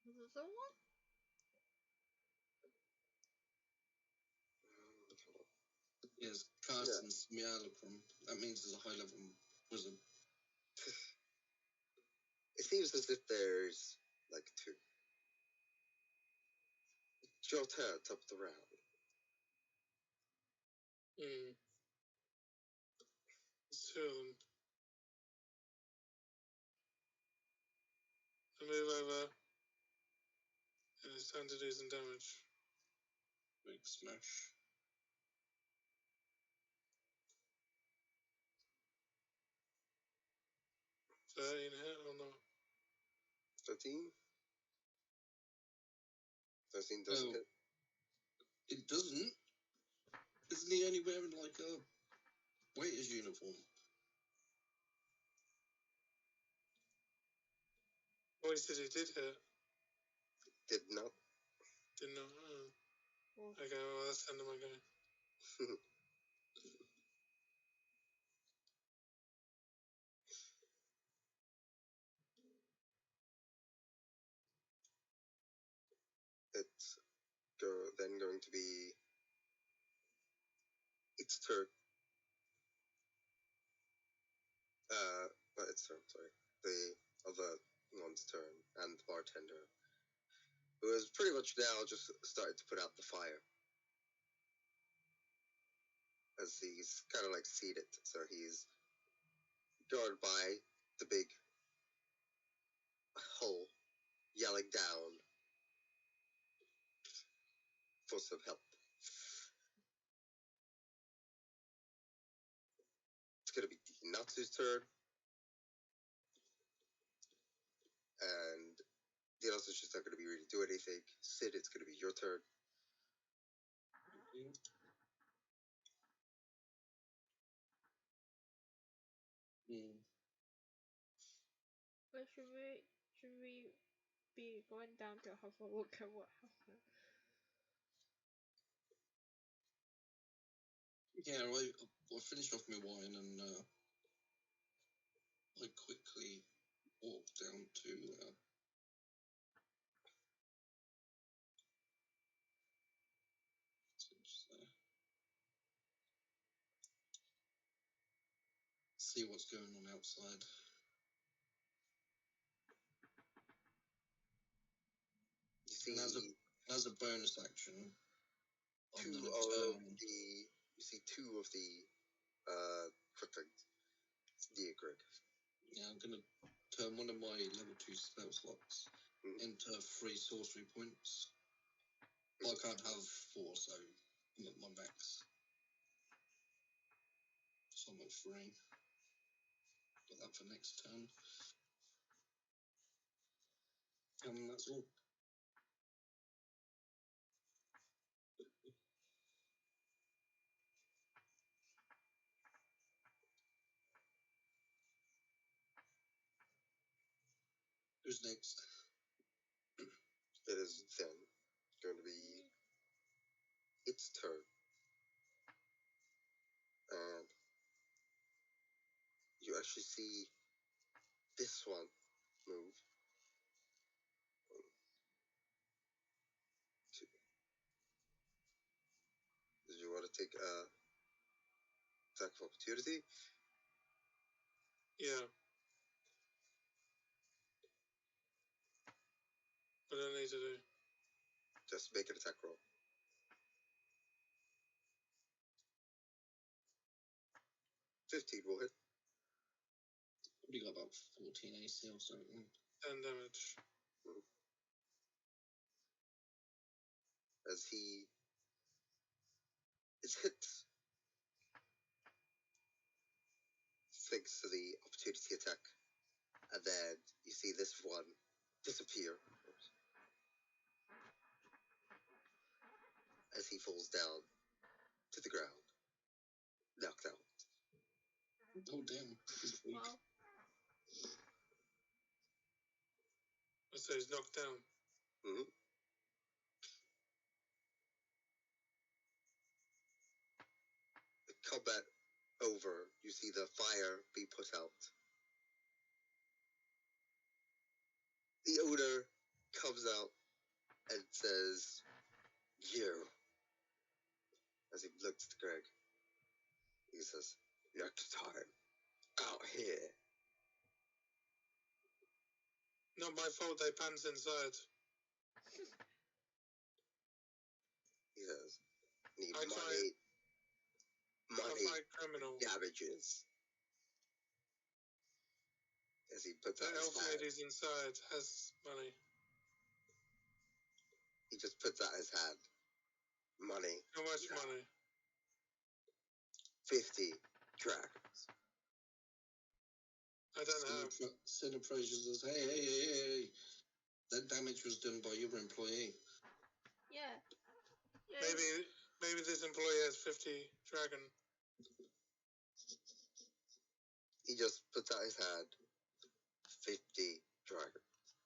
Is this the one? Yes, cast and Smialacrum. That means there's a high level wizard. It seems as if there's like 2. your turn, top of the round. There's two of them. I move over, and it's time to do some damage. Big smash. 13 hit or not? 13? 13 doesn't Oh. hit. It doesn't. Isn't he only wearing like a waiter's uniform? Oh, he said he did hit. Did not. Did not. Well, Okay, well, that's the end of my game. It's then going to be its turn. Not its turn, sorry. The other one's turn, and the bartender, who has pretty much now just started to put out the fire. As he's kind of like seated, so he's guarded by the big hole, yelling down for some help. It's gonna be Natsu's turn, and the others just not gonna be really do anything. Sid, it's gonna be your turn. but should we be going down to have a look at what happened? Yeah, I finished off my wine and I quickly walked down to see what's going on outside. You see As a bonus action, two of the cripplings. Greg. Yeah, I'm gonna turn one of my level 2 spell slots into 3 sorcery points. Well, I can't have 4, so I'm at my max. So I'm at 3. Got that for next turn. And that's all. Who's next? It is then going to be its turn. And you actually see this one move. 1, 2. Did you want to take a attack of opportunity? Yeah. What do I need to do? Just make an attack roll. 15 will hit. Probably got about 14 AC or something. 10 damage. As he is hit thanks to the opportunity attack. And then you see this one disappear as he falls down to the ground, knocked out. Oh, damn. He's weak. Well, So he's knocked down. The combat over, you see the fire be put out. The owner comes out and says, "You." As he looks at Greg, he says, "Next time, out here." Not my fault they pants inside. He says, need I money, I fight criminal. damages. As he puts The out his elf hand. lady's inside has money. He just puts out his hand. Money. How much Yeah. money? 50 dragons. I don't have. Sin approaches us. Hey. That damage was done by your employee. Yeah. Maybe this employee has 50 dragon. He just puts out his hand. 50 dragons.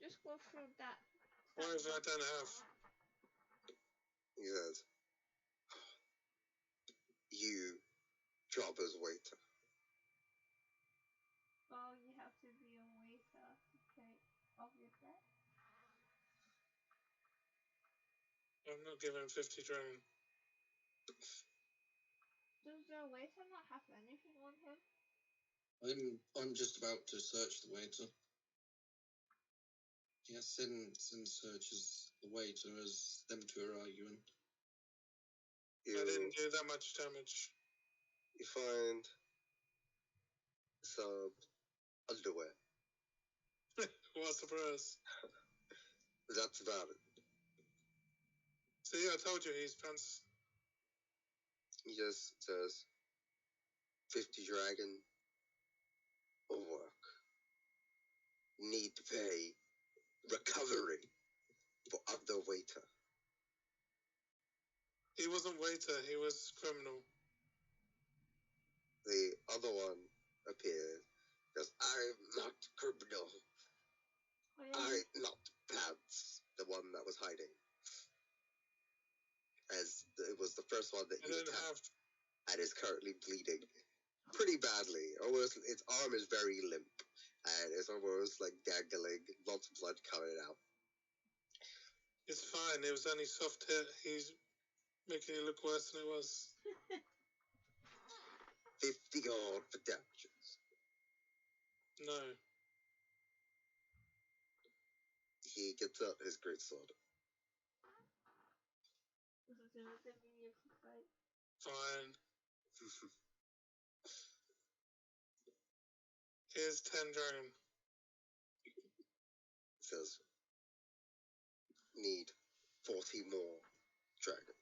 Just go through that. What if I don't have? He says, you job as waiter. Well, you have to be a waiter to take off your debt. I'm not giving 50 dragon. Does the waiter not have anything on him? I'm just about to search the waiter. Yeah, Sin searches the waiter as them two are arguing. I didn't do that much damage. You find some underwear. What a surprise. That's about it. See, I told you he's pants. He just says 50 dragon or work. Need to pay recovery for other waiter. He wasn't waiter, he was criminal. The other one appears because I'm not criminal. Oh, yeah. I'm not pants. The one that was hiding. As it was the first one that I you don't attacked have. and is currently bleeding pretty badly. Almost, its arm is very limp and it's almost like dangling, lots of blood coming out. It's fine, it was only soft hit. He's making it look worse than it was. 50 gold for damages. No. He gets out his greatsword. This is an immediate fight. Fine. Here's 10 dragon. Says, need 40 more dragon.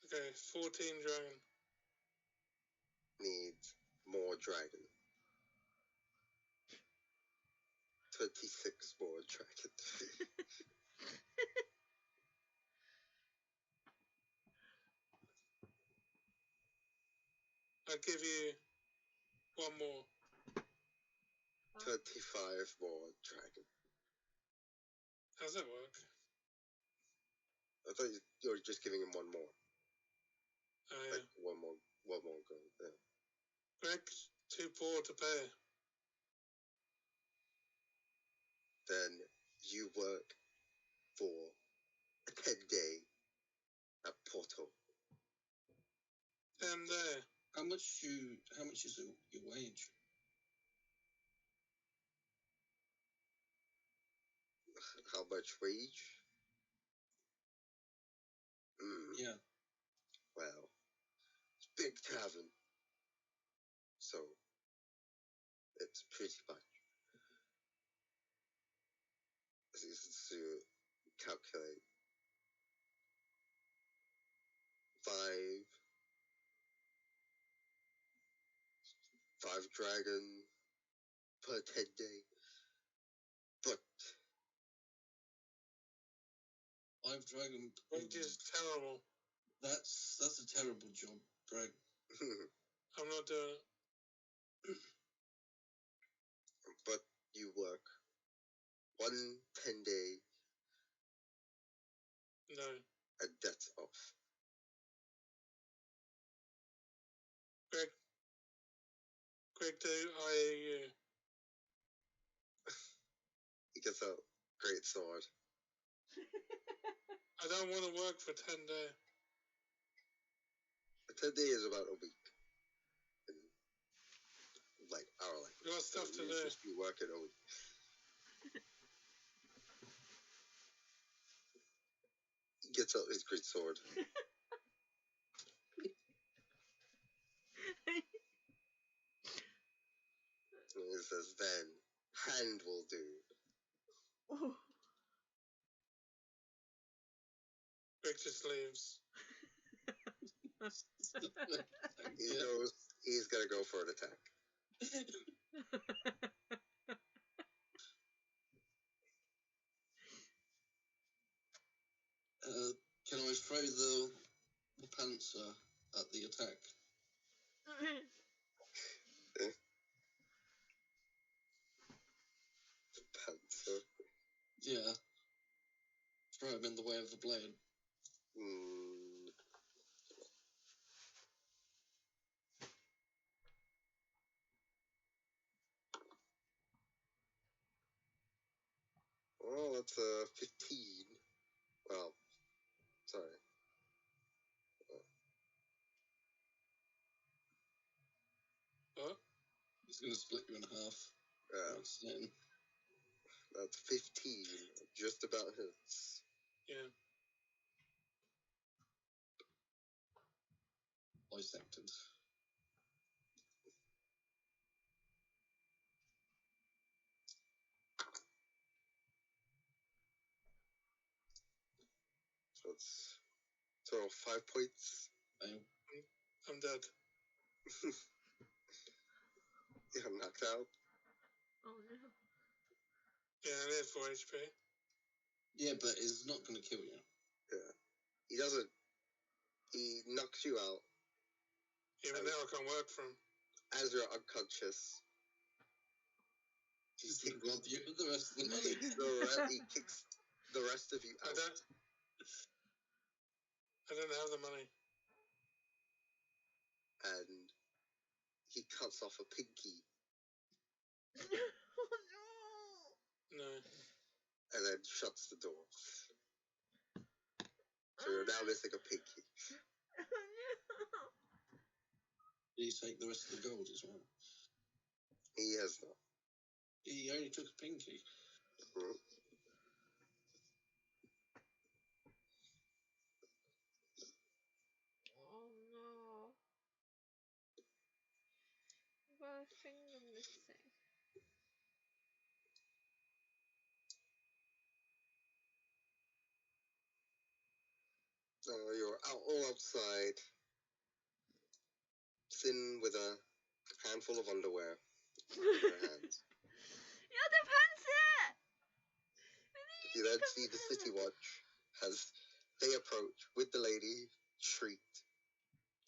Okay, 14 dragon. Needs more dragon. 26 more dragon. I'll give you one more. 25 more dragon. How's that work? I thought you were just giving him one more. Oh, yeah. Like one more gold. Yeah. Greg's too poor to pay. Then you work for a 10-day at Porto. And there. How much is your wage? How much wage? Yeah. Well, it's a big tavern. So, it's pretty much. This is to calculate 5 dragon per 10-day. But 5 dragon. Which is terrible. That's a terrible job, Greg. I'm not doing it. but you work 1 10-day No. and that's off. Greg, do IAU. He gets a great sword. I don't want to work for 10 days. A 10-day is about a week. And like hourly. You got stuff to You do. just be working a week. gets out his great sword. And he says, then, hand will do. Oh. Greg just leaves. He knows he's going to go for an attack. Can I throw the panzer at the attack? Panzer. Yeah. Throw him in the way of the blade. Oh, that's 15. Well, sorry. What? He's going to split you in half. That's 15. Just about hits. Yeah. Dissected. So it's total 5 points. I'm dead. Yeah, knocked out. Oh no. Yeah, I need 4 HP. Yeah, but it's not going to kill you. Yeah. He doesn't. He knocks you out. Even now I can't work from. As you're unconscious. He's going to rob you of the rest of the money. He kicks the rest of you out. I don't have the money. And he cuts off a pinky. Oh no. No. And then shuts the door. So you're now missing a pinky. Oh no. Did he take the rest of the gold as well? He has not. He only took a pinky. Mm-hmm. Oh no. I've got a finger missing. You're all outside. Thin with a handful of underwear in your hands. You're the pencil! You then see the city watch as they approach with the lady shrieked.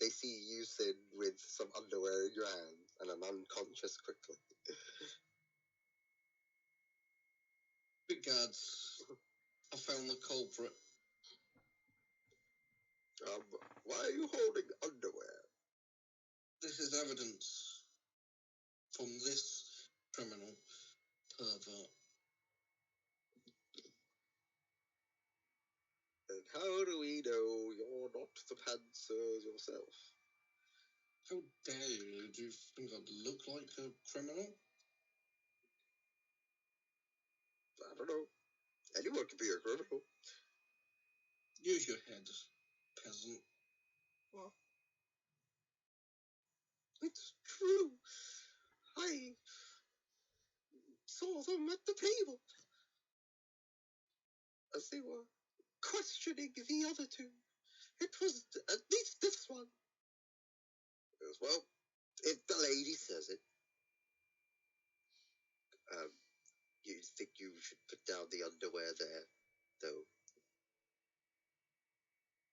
They see you sit with some underwear in your hand and I'm unconscious quickly. Big guards. I found the culprit. Why are you holding underwear? This is evidence from this criminal pervert. And how do we know you're not the pantsers yourself? How dare you? Do you think I look like a criminal? I don't know. Anyone could be a criminal. Use your head, peasant. Well. It's true. I saw them at the table as they were questioning the other two. It was at least this one. As well, if the lady says it, you think you should put down the underwear there, though?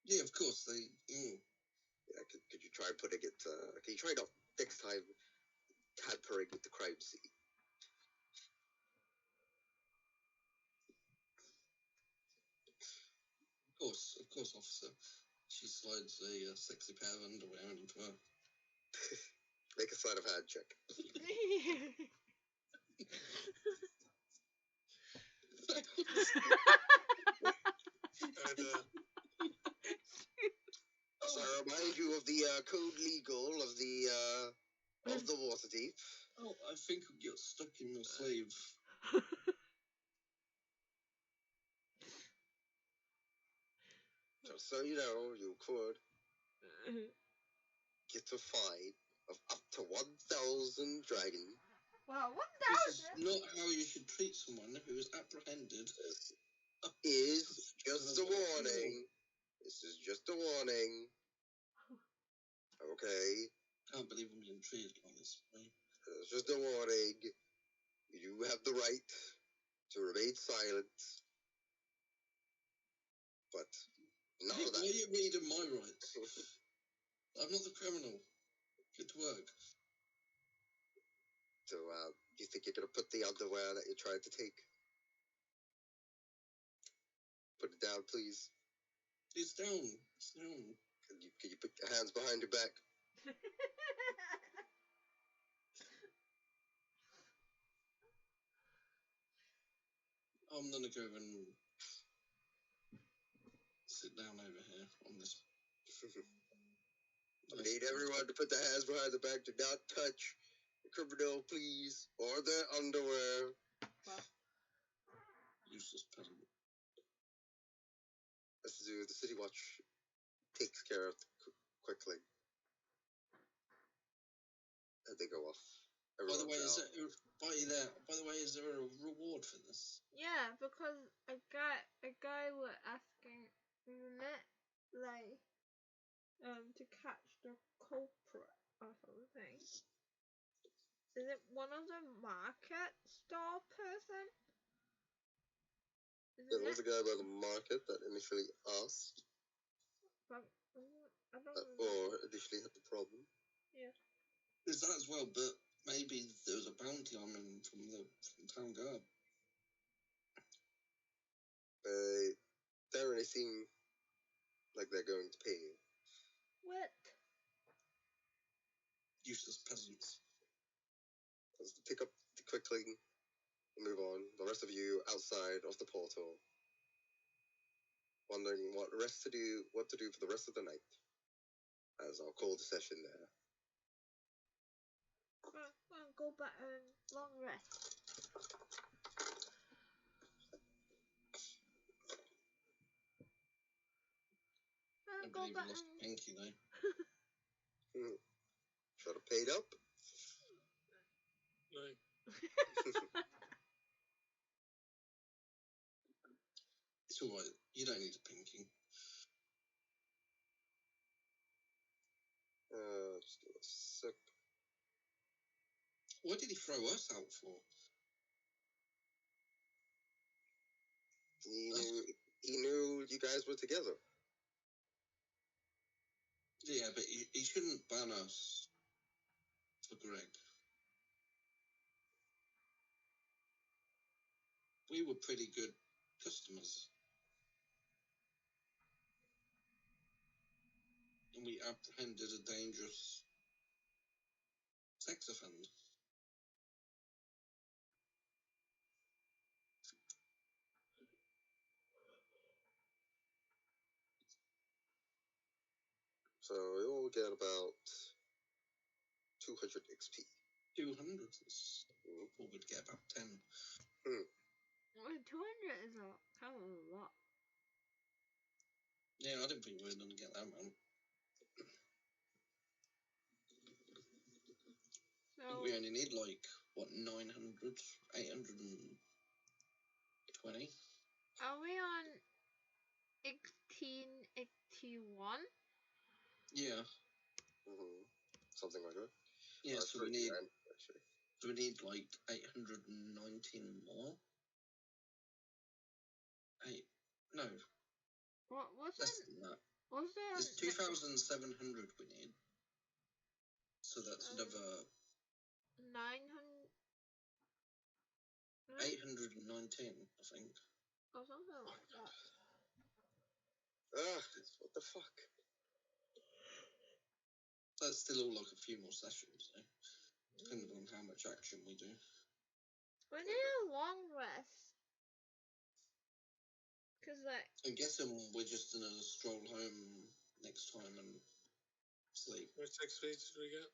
Yeah, of course. Yeah, could you try putting it? Can you try not next time tampering with the crime scene? Of course, officer. She slides a sexy pair of underwear into her. Make a sleight of hand check. So I remind you of the code legal of the Waterdeep. Oh, I think it gets stuck in your sleeve. Just so you know, you could get a fine of up to 1,000 dragon. Wow, This is 1,000? not how you should treat someone who is apprehended. This is just a warning. This is just a warning. Okay? Can't believe I'm being treated like this. Right? It's just a warning. You have the right to remain silent. But none Hey, of why that. are you reading my rights? I'm not the criminal. Get to work. So, you think you're gonna put the underwear that you tried to take? Put it down, please. It's down. It's down. Can you put your hands behind your back? I'm gonna go and sit down over here on this. I need everyone to put their hands behind the back. Do not touch the criminal, please, or their underwear. Useless peasant. Let's do the City Watch takes care of it quickly. And they go off. By the way, Everyone's out. By the way, is there a reward for this? Yeah, because a guy was asking, isn't it, like, to catch the culprit or something. Is it one of the market stall person? There was a guy by the market that initially asked, But I don't know. or initially had the problem. Yeah. There's that as well, but maybe there's a bounty on him from town guard. They don't really seem like they're going to pay you. What? Useless peasants. Let's pick up quickly and move on. The rest of you outside of the portal, wondering what to do for the rest of the night. As I'll call the session there. Well, go back and long rest. I Go believe back I lost and... Pinky though. Should have paid up. No. It's alright. You don't need a Pinky. Just give us a sec. What did he throw us out for? He knew you guys were together. Yeah, but he shouldn't ban us for Greg. We were pretty good customers. And we apprehended a dangerous sex offender. So you'll get about 200 XP. 200 is... Or we'd get about 10. 200 is kind of a lot. Yeah, I didn't think we were going to get that amount. So, I think we only need like, what, 900, 820? are we on 1881? Yeah. Something like that. Yeah, so we need... Grand, actually. So we need like 819 more. No, What's less it? than that. What's it? It's 2,700 we need. So that's another 900. 819, I think. Or something like that. What the fuck? That's still all like a few more sessions, though. Depending on how much action we do. We need a long rest. Cause like... I'm guessing we're just gonna stroll home next time and sleep. Which XP did we get?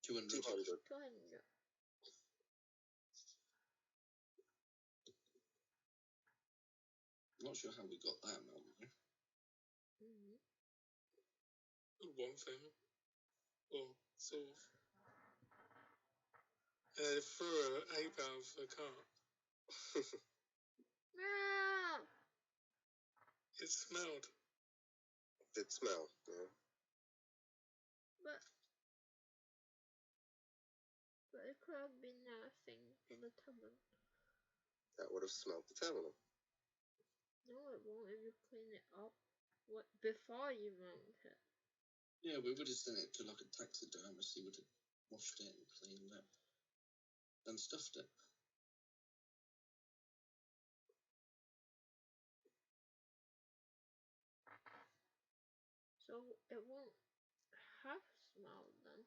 200. 200. Not sure how we got that amount, though. Mm-hmm. One thing, or sort of. And they threw an ape out of the cart. No! It smelled. Did smell, yeah. But it could have been a thing for the tavern. That would have smelled the tavern. No, it won't if you clean it up. What before you mount it? Yeah, we would have sent it to like a taxidermist. He would have washed it and cleaned it and stuffed it. So it won't have smell then.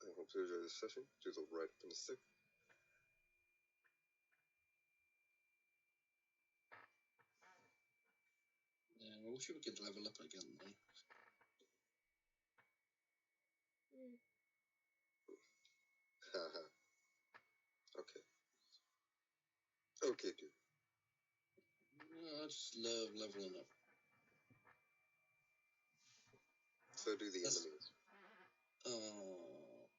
I hope you enjoy this session. Do the right up in the stick. Yeah, I wish we could level up again though. Haha. Okay. Okay, dude. I just love leveling up. So do the That's- enemies. Oh,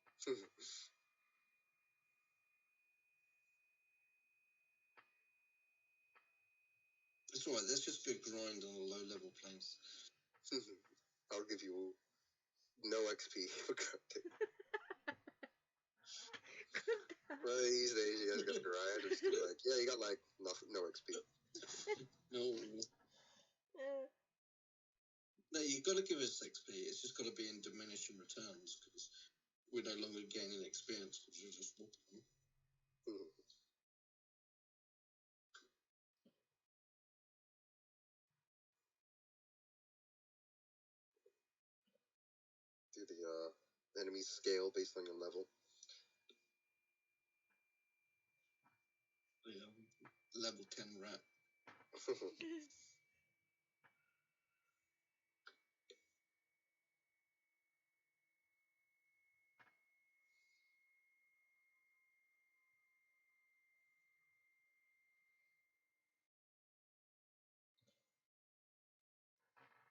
it's alright. Let's just go grind on a low-level place. I'll give you no XP for grinding. One of these days, you guys got to grind. It's just like, yeah, you got like no XP. No, no, you got to give us XP. It's just got to be in diminishing returns because we're no longer gaining experience because we're just whooping them. Hmm. Do the enemies scale based on your level? Yeah, level 10 rat.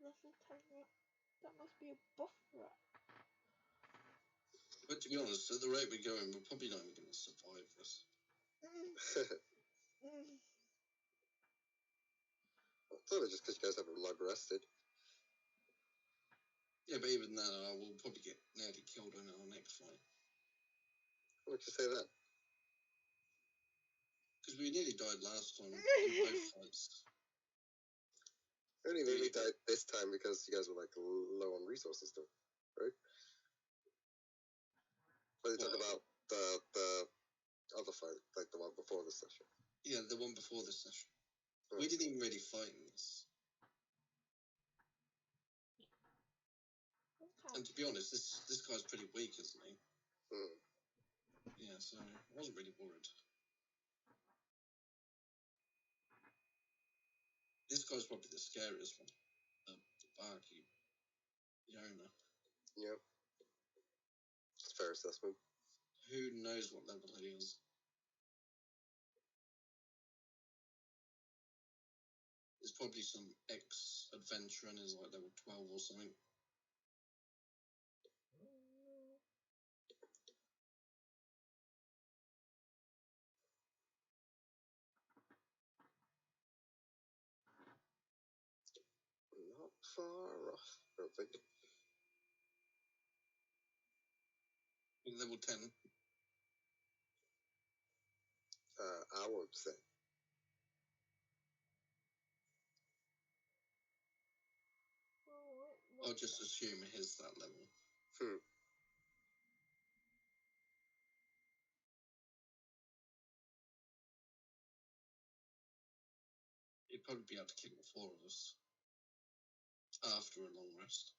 Level 10 rat. That must be a buff rat. But to be honest, at the rate we're going, we're probably not even going to survive this. It's only just because you guys haven't lug rested. Yeah, but even then, I will probably get nearly killed in our next fight. Why would you say that? Because we nearly died last time in both fights. I only really died this time because you guys were like low on resources, though, right? But you talk about the other fight, like the one before this session. Yeah, the one before this session. Oh. We didn't even really fight in this. And to be honest, this guy's pretty weak, isn't he? Mm. Yeah, so I wasn't really worried. This guy's probably the scariest one. The barkeep. The owner. Yep. It's a fair assessment. Who knows what level he is? There's probably some ex-adventurer and is like level 12 or something. Not far off, I don't think. Level 10. I won't say. I'll just assume he's that level. Hmm. probably be able to kill the four of us after a long rest.